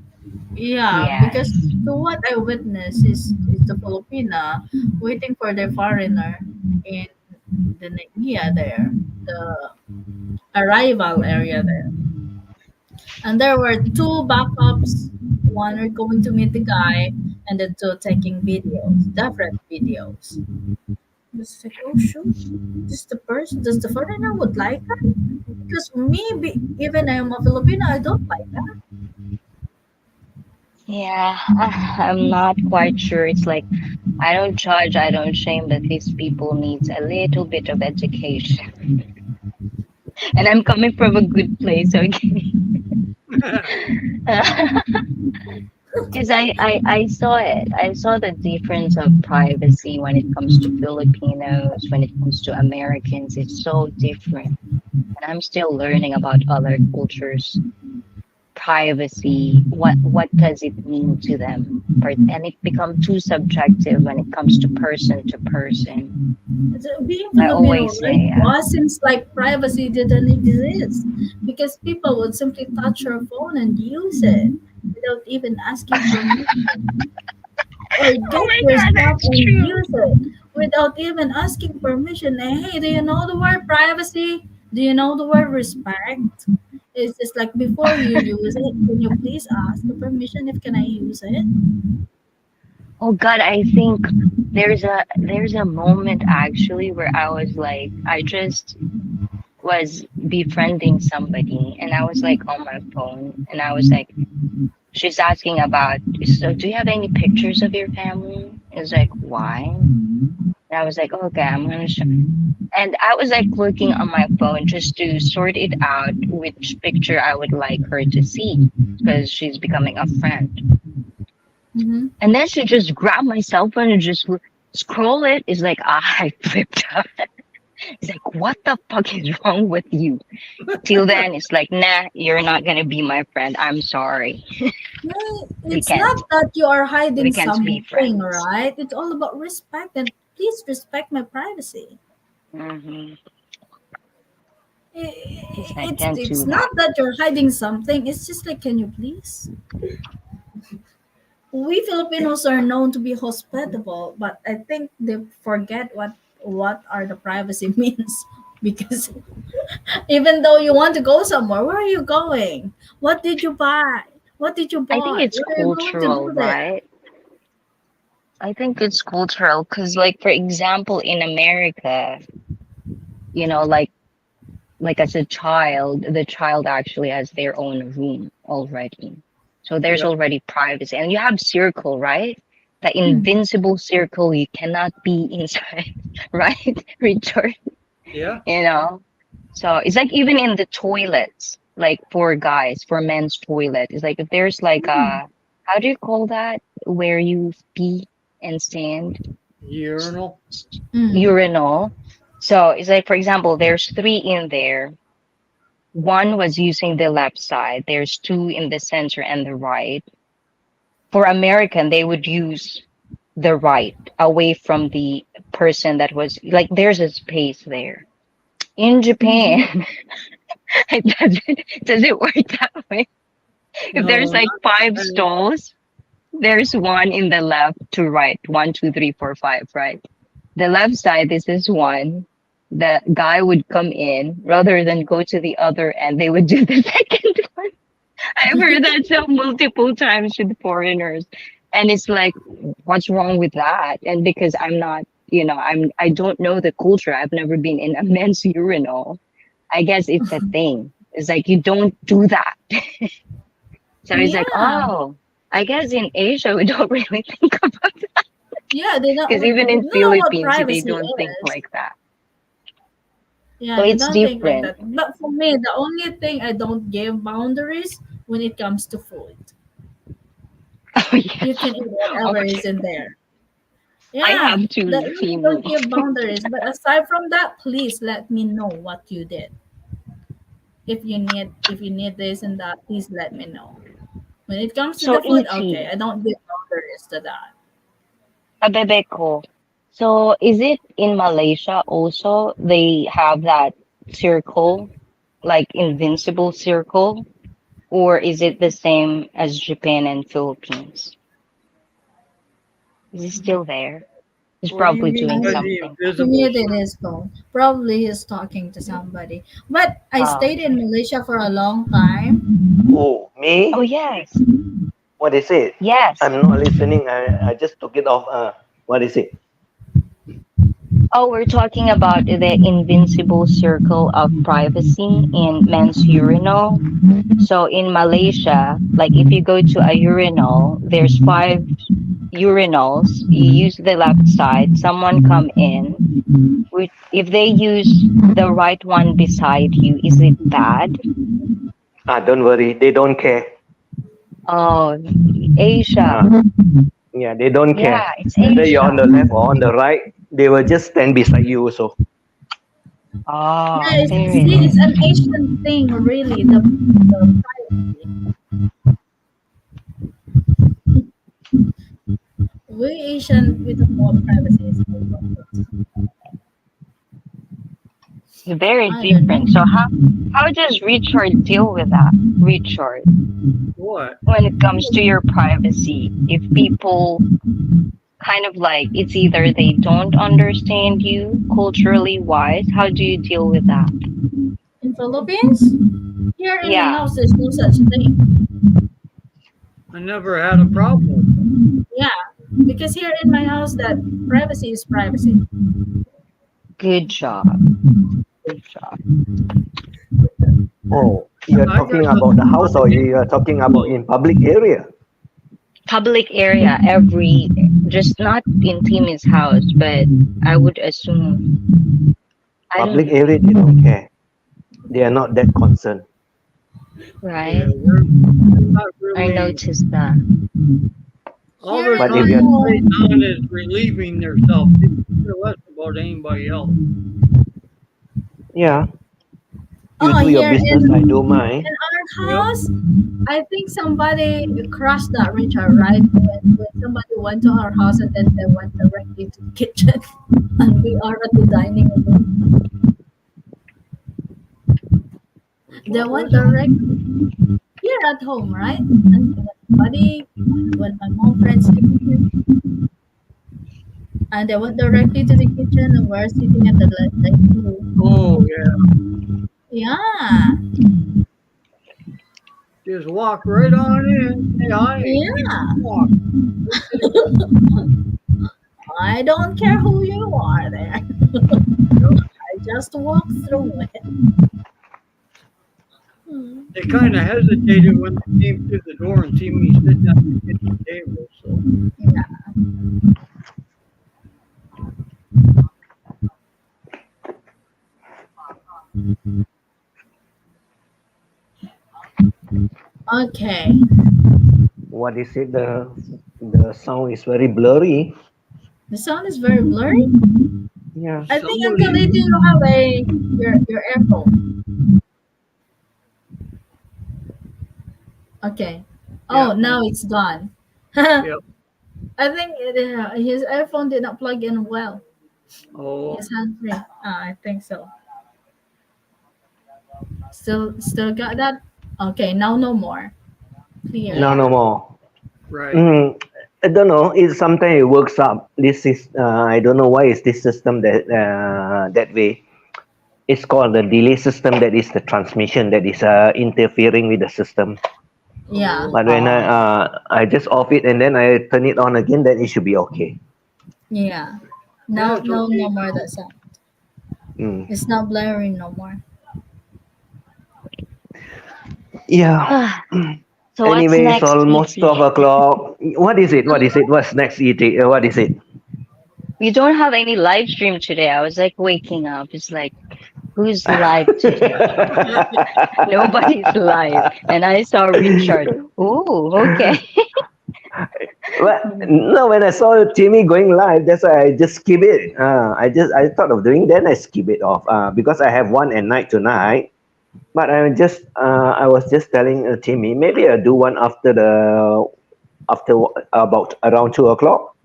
Yeah, Yes. because to what I witnessed is the Filipina waiting for their foreigner in the Naiya there, the arrival area there. And there were two backups. One are going to meet the guy, and the two taking videos, different videos. I was like, oh shoot, this the person, does the foreigner would like that? Because me, even I am a Filipino, I don't like that. Yeah, I'm not quite sure. It's like I don't judge, I don't shame, but these people needs a little bit of education. And I'm coming from a good place, okay? Because I saw it. I saw the difference of privacy when it comes to Filipinos, when it comes to Americans. It's so different. And I'm still learning about other cultures, privacy, what does it mean to them? And it becomes too subjective when it comes to person. Being I Filipino, always right? say, To us, seems like privacy didn't exist because people would simply touch your phone and use it without even asking permission, or oh get my your God, stuff that's and true. use it without even asking permission. And hey, do you know the word privacy? Do you know the word respect? It's just like before you use it, can you please ask the permission if can I use it? Oh God, I think there's a moment actually where I was like, I just was befriending somebody and I was like on my phone and I was like, she's asking about, so do you have any pictures of your family? It's like, why? And I was like, okay, I'm gonna show. And I was like looking on my phone just to sort it out which picture I would like her to see because she's becoming a friend. Mm-hmm. And then she just grabbed my cell phone and just scroll it. It's like, I flipped out. It's like, what the fuck is wrong with you? Till then, it's like, nah, you're not gonna be my friend. I'm sorry. No, We it's can't. not that you are We hiding can't be something, friends. right? It's all about respect, and please respect my privacy. Hmm. Yes, I It's can't it's do not that. that you're hiding something. It's just like, can you please? We Filipinos are known to be hospitable, but I think they forget what are the privacy means because even though you want to go somewhere, where are you going? What did you buy? What did you I think buy? it's What are you going to cultural, do there? right? I think it's cultural because, like, for example, in America, like as a child, the child actually has their own room already. So there's Yeah. already privacy. And you have circle, right? The Mm. invincible circle, you cannot be inside, right? Richard, Yeah. you know? So it's like even in the toilets, like for guys, for men's toilet, it's like if there's like Mm. a, how do you call that? Where you pee and stand? Urinal. Mm. Urinal. So it's like, for example, there's three in there. One was using the left side. There's two in the center and the right. For American, they would use the right away from the person that was like there's a space there. In Mhm. Japan, it doesn't work that way. If there's No, like not five really. stalls, there's one in the left to right. One, two, three, four, five, right? The left side, this is one. The guy would come in rather than go to the other end, they would do the second one. I've heard that so multiple times with foreigners. And it's like, what's wrong with that? And because I'm not, I don't know the culture. I've never been in a men's urinal. I guess it's a thing. It's like you don't do that. So it's like, Yeah, oh, I guess in Asia we don't really think about that. yeah, they Because don't even they in don't know what Philippines they privacy don't think is. like that. Yeah, So they it's don't think like different. that. But for me, the only thing I don't give boundaries when it comes to food. Oh yeah. You can eat whatever is Okay. in there. I Yeah, have that to really see don't me. give boundaries. But aside from that, please let me know what you did. If you need this and that, please let me know. When it comes to So the food, okay, ET, I don't give boundaries to that. Abebeko. So is it in Malaysia also they have that circle, like invincible circle, or is it the same as Japan and Philippines? Is it still there? He's What do you probably mean doing by I the something. invisible muted circle? his phone. Probably he's talking to somebody. But I Oh, stayed in Malaysia for a long time. Oh, oh me? yes, What is it? yes. I'm not listening. I just took it off. What is it? Oh, we're talking about the invincible circle of privacy in men's urinal. So in Malaysia, like if you go to a urinal, there's five urinals. You use the left side. Someone come in. If they use the right one beside you, is it bad? Don't worry. They don't care. Oh, Asia. Yeah, they don't care. Yeah, it's Whether you're on Asia. the left or on the right, they will just stand beside you also. Oh, Yeah, see, really? it's an Asian thing, really. The privacy. We Asian, we don't want privacy. It's so important. Very I don't different. know. So how does Richard deal with that? Richard, What? when it comes to your privacy, if people kind of like it's either they don't understand you culturally wise, how do you deal with that? In Philippines, here in my Yeah. house, there's no such thing. I never had a problem. Yeah, because here in my house, that privacy is privacy. Good job. Good job. Oh, you're I talking got about the house or you are talking about in public area? Public area, every just not in Timmy's house, but I would assume I don't Public know, area, they don't care. They are not that concerned. right? Yeah, we're not I really. noticed that. All Here they're in But if trying my you're to say home, on is relieving themselves. They could care less about anybody else. Yeah, you oh, do your here business, I do mine. in our Yep. house, I think somebody crushed that Richard, right? When somebody went to our house and then they went directly to the kitchen, and we are at the dining room. They What went was it? directly here at home, right? And when somebody, when my mom friends came here, and they went directly to the kitchen, and we're sitting at the dining room. Oh yeah, Yeah, just walk right on in. Say hi. yeah. Walk. I don't care who you are there. I just walk through it. Hmm. They kind of hesitated when they came through the door and see me sitting at the kitchen table. So Yeah. Okay. What is it? The sound is very blurry. The sound is very blurry. Yeah. I think somebody. Uncle Eddie, you have your earphone. Okay. Oh, Yeah. now it's gone. Yep. I think his earphone did not plug in well. Oh, His hand free. I think so. Still got that. Okay, now no more. Clear. Now no more. right. I don't know. It sometimes it works up. This is I don't know why is this system that way. It's called the delay system. That is the transmission that is interfering with the system. Yeah. But when I just off it and then I turn it on again, then it should be okay. Yeah. Yeah, No, it's no, okay no more now. that sound. Mm. It's not blaring no more. Yeah. So what's Anyway, it's next, almost ET? 12 o'clock. What is it? What is it? What's next, ET? What is it? We don't have any live stream today. I was like waking up. It's like, who's live today? Nobody's live. And I saw Richard. Oh, okay. Well, no, when I saw Timmy going live, that's why I just skip it. I thought of doing, then I skip it off. Because I have one at night tonight. But I was just telling Timmy, maybe I'll do one after about around 2 o'clock.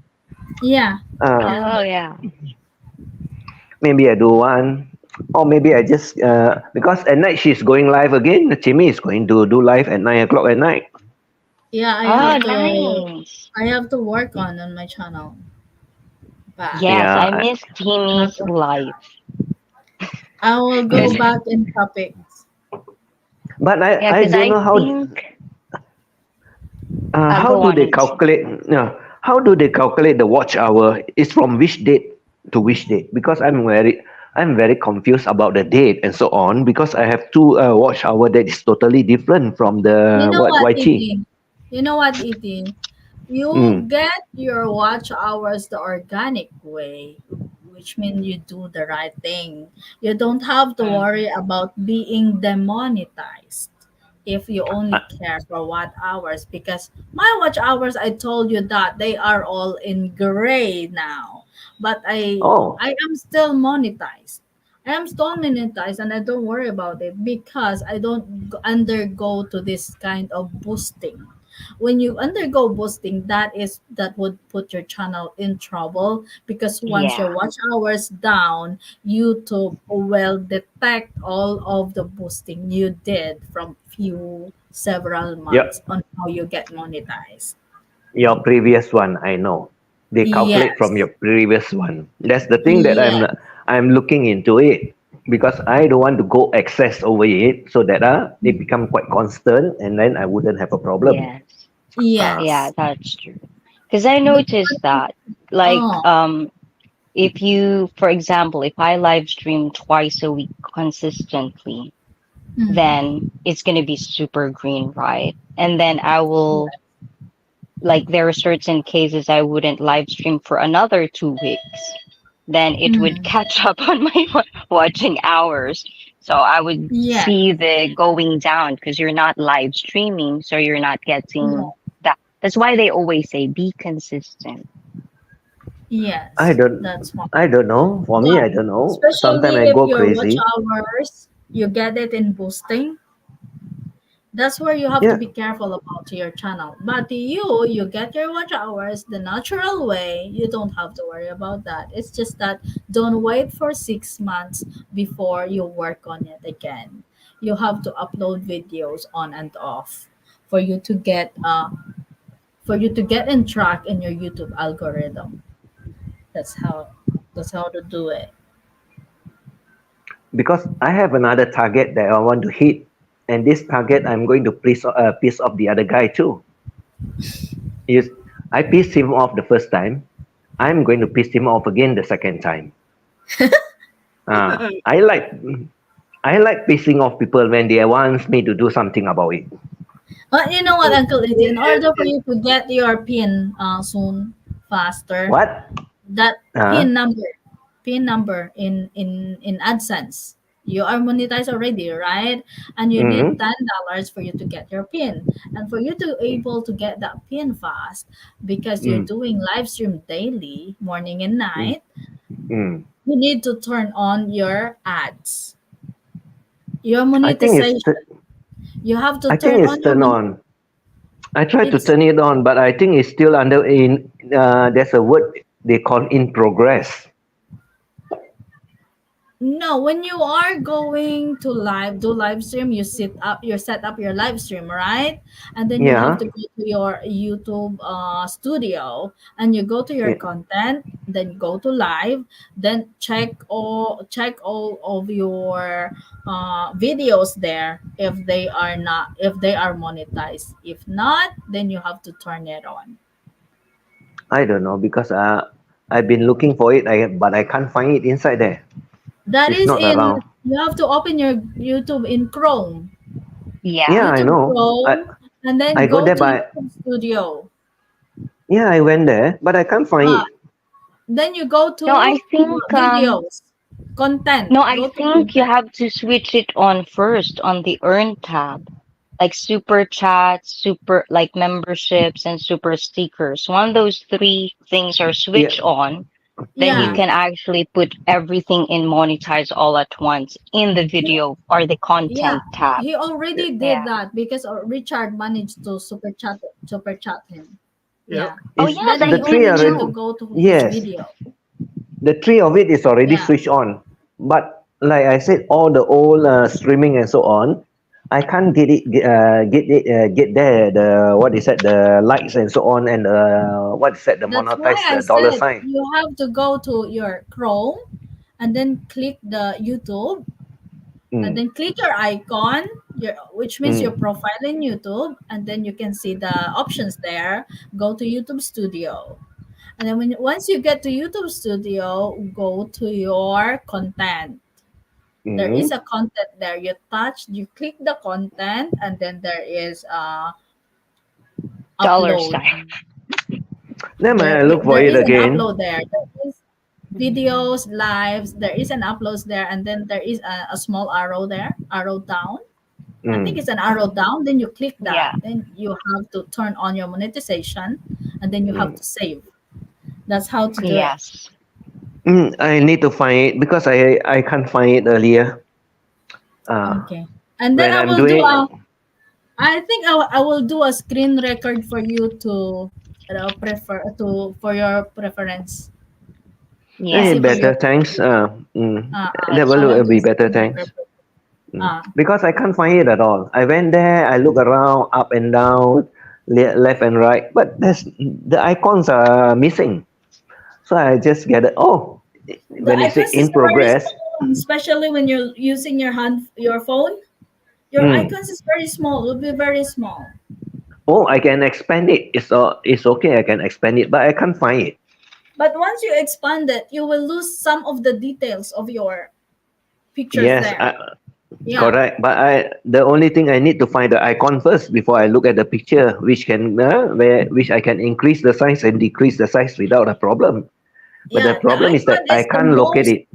Yeah. Oh, yeah. Maybe I do one, or maybe I just because at night she's going live again. Timmy is going to do live at 9 o'clock at night. Yeah, Oh, nice. I have to work on my channel. But Yes, Yeah, I miss Timmy's live. I will go Yes. back in topics. but Yeah, I because don't I know how think how go do on, they ET. calculate. How do they calculate the watch hour? It's from which date to which date? Because I'm very confused about the date and so on. Because I have two watch hour that is totally different from You the know what, YT. Eating? You know what, Eating? You Mm. get your watch hours the organic way, which means you do the right thing. You don't have to worry about being demonetized. if you only Uh, care for watch hours, because my watch hours, I told you that they are all in gray now, but oh, I am still monetized. I am still monetized, and I don't worry about it because I don't undergo to this kind of boosting. When you undergo boosting, that would put your channel in trouble, because once your Yeah. watch hours down, YouTube will detect all of the boosting you did from few several yeah, months on how you get monetized. your previous one, I know. They calculate from Yes. your previous one. That's the thing that Yes. I'm looking into it because I don't want to go excess over it so that it become quite constant and then I wouldn't have a problem. Yes. Uh, Yeah, Yes. that's true. Because I But noticed that, like, oh, if you, for example, if I live stream twice a week consistently, mm, then it's going to be super green, right? And then I will, like, there are certain cases I wouldn't live stream for another 2 weeks. Then it would mm, catch up on my watching hours. So I would yeah, see the going down because you're not live streaming, so you're not yeah, getting that. That's why they always say be consistent. I yes. don't That's why. I don't know. For me, But I don't know. Sometimes I especially if go your watch crazy. hours, you get it in boosting, that's where you have to Yeah, be careful about your channel. But you get your watch hours the natural way. You don't have to worry about that. It's just that don't wait for 6 months before you work on it again. You have to upload videos on and off for you to get in track in your YouTube algorithm. That's how to do it. because I have another target that I want to hit, and this target I'm going to piss off the other guy too. Is I pissed him off the first time. I'm going to piss him off again the second time. I like pissing off people when they want me to do something about it. But you know what, Uncle Eddie, in order for you to get your pin soon faster, What? that Uh, pin number in AdSense, you are monetized already, right? And you need mm, $10 for you to get your pin, and for you to able to get that pin fast, because you're mm, doing live stream daily, morning and mm, night, mm. you need to turn on your ads, your I think it's monetization. You have to I think turn it's on your turned on. I tried to it's turn it on, but I think it's still under in. There's a word they call in progress. No, when you are going to do live stream, you set up your live stream, right? And then you have Yeah, to go to your YouTube studio, and you go to your yeah. content, then go to live, then check all of your videos there, if they are monetized. If not, then you have to turn it on. I don't know because I've been looking for it, but I can't find it inside there. That It's is not in around. You have to open your YouTube in Chrome. Yeah. Yeah, I YouTube know. Chrome, and I then go go there, to but YouTube Studio. yeah, I went there, but I can't find Uh, it. then you go No, I to think videos, content. no, I Go to think you content. have to switch it on first on the earn tab. Like super chats, super like memberships and super stickers. When those three things are Yeah. switched on, then you Yeah, Mm. can actually put everything in monetize all at once in the he, video or the yeah. content tab. He already did Yeah. that because Richard managed to super chat him. Yep. Yeah. Oh Is yes, Then I the he tree only did need to already? too. go to his Yes, video. the tree of it is already Yeah. switched on. But like I said, all the old streaming and so on, I can't get there. The what is that? The likes and so on, and what is that? The That's why monetize I the dollar said sign. you have to go to your Chrome, and then click the YouTube, and Mm, then click your icon, which means your mm. profile in YouTube, and then you can see the options there. Go to YouTube Studio, and then once you get to YouTube Studio, go to your content. There is Mm. a content there. You click the content, and then there is Dollar upload. sign. Then I look for There it is an again. upload there. There is videos, lives. There is an uploads there, and then there is a small arrow there, arrow down. I think it's an arrow down. Then you click that. Yeah. Then you have to turn on your monetization, and then you have to save. That's how to do it. Yes. I need to find it because I can't find it earlier. Okay. And then When I I'm will doing, do a. I think I will do a screen record for you to prefer to for your preference. Yeah. Easy for you. better, thanks. That So I will will do be a better, screen thanks. record. Ah, Because I can't find it at all. I went there, I look around, up and down, left and right, but the icons are missing. So I just get it. Oh, the when it say icons is in very progress, small, especially when you're using your phone. Your mm, icons is very small. It will be very small. oh, I can expand it. It's okay. I can expand it, but I can't find it. But once you expand it, you will lose some of the details of your pictures Yes, there. Yeah. correct. But the only thing I need to find the icon first before I look at the picture, which I can increase the size and decrease the size without a problem. But the Yeah, the problem is that icon I is can't locate it.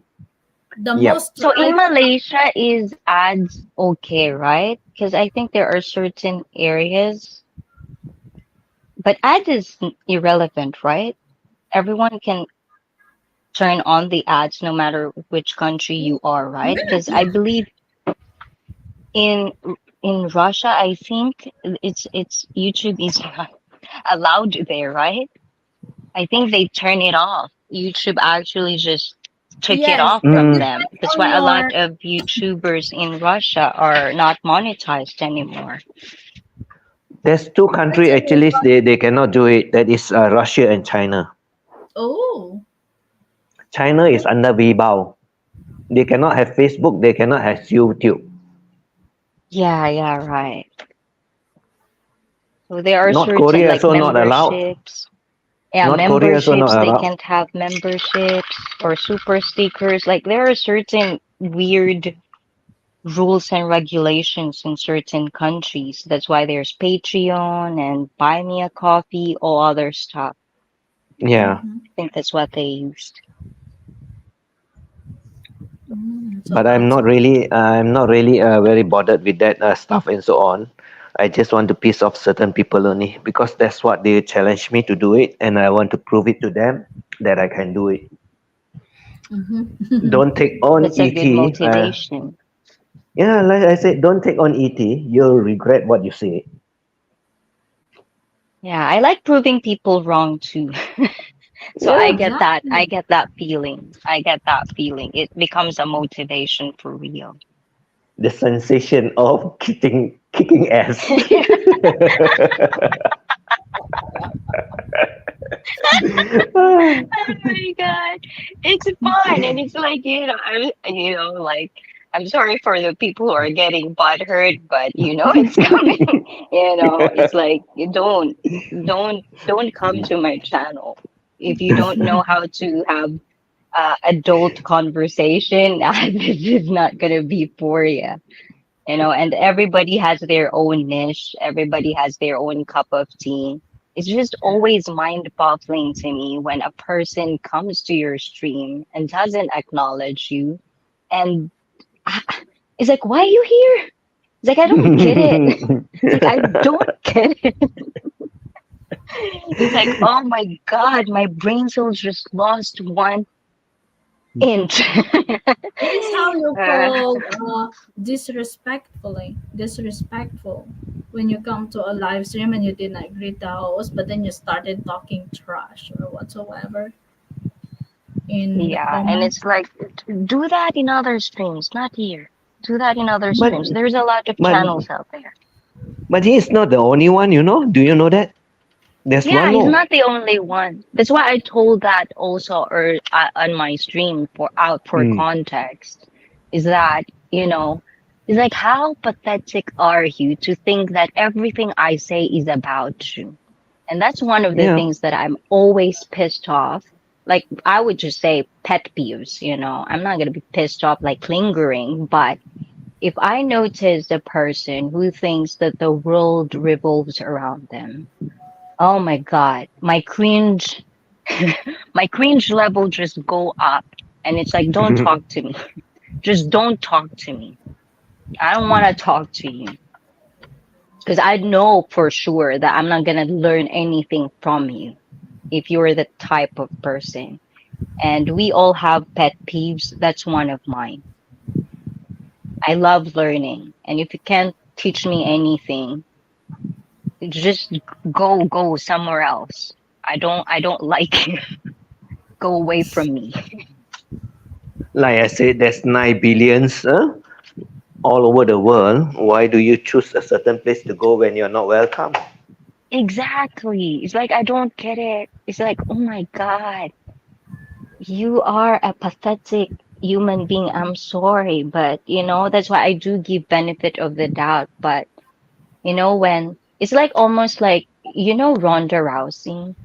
the Yep. most So in right. Malaysia, is ads okay, right? Because I think there are certain areas, but ads is irrelevant, right? Everyone can turn on the ads no matter which country you are, right? Yeah, Because I yeah. believe in in Russia, I think it's YouTube is not allowed there, right? I think they turn it off. YouTube actually just took it Yes, off it from Mm, them. depends That's on why a your. lot of YouTubers in Russia are not monetized anymore. there's two Depends countries on your. actually they cannot do it. That is Russia and China. Oh, China is under Weibo. They cannot have Facebook. They cannot have YouTube. Yeah, yeah, right. So there are North certain Korea like also not allowed. memberships. Yeah, North Korea also memberships, not they allowed. can't have memberships or super stickers. Like there are certain weird rules and regulations in certain countries. That's why there's Patreon and Buy Me a Coffee, all other stuff. Yeah, mhm. I think that's what they used. So but that's I'm not really very bothered with that stuff and so on. I just want to piss off certain people only because that's what they challenge me to do it, and I want to prove it to them that I can do it. Mhm. Don't take on That's a good ET. motivation. Yeah, like I said, don't take on ET. You'll regret what you say. Yeah, I like proving people wrong too. So I Yeah, get that. I Exactly. get that feeling. I get that feeling. It becomes a motivation for real. the sensation of kicking ass. Oh my god, it's fun and it's like like I'm sorry for the people who are getting butthurt, but it's coming. It's like you don't come to my channel if you don't know how to have adult conversation. This is not gonna be for you. And everybody has their own niche, everybody has their own cup of tea. It's just always mind boggling to me when a person comes to your stream and doesn't acknowledge you. And it's like, why are you here? It's like, I don't get it. It's like, I don't get it. It's like, oh my God, my brain cells just lost 1 inch. This is how you Uh, call disrespectful when you come to a live stream and you did not greet the host, but then you started talking trash or whatsoever in the Yeah, and comments. it's like do that in other streams, not here. Do that in other but streams. There's a lot of but channels out there. but he is not the only one. Do you know that? There's Yeah, one he's more. not the only one. That's why I told that also on my stream for Mm. context. Is that it's like how pathetic are you to think that everything I say is about you? And that's one of the Yeah. things that I'm always pissed off. Like I would just say pet peeves, I'm not gonna be pissed off like lingering, but if I notice a person who thinks that the world revolves around them, oh my God, my cringe my cringe level just go up. And it's like, don't talk to me. Just don't talk to me. I don't want to talk to you. because I know for sure that I'm not gonna learn anything from you if you're the type of person. And we all have pet peeves. That's one of mine. I love learning, and if you can't teach me anything, just go somewhere else. I don't like you. Go away from me. Like I said, there's 9 billions all over the world. Why do you choose a certain place to go when you're not welcome? Exactly. It's like I don't get it. It's like, oh my God, you are a pathetic human being. I'm sorry, but that's why I do give benefit of the doubt. But when it's like almost like Ronda Rousey.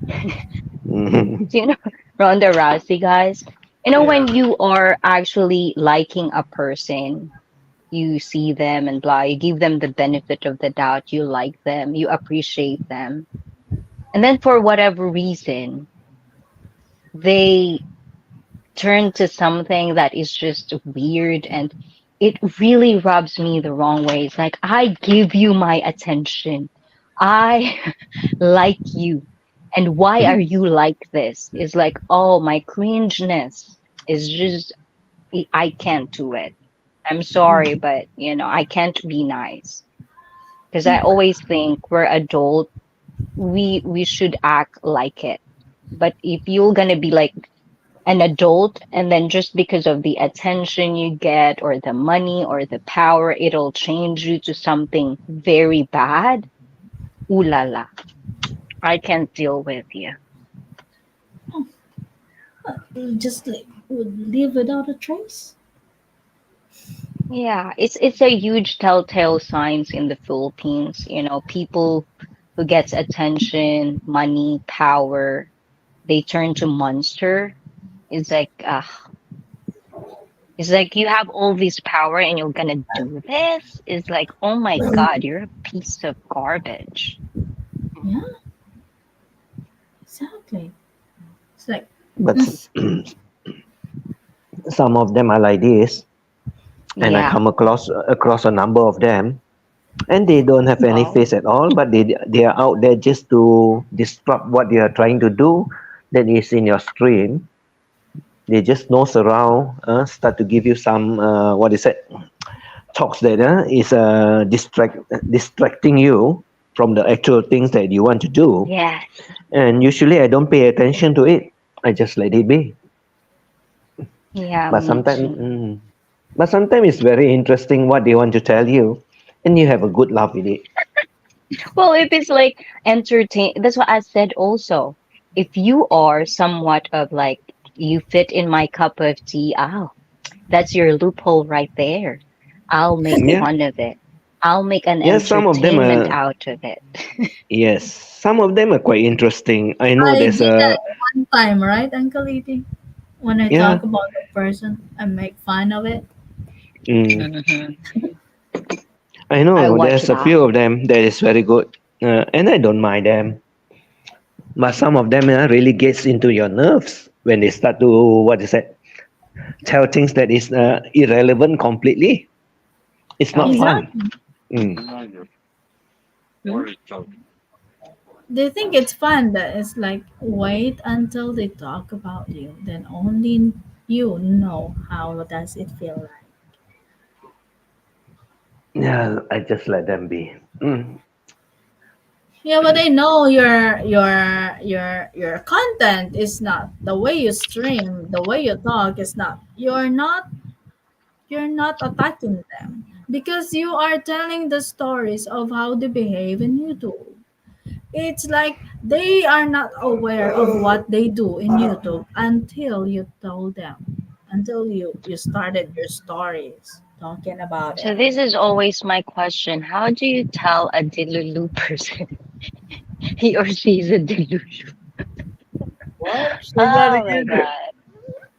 Mhm. Do you know Ronda Rousey, guys? When Yeah. you are actually liking a person, you see them and blah, you give them the benefit of the doubt, you like them, you appreciate them. And then for whatever reason, they turn to something that is just weird and it really rubs me the wrong way. It's like, I give you my attention. I like you. And why are you like this? It's like, oh, my cringeness is just, I can't do it. I'm sorry, but I can't be nice because I always think we're adult. We should act like it. But if you're gonna be like an adult and then just because of the attention you get or the money or the power, it'll change you to something very bad. Ooh la la. I can't deal with you. You just would live without a trace. Yeah, it's a huge telltale signs in the Philippines. People who gets attention, money, power, they turn to monster. It's like, it's like you have all this power and you're gonna do this. It's like, oh my God, you're a piece of garbage. Yeah, exactly. It's like, But some of them are like this, and I Yeah. come across a number of them, and they don't have any Wow. face at all, but they are out there just to disrupt what you are trying to do. That is in your stream. They just nose around, start to give you some what is it? Talks that is distracting you from the actual things that you want to do. Yes. And usually I don't pay attention to it. I just let it be. Yeah, But me sometimes, too. but sometimes it's very interesting what they want to tell you, and you have a good laugh with it. Well, if it's like entertain, that's what I said also. If you are somewhat of like, you fit in my cup of tea, oh, that's your loophole right there. I'll make Yeah, fun of it. I'll make an yeah. Some of them entertainment are out of it. yes. Some of them are quite interesting. I know I there's did a that one time, right, Uncle Edie? When I yeah. talk about a person, I make fun of it. Mm, Mhm. I I know watch there's a that. few of them that is very good, and I don't mind them. But some of them really gets into your nerves when they start to what is it? Tell things that is irrelevant completely. It's Oh not yeah. fun. Exactly. Mm. Hmm? They think it's fun that it's like wait until they talk about you, then only you know how does it feel like. Yeah, I just let them be. Mm. Yeah, but I know your content is not the way you stream, the way you talk is not. You're not attacking them because you are telling the stories of how they behave in YouTube. It's like they are not aware of what they do in YouTube until you told them, until you started your stories talking about So it. this is always my question. How do you tell a Delulu person he or she is a Delulu? What? Say that Oh my again. God.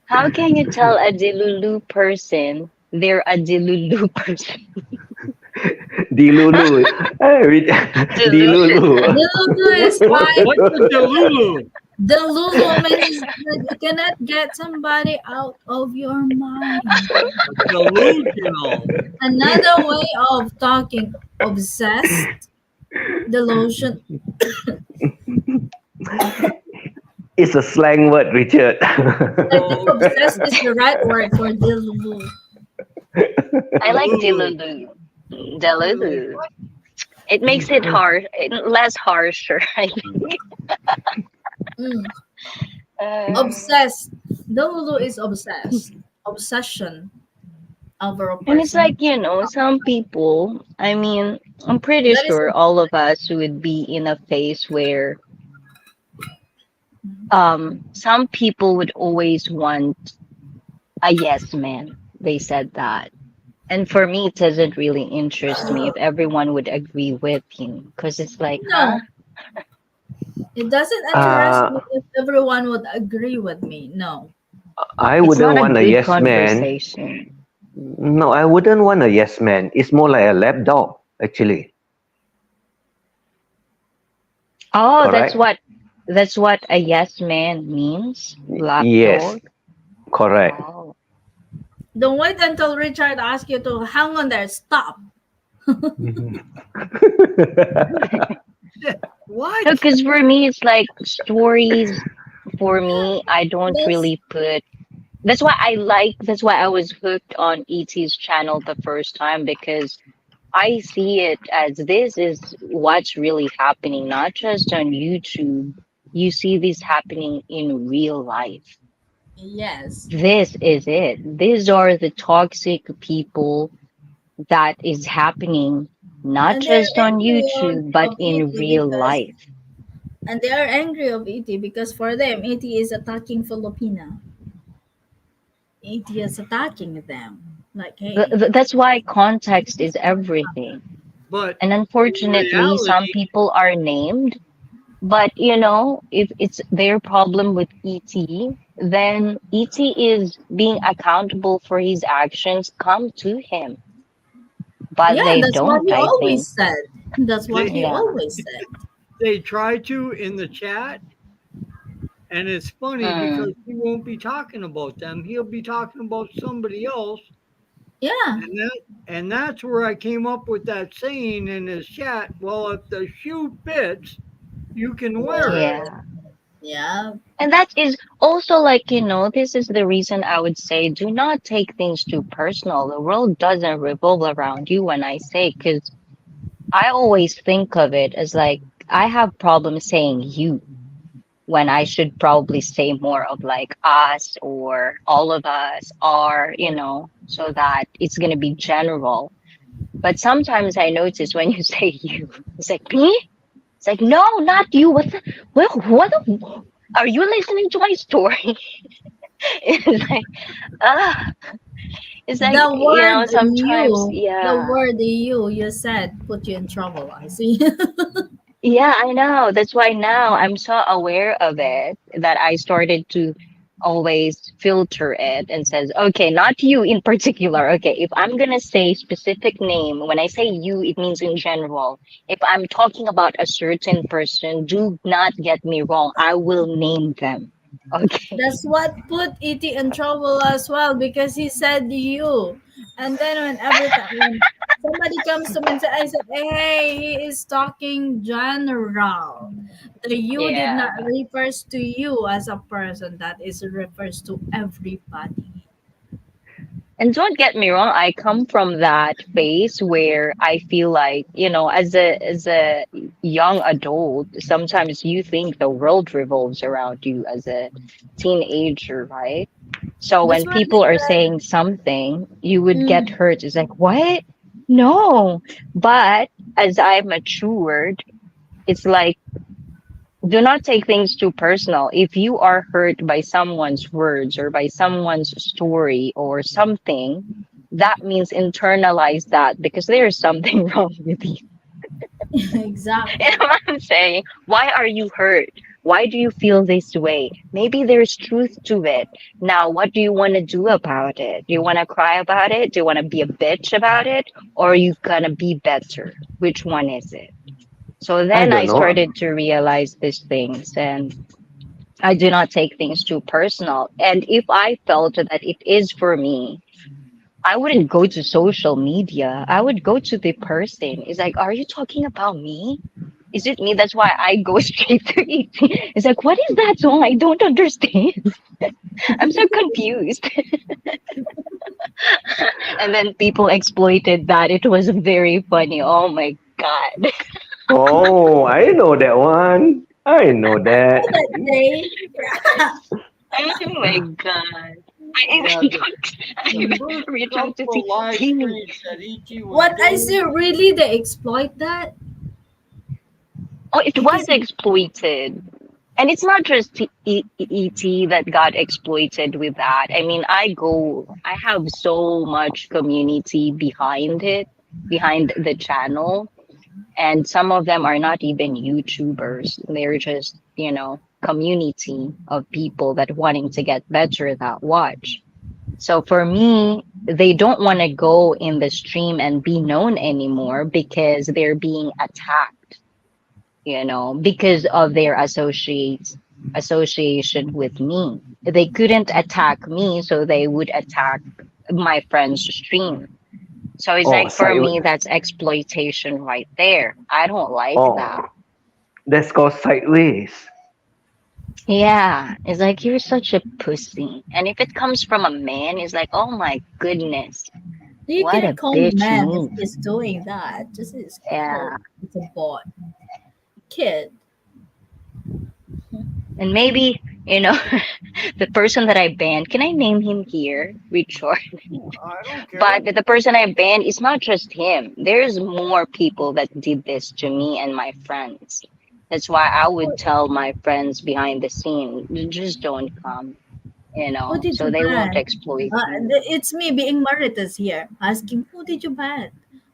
How can you tell a Delulu person they're a Delulu person? Dilulu. Delulu. Dilulu. The Lulu is fine. What's a Delulu? The Lulu means that you cannot get somebody out of your mind. Delusional. Another way of talking obsessed, The lotion. It's a slang word, Richard. I think obsessed is the right word for Delulu. I like Delulu. Delulu. Delulu. It makes it less harsher. I think. Mm. Uh, Obsessed. Delulu is obsessed. Obsession over a and it's person. like, some people, I mean, I'm pretty That is sure all of us would be in a phase where some people would always want a yes man. They said that. And for me, it doesn't really interest me if everyone would agree with him. Because it's like, huh? no. It doesn't interest uh, me if everyone would agree with me. No. I It's wouldn't not a want a good yes man. conversation. No, I wouldn't want a yes man. It's more like a lapdog, actually. Oh, that's Correct? what that's what a yes man means. Yes, Lapdog. correct. Oh. Don't wait until Richard asks you to hang on there. Stop. What? No, because for me, it's like stories. For me, I don't That's really put. That's why I was hooked on ET's channel the first time because I see it as this is what's really happening, not just on YouTube. You see this happening in real life. yes. This is it. These are the toxic people that is happening not And they're just on angry YouTube, but of in ET real because life. and they are angry of ET because for them ET is attacking Filipina. ET is attacking them. Like, hey, That's why context is everything. But And in unfortunately, some reality, people are named, but if it's their problem with ET, then ET is being accountable for his actions. Come to him. But yeah, they that's what don't, he I think. always said. That's what they he Yeah. always said. they try to in the chat, and it's funny because Mm. he won't be talking about them. He'll be talking about somebody else, Yeah, and that's where I came up with that saying in his chat. Well, if the shoe fits, you can wear it. well, Yeah. yeah, And that is also like, this is the reason I would say do not take things too personal. The world doesn't revolve around you when I say, because I always think of it as like I have problems saying you when I should probably say more of like us or all of us are, so that it's going to be general. But sometimes I notice when you say you, it's like me. It's like, no, not you. Are you listening to my story? It's like, ah, it's like, the word sometimes, you, the yeah. word you said put you in trouble. I see. Yeah, I know. That's why now I'm so aware of it that I started to always filter it and says, okay, not you in particular. Okay, if I'm gonna say specific name, when I say you, it means in general. If I'm talking about a certain person, do not get me wrong. I will name them. Okay. That's what put E.T. in trouble as well because he said you. And then when every time when somebody comes to me and says, I said, hey, he is talking general. The you did Yeah. not refers to you as a person. That is refers to everybody. And don't get me wrong, I come from that phase where I feel like, as a young adult, sometimes you think the world revolves around you as a teenager, right? So That's when why people I are said, saying something, you would get mm, hurt. It's like, what? No. But as I matured, it's like do not take things too personal. If you are hurt by someone's words or by someone's story or something, that means internalize that because there is something wrong with you. You exactly. know what I'm saying? Why are you hurt? Why do you feel this way? Maybe there's truth to it. Now, what do you want to do about it? Do you want to cry about it? Do you want to be a bitch about it? Or are you going to be better? Which one is it? So I then don't I know. started to realize these things and I do not take things too personal. And if I felt that it is for me, I wouldn't go to social media. I would go to the person. It's like, are you talking about me? Is it me? That's why I go straight to it. It's like, what is that song? I don't understand. I'm so confused. And then people exploited that. It was very funny. Oh my God. Oh, I know that one. I know that. That day, Oh my God. I Yeah, even I the even first reached out to couple live Timmy. streams that E.T. was what I doing, see, really, they exploit that Oh, it was because exploited. And it's not just ET that got exploited with that. I mean, I have so much community behind it, behind the channel. And some of them are not even YouTubers. They're just, community of people that wanting to get better that watch. So for me, they don't want to go in the stream and be known anymore because they're being attacked, because of their association with me. They couldn't attack me, so they would attack my friend's stream. So it's Oh, like for side. me, that's exploitation right there. I don't like that. Oh, that's called sideways. Yeah, it's like you're such a pussy. And if it comes from a man, it's like, oh my goodness, you what can a call bitch man if move. he's doing that. Just it's Yeah. it's a boy, kid. And maybe, the person that I banned, can I name him here? Richard. I don't care. But the person I banned is not just him. There's more people that did this to me and my friends. That's why I would tell my friends behind the scene, just don't come, Who did so you they won't ban? exploit you. It's me being Maritas here, asking who did you ban?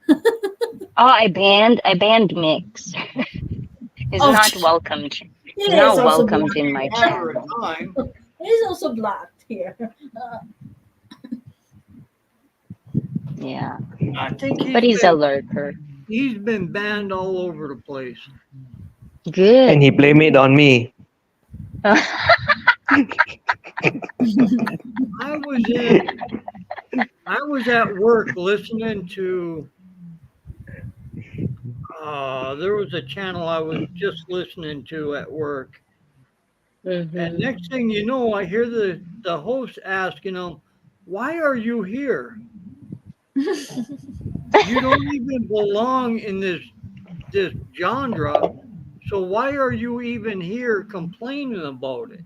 Oh, I banned Mix. He's Oh, not welcomed. he He's is not also welcomed black. in my After a channel. time, He's also blocked here. Yeah, I think but he's a lurker. he's been banned all over the place. And Good. he blamed it on me. I was at work listening to there was a channel I was just listening to at work. And Mhm. next thing you know, I hear the host asking him, "Why are you here? You don't even belong in this genre. So why are you even here complaining about it?"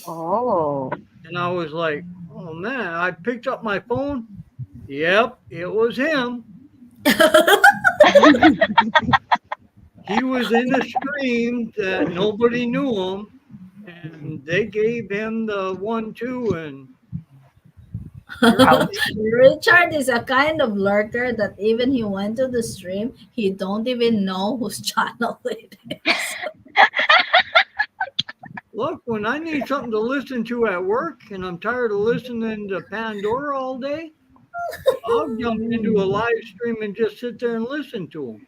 Oh. And I was like, "Oh man!" I picked up my phone. Yep, it was him. He was in a stream that nobody knew him, and they gave him the 1-2, and Ouch. Richard is a kind of lurker that even he went to the stream, he don't even know whose channel it is. look, when I need something to listen to at work and I'm tired of listening to Pandora all day, I'll jump into a live stream and just sit there and listen to them.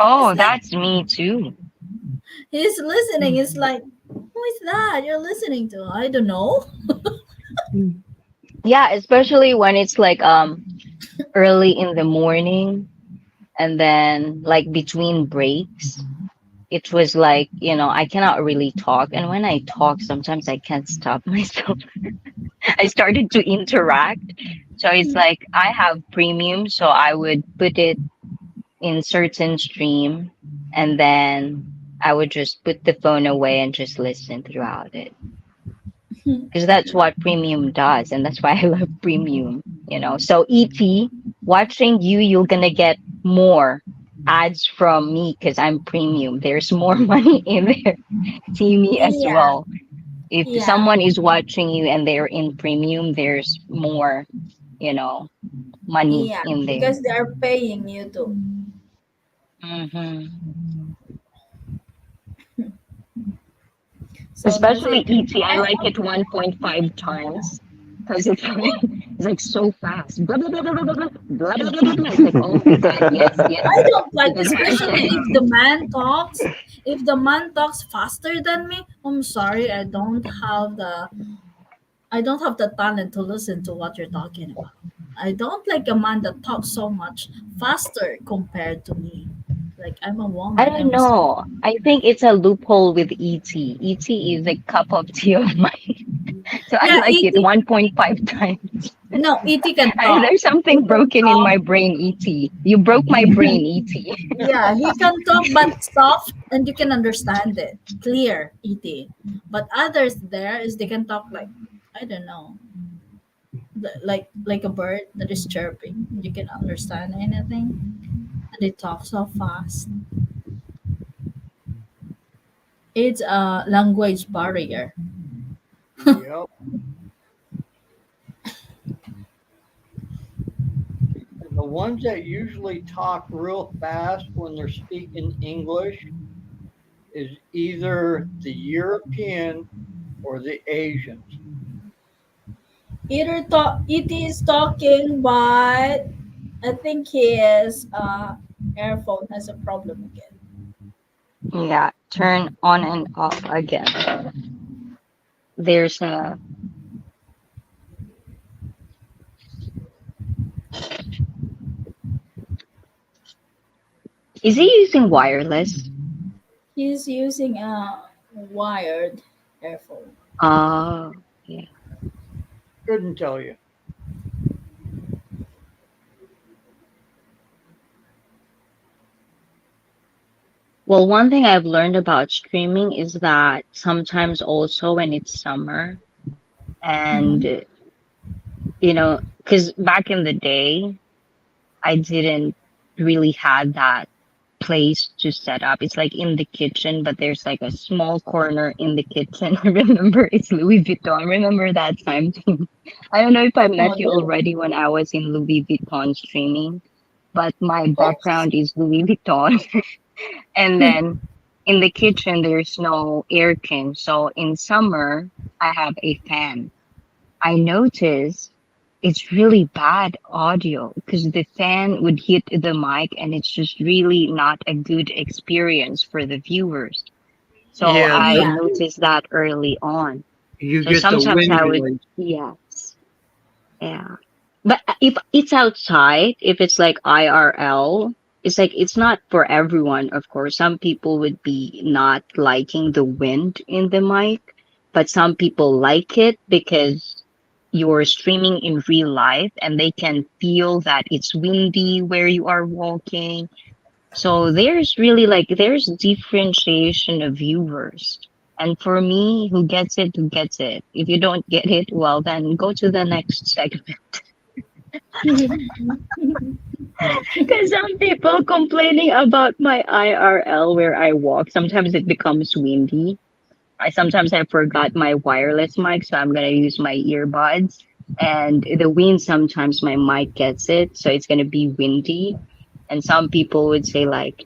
Oh, It's like that's me too. he's listening. It's like, who is that you're listening to? I don't know. Yeah, especially when it's like early in the morning and then like between breaks. It was like, I cannot really talk. And when I talk, sometimes I can't stop myself. I started to interact. So it's like I have premium, so I would put it in certain stream and then I would just put the phone away and just listen throughout it. Because that's what premium does, and that's why I love premium, So ET, watching you, you're gonna get more ads from me because I'm premium. There's more money in there. See me as Yeah, well. If yeah, someone is watching you and they're in premium, there's more, money yeah. in there. Because they are paying you to. Hmm. So that's Especially it. ET, I like it 1.5 times because it's like so fast. Blah, blah, blah, blah, blah, blah, blah, blah, blah, blah, blah. It's like, oh my God, yes, yes. I don't like, Because especially if the man talks. If the man talks faster than me, I'm sorry, I don't have the talent to listen to what you're talking about. I don't like a man that talks so much faster compared to me. Like I'm a woman. I don't know. I think it's a loophole with ET. ET is a cup of tea of mine. So I Yeah, like it ET. 1.5 times. No, ET can talk. There's something He can broken in talk. my brain, ET. You broke my brain, ET. Yeah, he can talk, but soft, and you can understand it. Clear, ET. But others there is they can talk like I don't know, like a bird that is chirping. You can understand anything, and they talk so fast. It's a language barrier. Yep. And the ones that usually talk real fast when they're speaking English is either the European or the Asians. Either talk, ET is talking, but I think his earphone has a problem again. Yeah, turn on and off again. There's a Is he using wireless? He's using a wired earphone. Oh, yeah. Couldn't tell you. Well, one thing I've learned about streaming is that sometimes also when it's summer Mhm. and because back in the day, I didn't really had that place to set up. It's like in the kitchen, but there's like a small corner in the kitchen. I remember it's Louis Vuitton. Remember that time too? I don't know if I Oh, met you yeah. already when I was in Louis Vuitton streaming, but my Oops. background is Louis Vuitton. And then in the kitchen, there's no aircon. So in summer, I have a fan. I noticed it's really bad audio because the fan would hit the mic and it's just really not a good experience for the viewers. So Yeah, I Yeah. noticed that early on. you So get the sometimes wind I would, noise. yes, yeah. But if it's outside, if it's like IRL, it's like it's not for everyone, of course. Some people would be not liking the wind in the mic, but some people like it because you're streaming in real life and they can feel that it's windy where you are walking. So there's really like there's differentiation of viewers. And for me, who gets it, who gets it. If you don't get it, well then go to the next segment. Because some people complaining about my IRL where I walk. Sometimes it becomes windy. I forgot my wireless mic, so I'm gonna use my earbuds. And the wind sometimes my mic gets it, so it's gonna be windy. And some people would say like,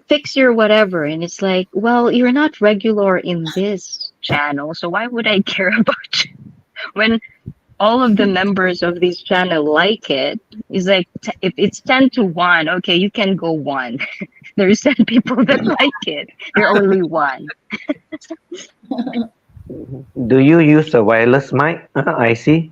fix your whatever. And it's like, well, you're not regular in this channel, so why would I care about you? When all of the members of this channel like it, it's like if it's 10 to 1, okay, you can go one. There's 10 people that like it. You're only one. Do you use a wireless mic? I see.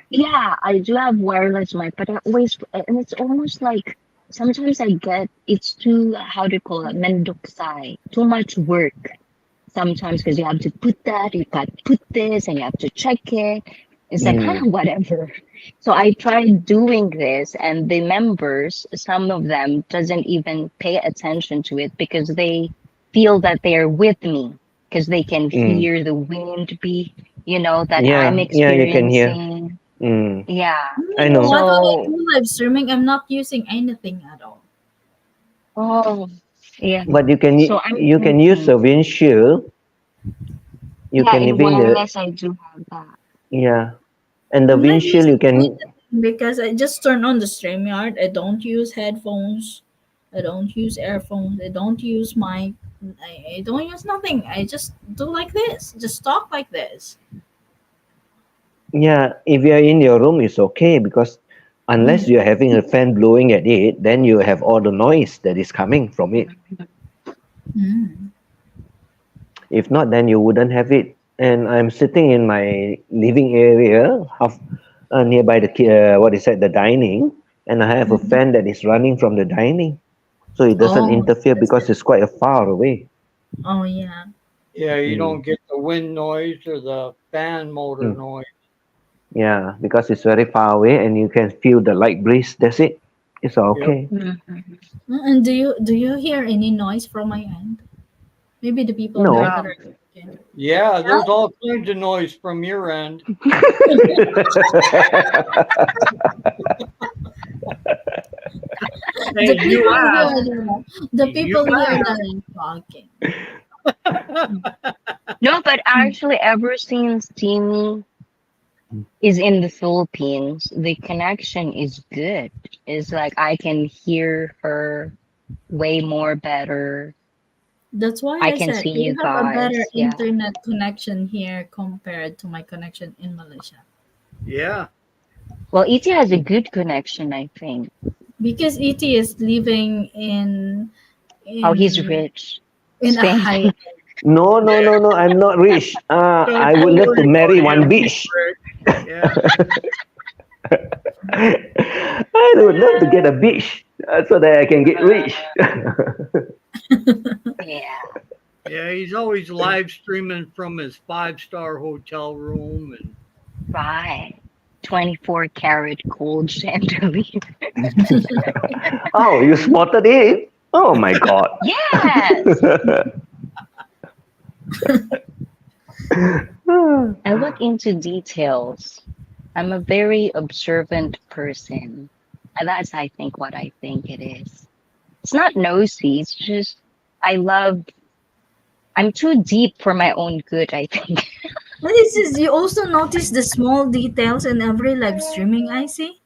Yeah, I do have wireless mic, but I always, and it's almost like sometimes I get it's too, how do you call it, mendokusai, too much work. Sometimes because you have to put that, you got to put this, and you have to check it. It's like, Mm. whatever. So I tried doing this, and the members, some of them doesn't even pay attention to it because they feel that they're with me because they can Mm. hear the wind be, that I'm Yeah, yeah, you can hear. experiencing. Mm. Yeah. I You know know. what? When I So, do live streaming, I'm not using anything at all. oh, yeah. But So I'm you can use thinking, a windshield. You yeah, can in even wireless, I do have that. yeah, and the I'm not windshield you using can. anything because I just turn on the StreamYard. I don't use headphones. I don't use earphones. I don't use mic. I don't use nothing. I just do like this. Just talk like this. Yeah, if you're in your room, it's okay because unless Mm. you're having a fan blowing at it, then you have all the noise that is coming from it. Mm. If not, then you wouldn't have it. And I'm sitting in my living area, half nearby what is it, the dining, and I have a Mhm. fan that is running from the dining, so it doesn't Oh, interfere that's because good. it's quite a far away. Oh, yeah. Yeah, you Mm. don't get the wind noise or the fan motor Mm. noise. Yeah, because it's very far away and you can feel the light breeze. That's it. It's Yep. okay. Mhm. And do you hear any noise from my end? Maybe the people there No. that No. are talking. Yeah, Yeah, there's all kinds of noise from your end. the Hey, you people here asked. the You people here asked. that are talking. No, but actually, ever since Timmy is in the Philippines, the connection is good. It's like I can hear her way more better. That's why I I can said see you you have a better guys. Yeah. internet connection here compared to my connection in Malaysia. Yeah. Well, ET has a good connection, I think. Because ET is living Oh, he's in rich. in a Spain. high. No, no, no, no. I'm not rich. Don't I you would love to worry marry about one him. He's bitch. rich. Yeah. I would love to get a bitch so that I can get rich. Yeah. Yeah, he's always live streaming from his 5-star hotel room and Right. 24 karat gold chandelier. Oh, you spotted it? Oh my god. Yes. I look into details. I'm a very observant person. And that's, I think, what I think it is. It's not nosy. It's just, I love, I'm too deep for my own good, I think. But this is you also notice the small details in every live streaming I see.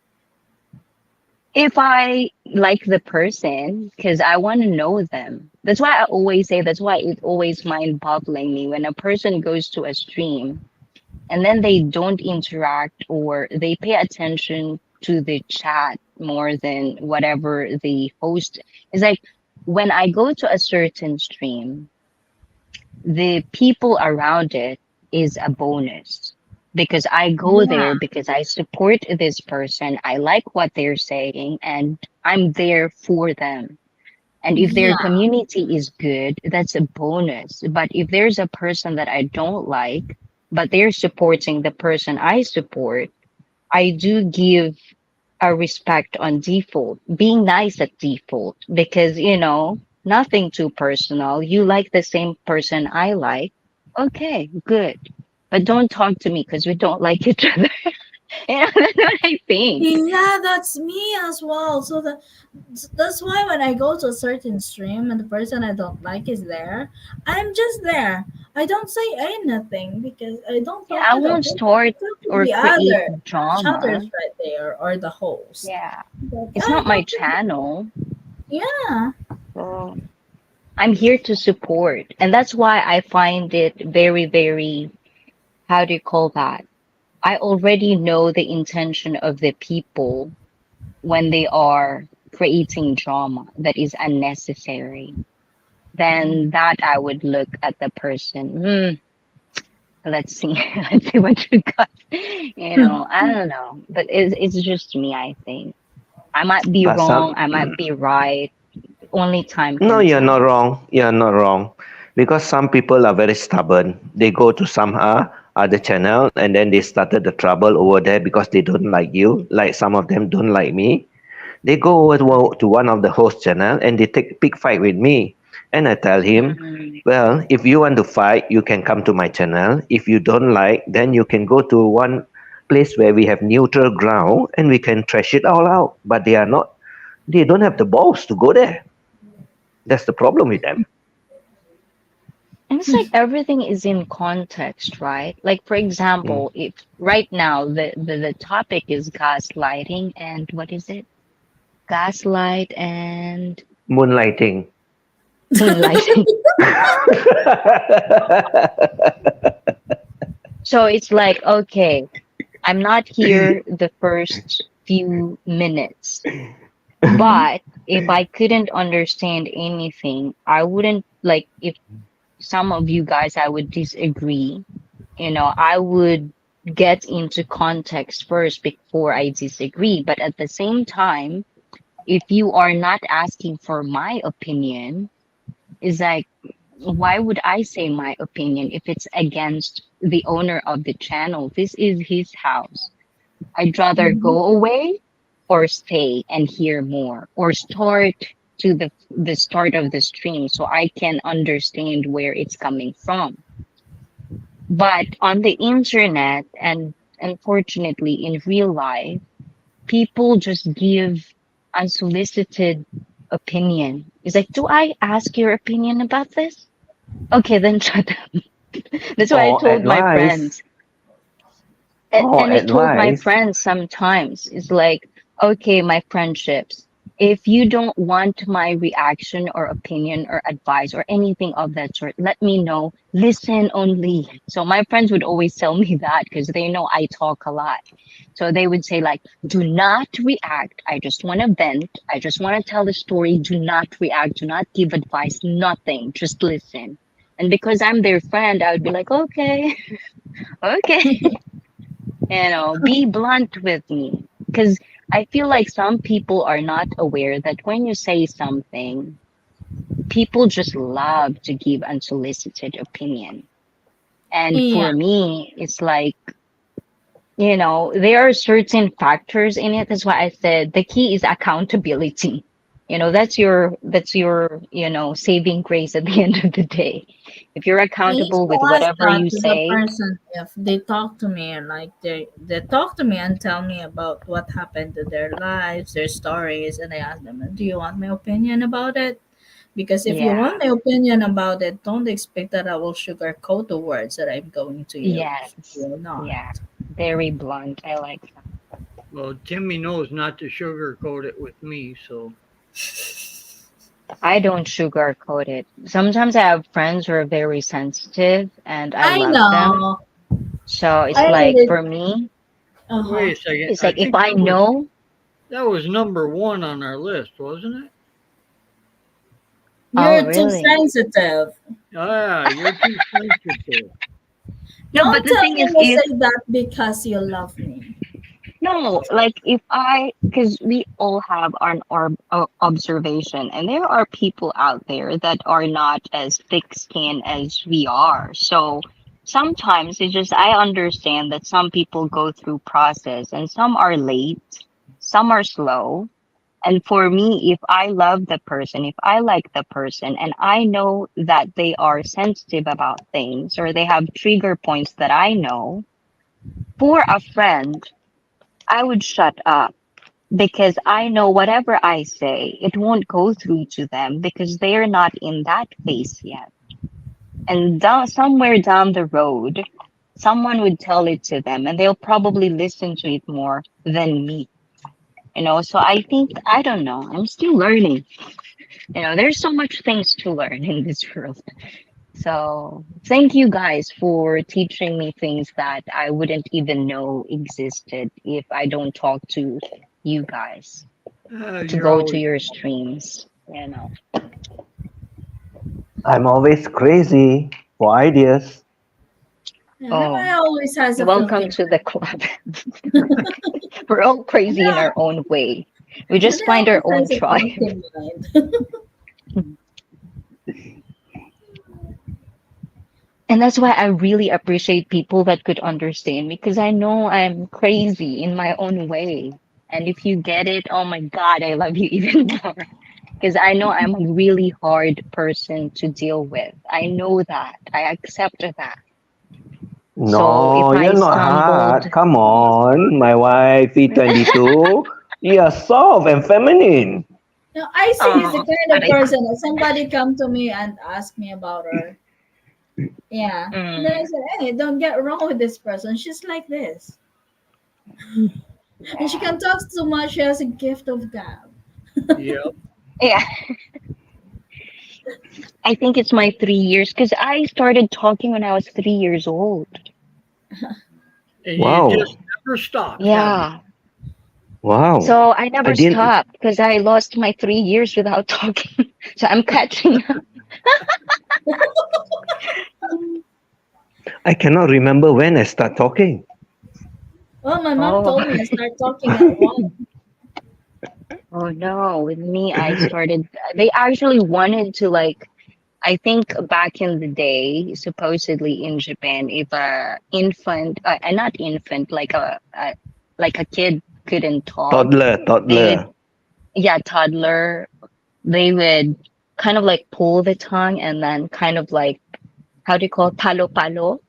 If I like the person, because I want to know them. That's why I always say, that's why it's always mind boggling me when a person goes to a stream and then they don't interact or they pay attention to the chat more than whatever the host. It's like when I go to a certain stream, the people around it is a bonus because I go Yeah, there because I support this person. I like what they're saying and I'm there for them. And if their yeah, community is good, that's a bonus. But if there's a person that I don't like, but they're supporting the person I support, I do give a respect on default, being nice at default, because, nothing too personal. You like the same person I like. Okay, good. But don't talk to me because we don't like each other. That's what I think. yeah. That's me as well. So that's why when I go to a certain stream and the person I don't like is there, I'm just there. I don't say anything because I don't Yeah, talk I to the won't person. start I talk to or the create other chatters drama. right there or the host. Yeah, But it's I not my don't think, channel. yeah. So I'm here to support. And that's why I find it very, very, how do you call that? I already know the intention of the people when they are creating drama that is unnecessary. Then that I would look at the person. Let's see, let's see what you got. I don't know, but it's just me. I think I might be But wrong. some I might be right. Only time No, can you're not tell. wrong. You're not wrong. Because some people are very stubborn. They go to some other channel and then they started the trouble over there because they don't like you. Like some of them don't like me. They go over to one of the host channel and they take a big fight with me. And I tell him, Mhm. well, if you want to fight, you can come to my channel. If you don't like, then you can go to one place where we have neutral ground and we can trash it all out. But they don't have the balls to go there. That's the problem with them. And it's like everything is in context, right? Like for Mm. example, if right now the topic is gaslighting and what is it? Gaslight and Moonlighting. moonlighting. So it's like, okay, I'm not here the first few minutes, Mm-hmm. but if I couldn't understand anything, I wouldn't if some of you guys I would disagree, I would get into context first before I disagree. But at the same time, if you are not asking for my opinion, it's like, why would I say my opinion if it's against the owner of the channel? This is his house. I'd rather Mhm. go away or stay and hear more, or start to the start of the stream so I can understand where it's coming from. But on the internet and unfortunately in real life, people just give unsolicited opinion. It's like, do I ask your opinion about this? Okay, then shut up. That's why I Or told my advice. friends. Or And I told my advice. friends sometimes, it's like, okay, my friendships, if you don't want my reaction or opinion or advice or anything of that sort, let me know. Listen only. So my friends would always tell me that because they know I talk a lot. So they would say, like, do not react. I just want to vent. I just want to tell the story. Do not react. Do not give advice. Nothing. Just listen. And because I'm their friend, I would be like, okay, okay. Be blunt with me. Because I feel like some people are not aware that when you say something, people just love to give unsolicited opinion. And Yeah. for me, it's like, there are certain factors in it. That's why I said the key is accountability. That's your saving grace at the end of the day. If you're I used accountable to with ask whatever that you to the say, person if they talk to me and like they talk to me and tell me about what happened to their lives, their stories, and I ask them, "Do you want my opinion about it?" Because if you yeah, want my opinion about it, don't expect that I will sugarcoat the words that I'm going to use. I yes, will not. yeah, very blunt. I like that. Well, Timmy knows not to sugarcoat it with me, so I don't sugarcoat it. Sometimes I have friends who are very sensitive and I I love them. know. So it's I like lit. for me, Uh huh. wait a second. it's I like if think I know, that was number one on our list, wasn't it? oh You're too really? sensitive. Ah, you're too sensitive. No, but Don't the tell thing me is to if say that because you love me. no, like if because we all have our observation, and there are people out there that are not as thick-skinned as we are. So sometimes it's just I understand that some people go through process, and some are late, some are slow. And for me, if I love the person, if I like the person, and I know that they are sensitive about things or they have trigger points that I know, for a friend, I would shut up because I know whatever I say, it won't go through to them because they're not in that phase yet. And somewhere down the road, someone would tell it to them and they'll probably listen to it more than me. So I think, I don't know, I'm still learning. There's so much things to learn in this world. So thank you guys for teaching me things that I wouldn't even know existed if I don't talk to you guys to You're go to always your streams. I'm always crazy for ideas. Yeah, Oh, everyone always has a welcome filthy to the club. We're all crazy in our mind. own way. We And just they find our always own has a tribe. filthy mind. And that's why I really appreciate people that could understand me because I know I'm crazy in my own way. And if you get it, oh my God, I love you even more. Because I know I'm a really hard person to deal with. I know that. I accept that. So if No, I you're not stumbled, hard. Come on, my wife, E22. You're soft and feminine. Now, Icy is the oh, kind but of person that somebody come to me and ask me about her. Yeah. And then I mm, said, hey, don't get wrong with this person. She's like this. And she can talk so much. She has a gift of gab. yep. yeah, I think it's my 3 years because I started talking when I was 3 years old. And you Wow. just never stopped, have you? Yeah. Wow. So I I never didn't stopped because I lost my 3 years without talking. So I'm catching up. I cannot remember when I start talking. Well, my mom Oh, told me I start talking at one. oh no. With me, I started, they actually wanted to like, I think back in the day, supposedly in Japan, if a infant, not infant, like a kid couldn't talk, Toddler, they would, toddler. yeah, toddler, they would kind of like pull the tongue and then kind of like, how do you call it? Palo palo?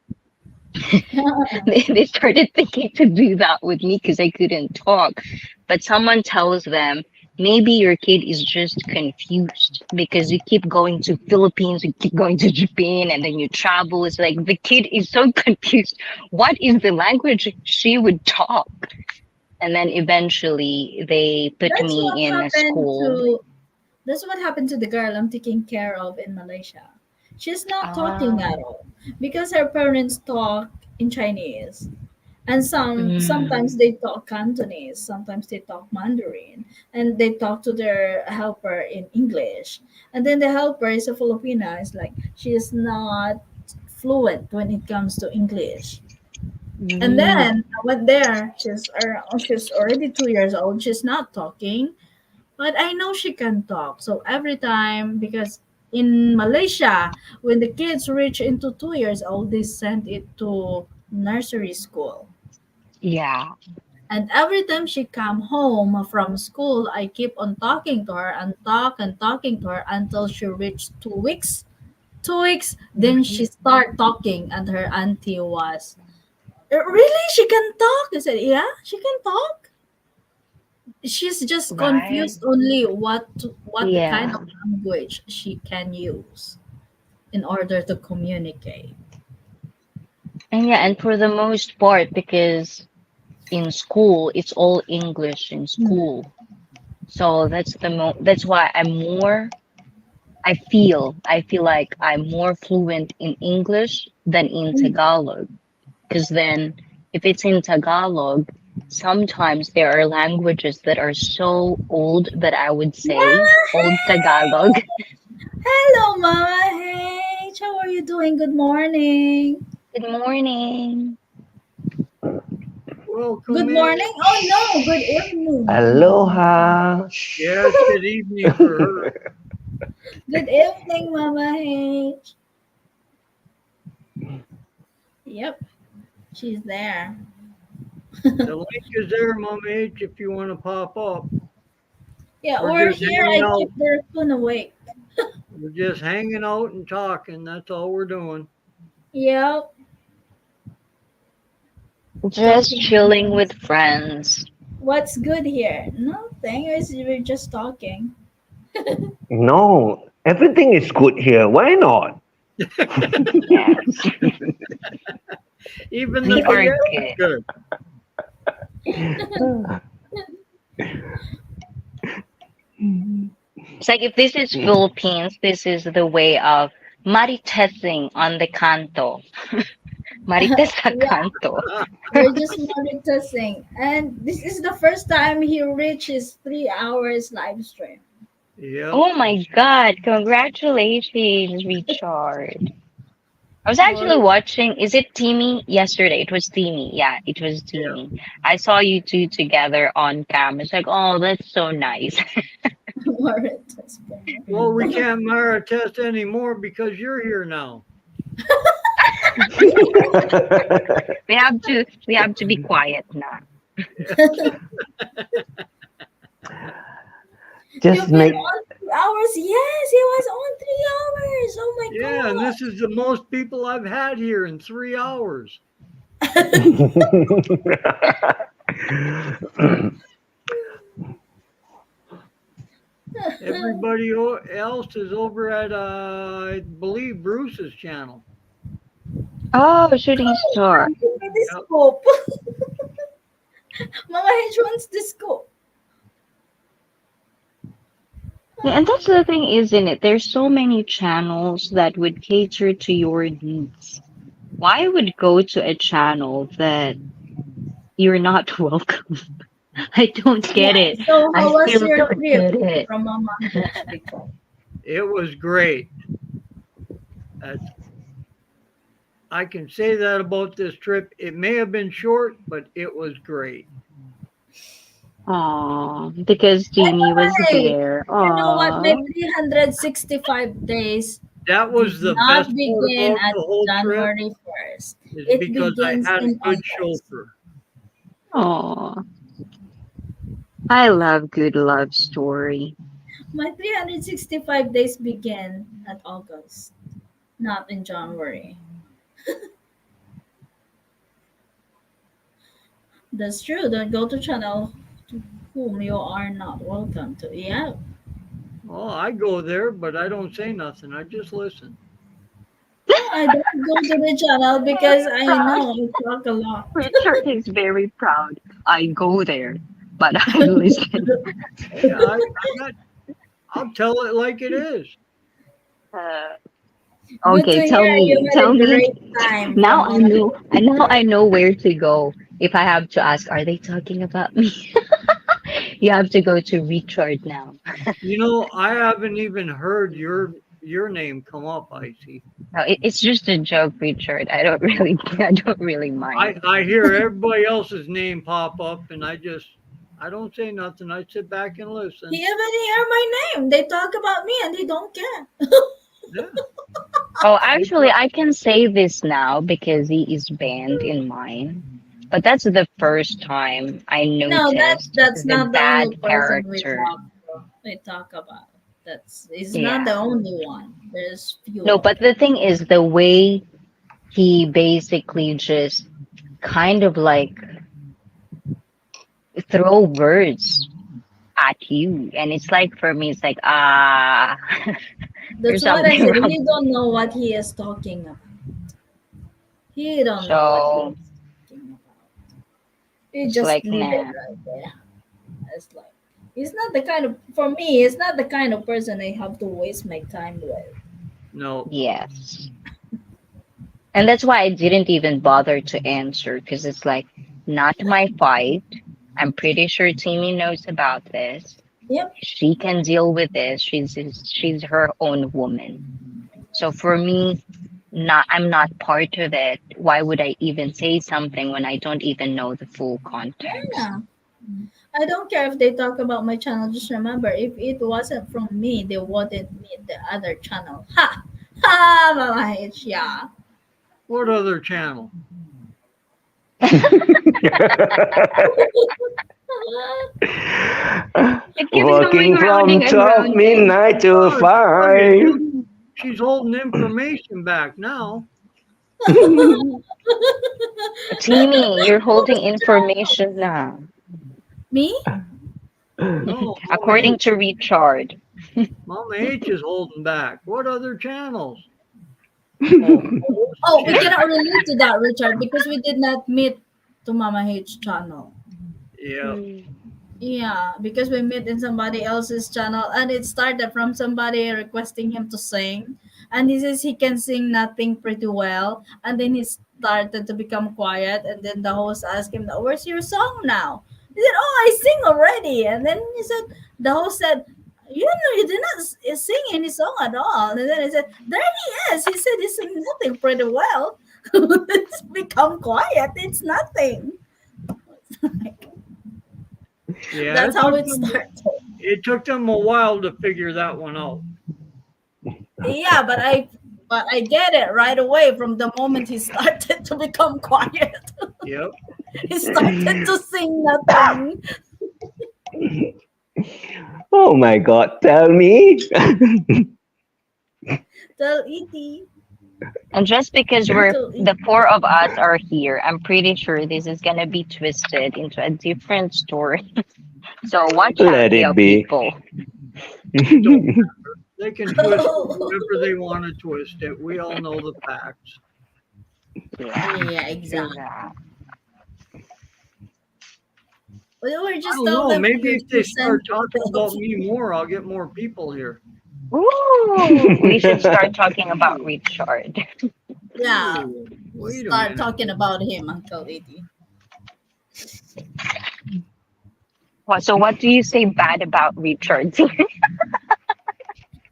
They started thinking to do that with me because I couldn't talk. But someone tells them maybe your kid is just confused because you keep going to Philippines, you keep going to Japan, and then you travel. It's like the kid is so confused. What is the language she would talk? And then eventually they put That's what me in a happened school. to That's what happened to the girl I'm taking care of in Malaysia. She's not talking Ah, at all because her parents talk in Chinese. And sometimes mm, they talk Cantonese, sometimes they talk Mandarin, and they talk to their helper in English. And then the helper is a Filipina. It's like she is not fluent when it comes to English. And mm, then I went there. She's already 2 years old. She's not talking, but I know she can talk. So every time, because in Malaysia, when the kids reach into 2 years old, they send it to nursery school. yeah. And every time she come home from school, I keep on talking to her and talking to her until she reached 2 weeks. 2 weeks, then she start talking, and her auntie was, really? She can talk? I said, yeah, she can talk. She's just Right. confused only what the kind Yeah. of language she can use in order to communicate. And yeah, and for the most part, because in school, it's all English in Hmm. school. So that's why I feel like I'm more fluent in English than in Hmm. Tagalog. Because then if it's in Tagalog, sometimes there are languages that are so old that I would say Mama old Tagalog. Hey! Hello, Mama Hey! How are you doing? Good morning. Good morning. Welcome Good in. morning. Oh no, good evening. Aloha. Yeah, it's good evening for her. Good evening, Mama Hey. Yep, she's there. The link is there, Mom H, if you want to pop up. Yeah, We're or just here hanging I out. keep the raccoon awake. We're just hanging out and talking. That's all we're doing. Yep, Just talking chilling with things. friends. What's good here? Nothing. We're just talking. No, everything is good here. Why not? Yes, Even the we are BS is good. good. It's like if this is Philippines, this is the way of maritesing on the canto. Marites sa Yeah, canto. we're just monitoring. And this is the first time he reaches 3 hours live stream. Yep. Oh my God! Congratulations, Richard. I was actually Or watching. Is it Timmy? Yesterday, it was Timmy. Yeah, it was Yeah. Timmy. I saw you two together on cam. It's like, oh, that's so nice. monitoring. Well, we can't Mara test anymore because you're here now. We have to be quiet now. Just You've been make on 3 hours? Yes, he was on 3 hours. Oh my Yeah, and this is the most people I've had here in 3 hours. god. Everybody else is over at, I believe, Bruce's channel. Oh, shooting Oh, star. give me the Yep. scope. Mama H wants the scope. Yeah, and that's the thing, isn't it? There's so many channels that would cater to your needs. Why would go to a channel that you're not welcome? I don't Yeah. get it. So I how was still your don't trip get it. from Mama H before? It was great. That's, I can say that about this trip. It may have been short, but it was great. Aw, because Jamie was Hey, there. you know what? My Aw. 365 days That did was the not best part begin about at the whole trip January 1st. is It because I begins had a in good August. chauffeur. Aw. I love good love story. My 365 days begin at August, not in January. That's true. Don't go to channel to whom you are not welcome to. Yeah. Oh, I go there, but I don't say nothing. I just listen. No, I don't go to the channel because I Proud. know I talk a lot. Richard is very proud. I go there, but I listen. Hey, I got. I'll tell it like it is. Uh, Good to okay, hear you had tell a me. great time Now from I all of know. And now I know where to go. If I have to ask, are they talking about me? You have to go to Richard now. You know, I haven't even heard your name come up, Icy. No, it's just a joke, Richard. I don't really, I don't really mind. I hear everybody else's name pop up, and I don't say nothing. I sit back and He listen. even hear my name. They talk about me and they don't care. Yeah, Oh, they actually, I can say this now because he is banned in mine. But that's the first time I No, noticed that's the not the bad only person character. we talk about. That's He's not the Yeah. only one. There's few No, of but them. the thing is, the way he basically just kind of like throw words at you, and it's like for me, it's like there's That's what I something said. wrong. He don't know what he is talking about. He don't know what he So is talking about. He it's just like, leave it nah. right there. It's like he's not the kind of for me. He's not the kind of person I have to waste my time with. no. Yes. And that's why I didn't even bother to answer because it's like not my fight. I'm pretty sure Timmy knows about this. Yep. She can deal with this. She's her own woman. So for me, not I'm not part of it. Why would I even say something when I don't even know the full context? Yeah. I don't care if they talk about my channel. Just remember, if it wasn't from me, they wouldn't meet the other channel. Ha! Ha! Mama H, yeah. What other channel? It keeps Working going round from and 12 round. midnight to Oh, 5. she's holding information back now. Timmy, you're holding information now. Me? No, According to Richard. Mama H is holding back. What other channels? Oh, Oh, we yeah. cannot relate to that, Richard, because we did not meet to Mama H channel. Yeah. Yeah, because we met in somebody else's channel and it started from somebody requesting him to sing. And he says he can sing nothing pretty well. And then he started to become quiet. And then the host asked him, "Where's your song now?" He said, "Oh, I sing already." And then he said, the host said, you did not sing any song at all." And then he said, "There he is." He said he sing nothing pretty well. It's become quiet. It's nothing. Yeah. That's how it started. It took them a while to figure that one out. Yeah, but I get it right away from the moment he started to become quiet. Yep. He started to sing nothing. Oh my God, tell me. Tell E.T. And just because Tell the four of us are here, I'm pretty sure this is gonna be twisted into a different story. So watch out, Let you it be. people. They can twist it whenever they want to twist it. We all know the facts. Yeah. Yeah, exactly. Yeah. We were I just don't tell know. them Maybe if they start send talking about me more, I'll get more people here. Ooh, we should start talking about Richard. yeah, Ooh, wait a start minute. talking about him, Uncle E.T. So what do you say bad about Richard?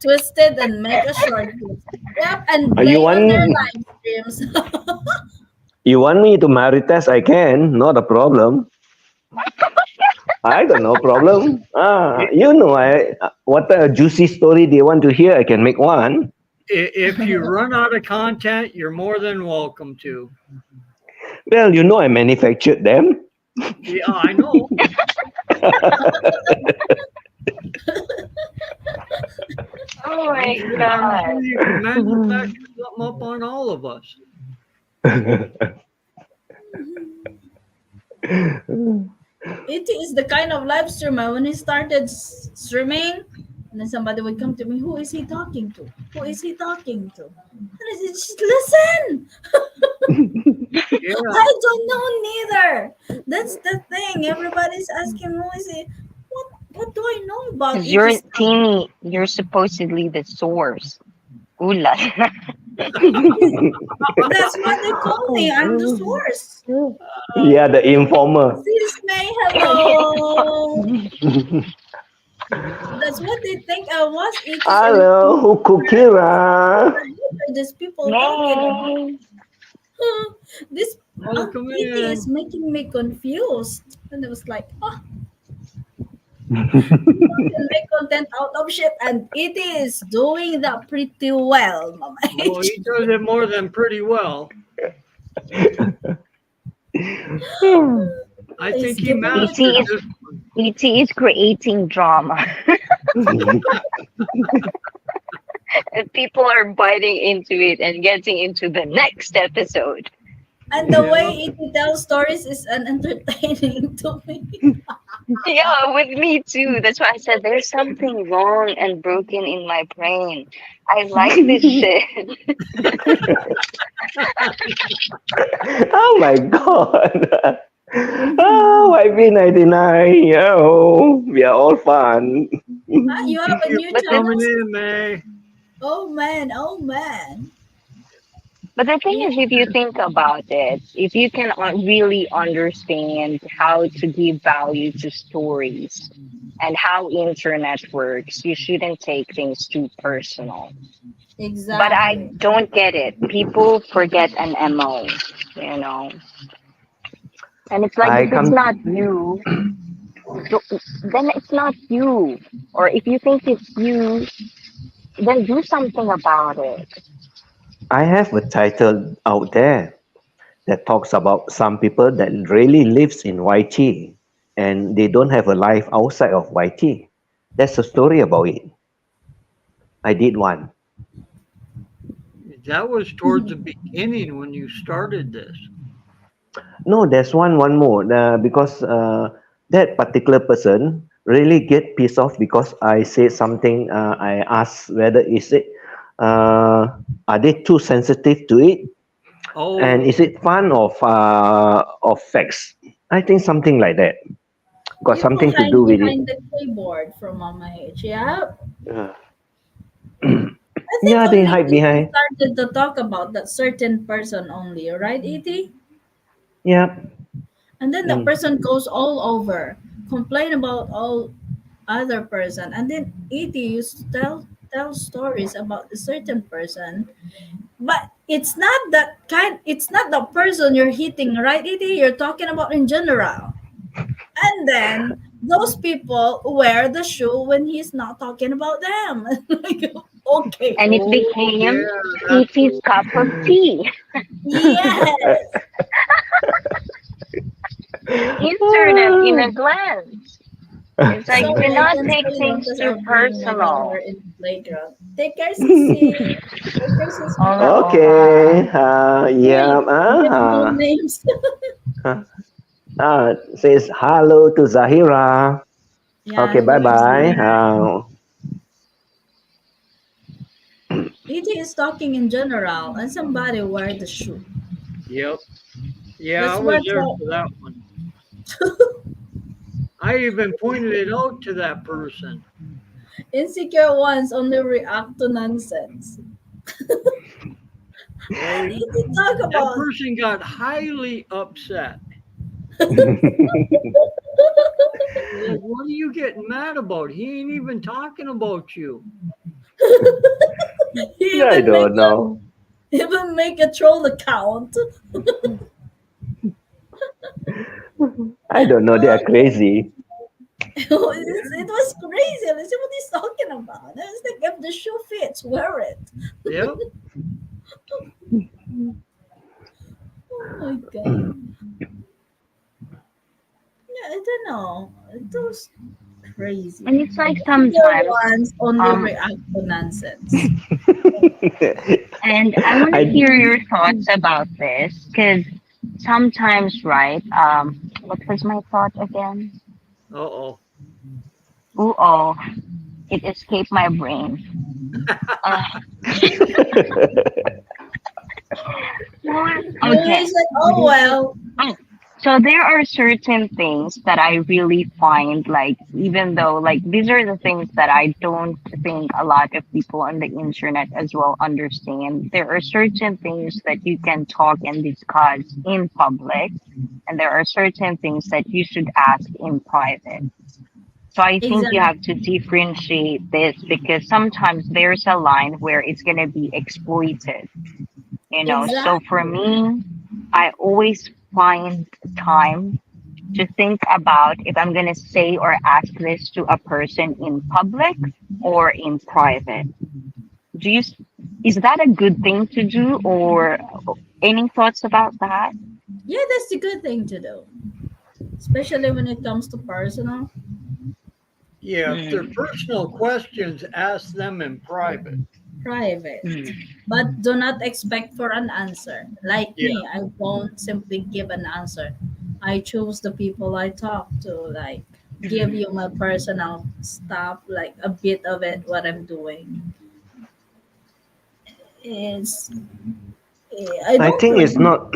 Twisted and make a short clip. Yep, and Are you play on their one? live streams. You want me to marry test? I can, not a problem. I got no problem. What a juicy story they want to hear. I can make one. If you run out of content, you're more than welcome to. Well, I manufactured them. Yeah, I know. Oh my I'm god. sure you can manufacture something up on all of us. It is the kind of live streamer when he started streaming, and then somebody would come to me. Who is he talking to? Who is he talking to? And I said, just listen. Yeah. I don't know neither. That's the thing. Everybody's asking who is he. What do I know about 'Cause it? you're Teeny, you're supposedly the source. Ooh la la. That's what they call me. I'm the source. Yeah, the informer. Sis May, hello. That's what they think I was. It is Hello, who Kukira? these people talking. Yay. This Welcome activity in. is making me confused. And it was like, you can make content out of shit, and it is doing that pretty well, Mama. Well, he does it more than pretty well. I think he mastered E.T. this. E.T. is creating drama. And people are biting into it and getting into the next episode. And the way it tells stories is entertaining to me. Yeah, with me too. That's why I said there's something wrong and broken in my brain. I like this shit. Oh my god. Oh, YB99. Oh, we are all fun. You have a new Thank you for channel. coming in, May. Oh man. But the thing is, if you think about it, if you can really understand how to give value to stories and how internet works, you shouldn't take things too personal. Exactly. But I don't get it. People forget an MO, And it's like, if it's not you, then it's not you. Or if you think it's you, then do something about it. I have a title out there that talks about some people that really lives in YT and they don't have a life outside of YT. That's a story about it. I did one. That was towards the beginning when you started this. No, there's one more because that particular person really get pissed off because I said something. I asked whether are they too sensitive to it, Oh, and is it fun of facts? I think something like that. Got You something to hide do with behind it. the keyboard from Mama H. Yeah. Yeah. I think Yeah, they only hide E.T. behind. started to talk about that certain person only, right, E.T.? Yeah. And then that Mm. person goes all over, complain about all other person, and then E.T. used to tell stories about a certain person, but it's not that kind. It's not the person you're hitting, right, E.T.? You're talking about in general. And then those people wear the shoe when he's not talking about them. Like, okay. And it oh, became yeah, that's E.T.'s cup of tea. Yes. Internet in a glance. It's like, Sorry, do I not can take still things notice too I'm bringing my daughter personal. in the playground. Take care, Sissy. Take care, Sissy. Hola, Okay. Yeah. Give no names. Says hello to Zahira. Yeah, Okay. Bye hello, bye. Zahira. E.T. is talking in general, and somebody wear the shoe. Yep. Yeah, That's I was what there for that one. I even pointed it out to that person. insecure ones only react to nonsense. Well, E.T. talk that about person got highly upset. Like, what are you getting mad about? He ain't even talking about you. he I even don't know. make a troll account. I don't know. They are crazy. It was crazy. I said, what he's talking about. I was like, if the shoe fits, wear it. Yep. Oh my god. Yeah, I don't know. It was crazy. And it's like The sometimes, ones only um, react to nonsense. and I want to I hear your thoughts about this because sometimes, right? What was my thought again? Uh-oh. Ooh, oh, it escaped my brain. Uh, Yeah, okay. it's like, oh well. Oh, so there are certain things that I really find like even though like these are the things that I don't think a lot of people on the internet as well understand. There are certain things that you can talk and discuss in public, and there are certain things that you should ask in private. So I think you Exactly. have to differentiate this because sometimes there's a line where it's gonna be exploited, you know. So for Exactly. me, I always find time to think about if I'm going to say or ask this to a person in public or in private. Do you, is that a good thing to do or any thoughts about that? Yeah, that's the good thing to do. Especially when it comes to personal, Yeah, if they're Mm, personal questions, ask them in private. private. mm, But do not expect for an answer. Like Yeah. me, I won't simply give an answer. I choose the people I talk to, like give mm. you my personal stuff, like a bit of it, what I'm doing. Is I I don't think it's really, not.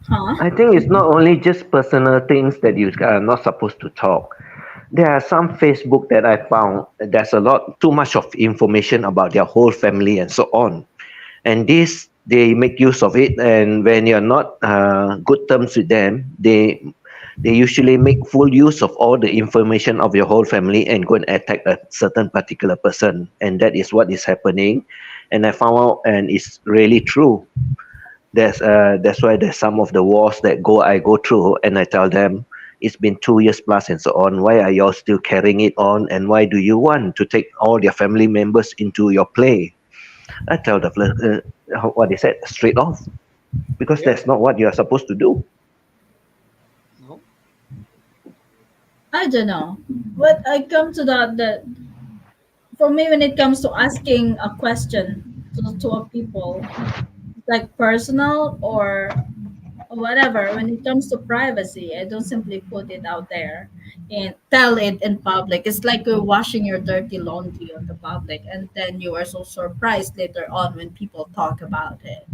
huh? I think it's not only just personal things that you are not supposed to talk. There are some Facebook that I found there's a lot too much of information about their whole family and so on. And this they make use of it. And when you're not good terms with them, they usually make full use of all the information of your whole family and go and attack a certain particular person. And that is what is happening. And I found out, and it's really true. That's why there's some of the wars that I go through, and I tell them it's been 2 years plus and so on. Why are y'all still carrying it on? And why do you want to take all your family members into your play? I tell the what they said straight off because Yep. that's not what you are supposed to do. No. I don't know. But I come to that for me when it comes to asking a question to a people, like personal or whatever, when it comes to privacy, I don't simply put it out there and tell it in public. It's like you're washing your dirty laundry on the public, and then you are so surprised later on when people talk about it.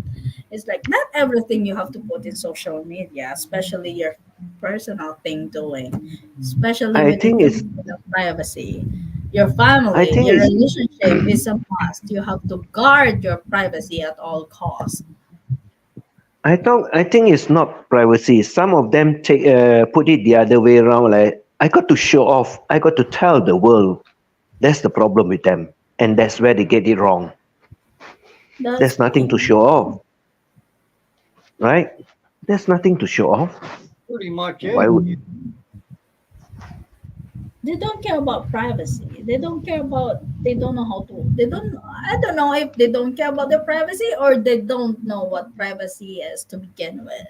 It's like not everything you have to put in social media, especially your personal thing doing, especially I when it think comes it's to the privacy. Your I family, think your it's relationship is a must. You have to guard your privacy at all costs. I think it's not privacy. Some of them take put it the other way around. Like I got to show off. I got to tell the world. That's the problem with them, and that's where they get it wrong. That's There's nothing to show off, right? There's nothing to show off. Pretty much Why it. would they don't care about privacy. They don't care about, they don't know how to, they don't, I don't know if they don't care about their privacy or they don't know what privacy is to begin with.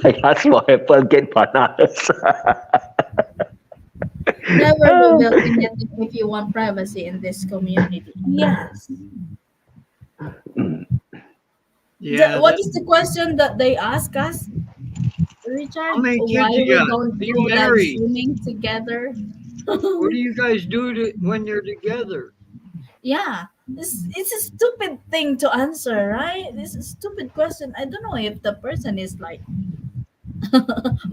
I ask for apple, get bananas? Never be welcome if you want privacy in this community. Yes. Yeah. What is the question that they ask us, How Richard? many Why kids you we got? don't Are you do live married? streaming together? What do you guys do when you're together? Yeah, it's a stupid thing to answer, right? It's a stupid question. I don't know if the person is like,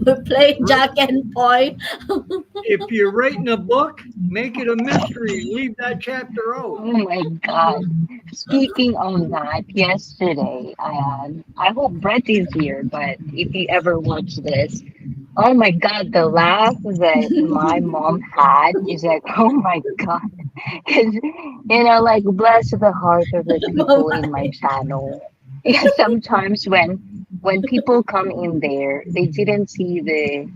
we play Right? Jack and Boy. If you're writing a book, make it a mystery. Leave that chapter out. Oh my God. Speaking of that, yesterday, I hope Brett is here, but if you ever watch this, oh my God, the laugh that my mom had is like, oh my God. Because, like, bless the heart of the people in my channel. Yeah, sometimes when people come in there, they didn't see the,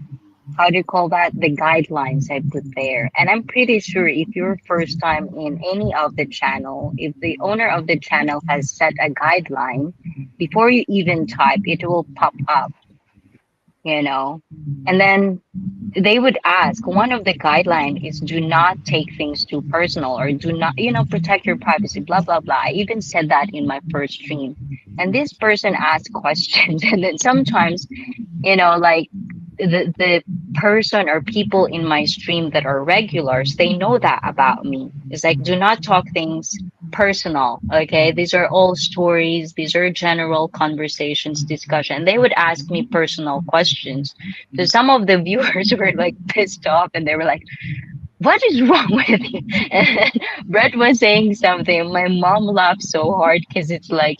how do you call that, the guidelines I put there. And I'm pretty sure if you're first time in any of the channel, if the owner of the channel has set a guideline, before you even type, it will pop up, you know. And then they would ask, one of the guideline is do not take things too personal, or do not, protect your privacy, blah blah blah. I even said that in my first stream. And this person asked questions and then sometimes, like the person or people in my stream that are regulars, they know that about me. It's like, do not talk things personal. Okay, these are all stories, these are general conversations, discussion. They would ask me personal questions. So some of the viewers were like pissed off and they were like, what is wrong with you? And Brett was saying something. My mom laughed so hard because it's like,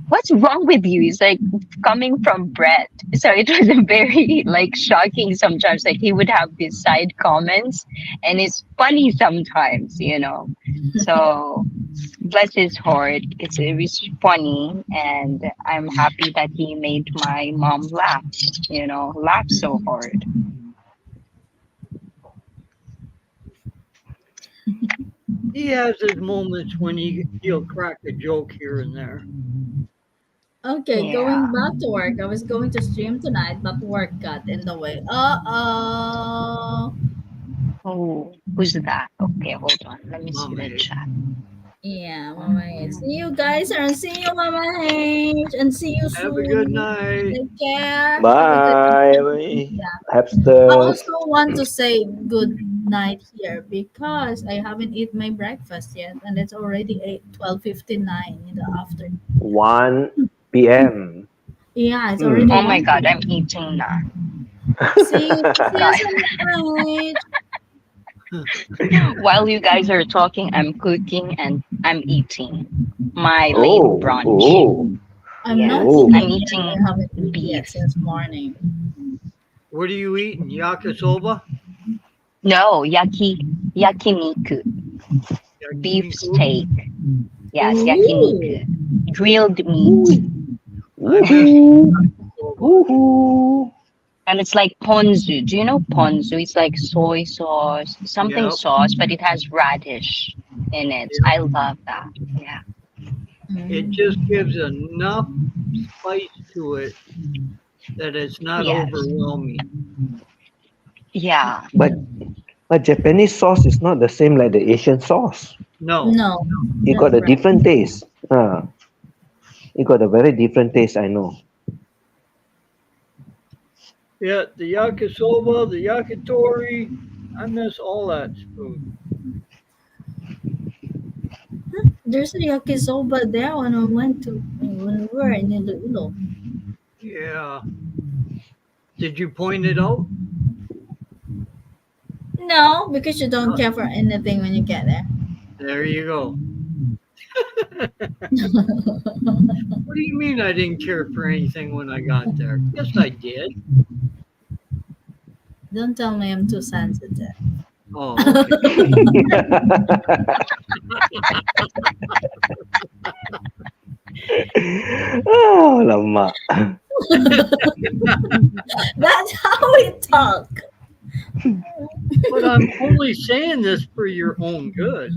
what's wrong with you? It's like coming from Brett. So it was a very like shocking sometimes. Like he would have these side comments and it's funny sometimes, So bless his heart. It was funny and I'm happy that he made my mom laugh, laugh so hard. He has his moments when he'll crack a joke here and there. Okay, Yeah. going back to work. I was going to stream tonight, but work got in the way. Uh-oh. Oh, who's that? Okay, hold on. Let me see Mama the H. chat. Yeah, Mama H. See you guys, and see you, Mama H, and see you Have soon. a good night. Take care. Bye. Have a good Yeah. I Hamsters. also want to say good night here because I haven't eaten my breakfast yet, and it's already 12:59 in the afternoon. 1 p.m. Yeah, it's Hmm. already. Oh my 1 god, I'm eating now. See you soon. While you guys are talking, I'm cooking and I'm eating my late Oh, brunch. oh. I'm Yeah. not Oh. eating. I'm yet. eating I haven't eaten yet beef. since morning. What are you eating? Yakisoba? No, yakiniku, beef Yakiniku? steak. Yes, Ooh. yakiniku, grilled meat, I miss Yakisoba. Woohoo. and it's like ponzu. Do you know ponzu? It's like soy sauce, something Yep. sauce, but it has radish in it. Yep. I love that. Yeah. It just gives enough spice to it that it's not Yes. overwhelming. Yeah. But Japanese sauce is not the same like the Asian sauce. No. No. It that's got a right. different taste. It got a very different taste, I know. Yeah, the yakisoba, the yakitori, I miss all that food. There's a yakisoba there when we were in Iloilo. Yeah. Did you point it out? No, because you don't care for anything when you get there. There you go. What do you mean I didn't care for anything when I got there? Yes, I did. Don't tell me I'm too sensitive. Oh, okay. Oh, lama. That's how we talk. But I'm only saying this for your own good.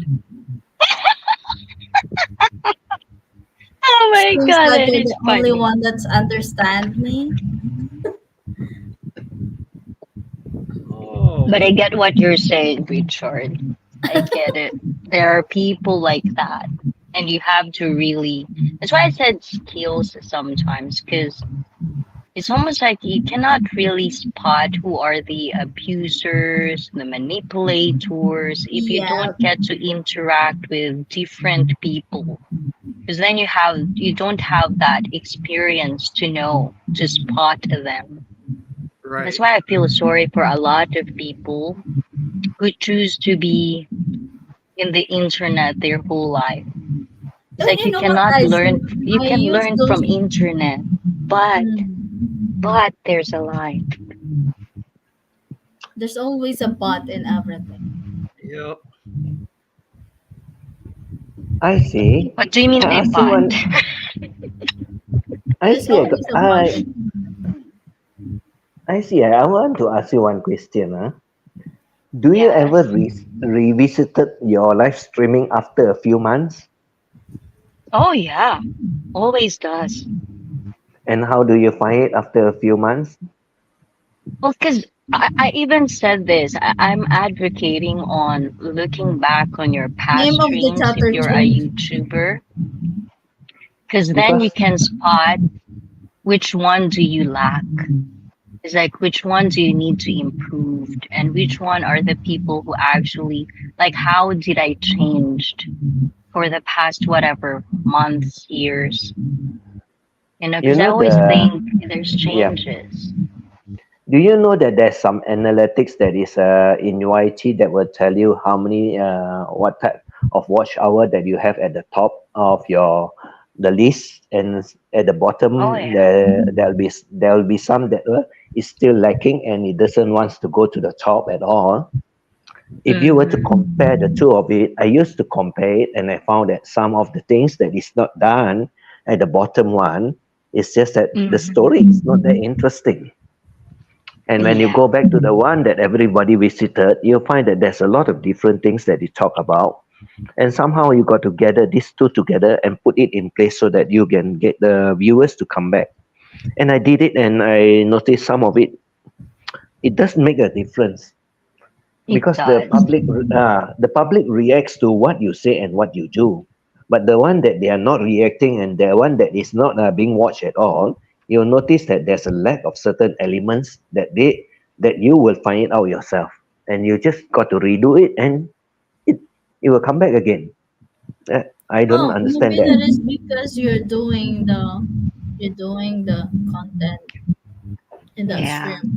Oh my Seems god, like it you're is the only funny. one that's understand me. Oh, But I get what you're saying, Richard. I get it. There are people like that. And you have to really, that's why I said skills sometimes, because it's almost like you cannot really spot who are the abusers, the manipulators, if you Yeah. don't get to interact with different people. Because then you don't have that experience to know, to spot them. right. That's why I feel sorry for a lot of people who choose to be in the internet their whole life. It's And like you know what, cannot guys? learn. You I can use learn those. from internet, but Mm. there's a lie. There's always a bot in everything. Yep. I see. What do you mean I by ask you one. bot? I It's see. always a much. I see. I want to ask you one question. Do you ever Yes. revisited your live streaming after a few months? Oh yeah. Always does. And how do you find it after a few months? Well, because I even said this. I'm advocating on looking back on your past Name of the streams if chapter you're a 2. YouTuber, because then you Because can spot which one do you lack. It's like which one do you need to improve, and which one are the people who actually like how did I changed for the past whatever months, years, you because I know always the think there's yeah. changes. Do you know that there's some analytics that is in YT that will tell you how many what type of watch hour that you have at the top of your the list, and at the Oh bottom yeah. there'll be some that is still lacking and it doesn't want to go to the top at all. If you were to Mm-hmm. compare the two of it, I used to compare it and I found that some of the things that is not done at the bottom one, it's just that the Mm-hmm. story is not that interesting. And when you Yeah. go back to the one that everybody visited, you'll find that there's a lot of different things that you talk about. And somehow you got to gather these two together and put it in place so that you can get the viewers to come back. And I did it and I noticed some of it, it does make a difference It because does. the public reacts to what you say and what you do. But the one that they are not reacting and the one that is not being watched at all, you'll notice that there's a lack of certain elements that you will find it out yourself, and you just got to redo it, and it it will come back again. I don't Oh, understand maybe that. that is because you're doing the content in that Yeah. stream.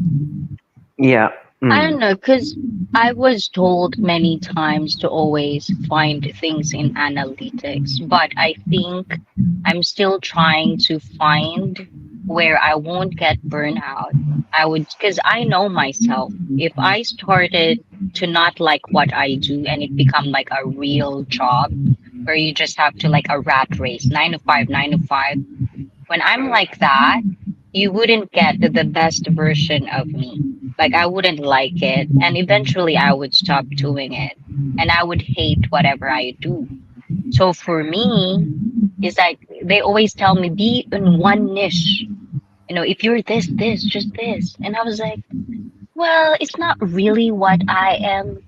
Yeah. I don't Mm. know, because I was told many times to always find things in analytics, but I think I'm still trying to find where I won't get burnout. I would, because I know myself. If I started to not like what I do and it become like a real job where you just have to like a rat race, 9 to 5, 9 to 5, when I'm like that, you wouldn't get the best version of me. Like I wouldn't like it, and eventually I would stop doing it, and I would hate whatever I do. So for me, it's like they always tell me be in one niche. If you're this, just this. And I was like, well, it's not really what I am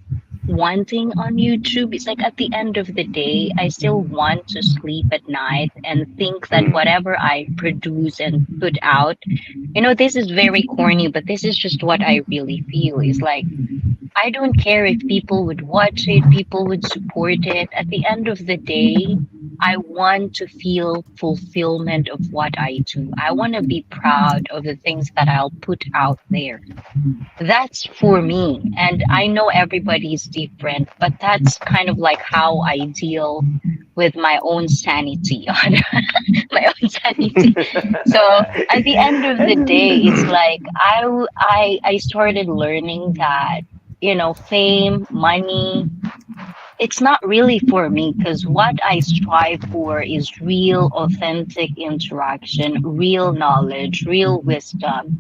wanting on YouTube. It's like at the end of the day, I still want to sleep at night and think that Mm. whatever I produce and put out, this is very corny, but this is just what I really feel. Is like I don't care if people would watch it, people would support it. At the end of the day, I want to feel fulfillment of what I do. I want to be proud of the things that I'll put out there. That's for me. And I know everybody's different, but that's kind of like how I deal with my own sanity on my own sanity. So at the end of the day, it's like I started learning that, fame, money, it's not really for me because what I strive for is real, authentic interaction, real knowledge, real wisdom.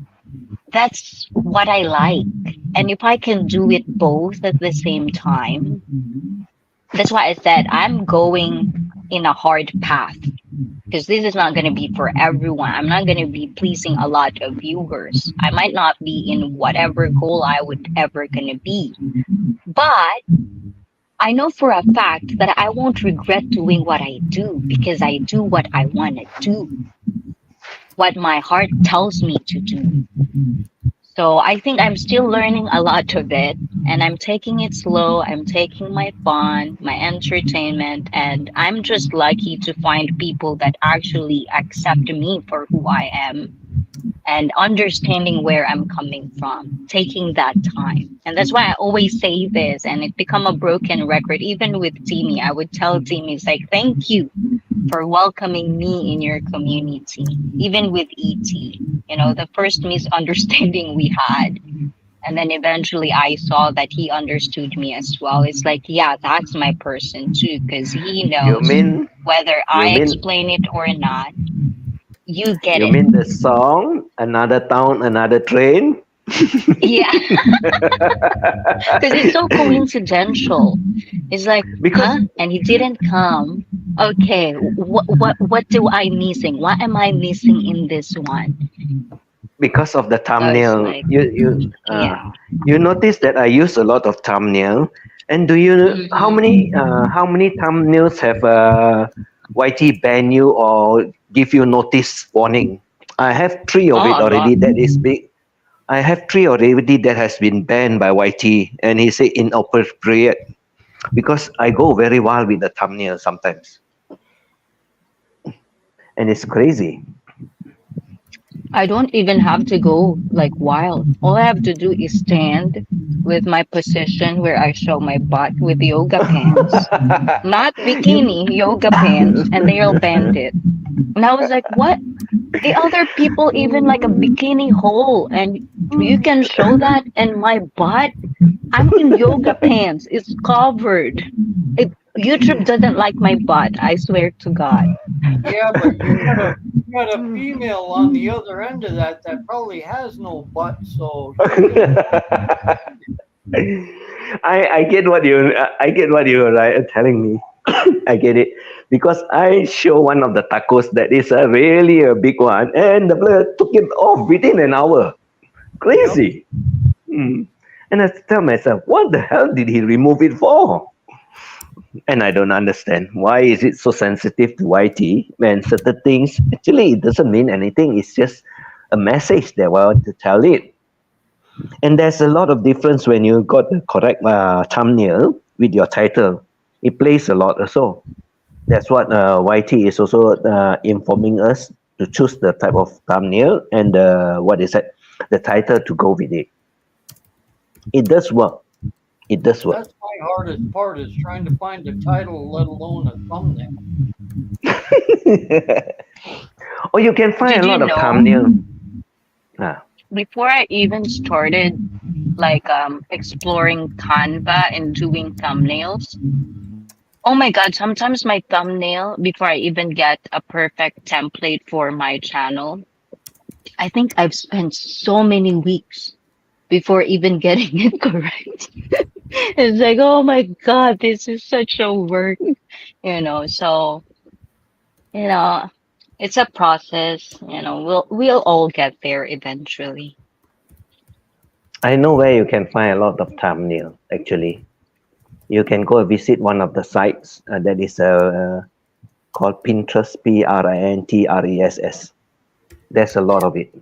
That's what I like. And if I can do it both at the same time, that's why I said I'm going in a hard path because this is not going to be for everyone. I'm not going to be pleasing a lot of viewers. I might not be in whatever goal I would ever going to be. But I know for a fact that I won't regret doing what I do because I do what I want to do, what my heart tells me to do. So I think I'm still learning a lot of it and I'm taking it slow. I'm taking my fun, my entertainment, and I'm just lucky to find people that actually accept me for who I am and understanding where I'm coming from, taking that time. And that's why I always say this and it become a broken record. Even with Timmy, I would tell Timmy, it's like, thank you for welcoming me in your community. Even with ET, the first misunderstanding we had. And then eventually I saw that he understood me as well. It's like, yeah, that's my person too, because he You knows mean whether you I mean explain it or not. You get You it. mean the song, Another Town, Another Train? Yeah, because it's so coincidental. It's like, Because huh? And he didn't come. Okay, what do I missing? What am I missing in this one? because of the So it's thumbnail, like, yeah. you notice that I use a lot of thumbnail. And do you Hmm. how many thumbnails have YT ban you or give you notice warning? I have three of Oh, it a lot. already. That is big. I have three already that has been banned by YT, and he said inappropriate because I go very wild with the thumbnail sometimes, and it's crazy. I don't even have to go like wild. All I have to do is stand with my position where I show my butt with yoga pants, not You bikini, yoga pants, and they'll bend it. And I was like, what? The other people even like a bikini hole, and you can show that, and my butt, I'm in yoga pants. It's covered. YouTube doesn't like my butt. I swear to God. Yeah, but you got a female on the other end of that probably has no butt, so she's gonna. I get what you're right, telling me. I get it because I show one of the tacos that is a really a big one, and the blood took it off within an hour. Yep. Crazy. Mm. And I tell myself, what the hell did he remove it for? And I don't understand why is it so sensitive to YT when certain things actually it doesn't mean anything. It's just a message that I want to tell it. And there's a lot of difference when you got the correct thumbnail with your title. It plays a lot also. That's what YT is also informing us to choose the type of thumbnail and what is it, the title to go with it. It does work. It does work. That's my hardest part is trying to find a title, let alone a thumbnail. Or you can find Did a you lot of know thumbnail. Ah, before I even started like exploring Canva and doing thumbnails? Oh my God, sometimes my thumbnail, before I even get a perfect template for my channel, I think I've spent so many weeks before even getting it correct. It's like, oh my God, this is such a work, so, you know, it's a process, we'll all get there eventually. I know where you can find a lot of thumbnail. Actually, you can go visit one of the sites that is called Pinterest. Pintress. There's a lot of it.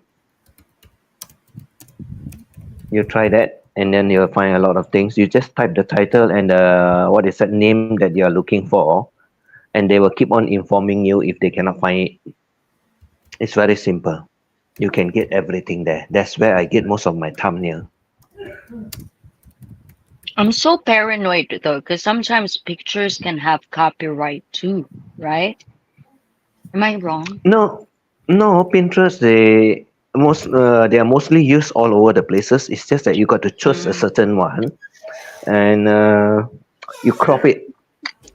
You try that, and then you'll find a lot of things. You just type the title and what is that name that you are looking for, and they will keep on informing you if they cannot find it. It's very simple. You can get everything there. That's where I get most of my thumbnail. I'm so paranoid though, because sometimes pictures can have copyright too, right? Am I wrong? No, no, Pinterest they are mostly used all over the places. It's just that you got to choose a Mm. certain one, and you crop it.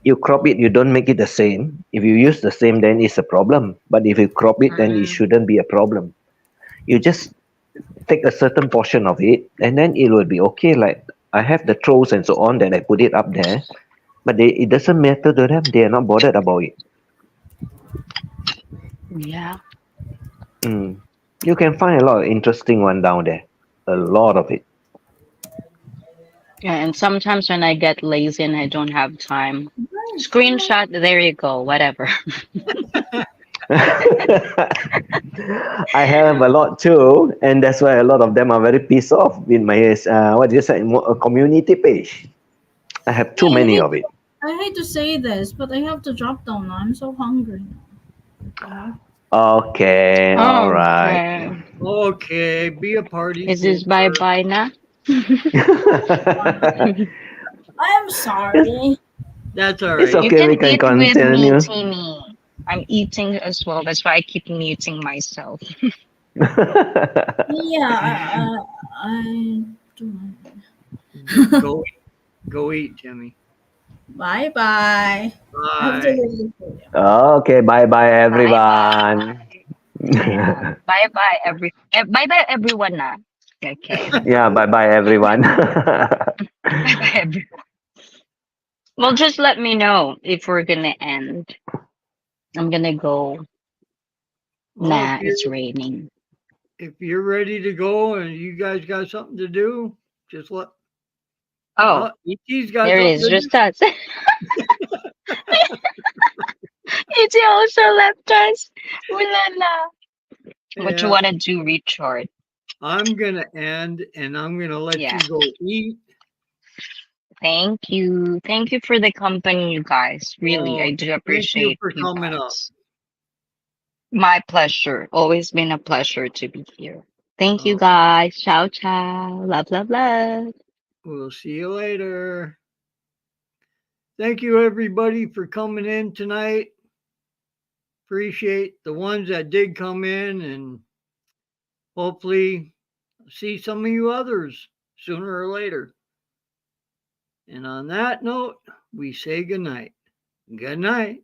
You crop it. You don't make it the same. If you use the same, then it's a problem. But if you crop it, then it Mm. shouldn't be a problem. You just take a certain portion of it, and then it will be okay. Like I have the trolls and so on that I put it up there, but it doesn't matter to them. They are not bothered about it. Yeah. Mm. You can find a lot of interesting one down there. A lot of it. Yeah, and sometimes when I get lazy and I don't have time, screenshot, there you go, whatever. I have a lot too, and that's why a lot of them are very pissed off with my what do you say, community page. I have too Hey, many of it. I hate to say this, but I have to drop down now. I'm so hungry. Okay, all Oh, right. okay. Okay, be a party Is this bye pooper. bye now? I'm sorry. That's all It's right. You okay, we can can eat with me, continue. Timmy. I'm eating as well. That's why I keep muting myself. Yeah, I do. Go go eat, Timmy. Bye bye. I have to Bye. leave. Okay, bye bye Bye everyone. bye. Yeah. Bye bye everyone na. Okay. Yeah, bye bye everyone. Bye bye everyone. Well, just let me know if we're gonna end. I'm gonna go. Well, Nah, it's raining. if you're ready to go and you guys got something to do, just let. Oh, ET's got there it something is. to do. Just us. It's also left us. Wala na. What you Yeah, wanna do, Richard? I'm gonna end, and I'm gonna let Yeah. you go eat. Thank you. Thank you for the company, you guys. Really, Well, I do thank you appreciate for you coming up. guys. My pleasure. Always been a pleasure to be here. Thank you, Oh, guys. Ciao, ciao. Love, love, love. we'll see you later. Thank you, everybody, for coming in tonight. Appreciate the ones that did come in, and hopefully see some of you others sooner or later. And on that note, we say good night. Good night.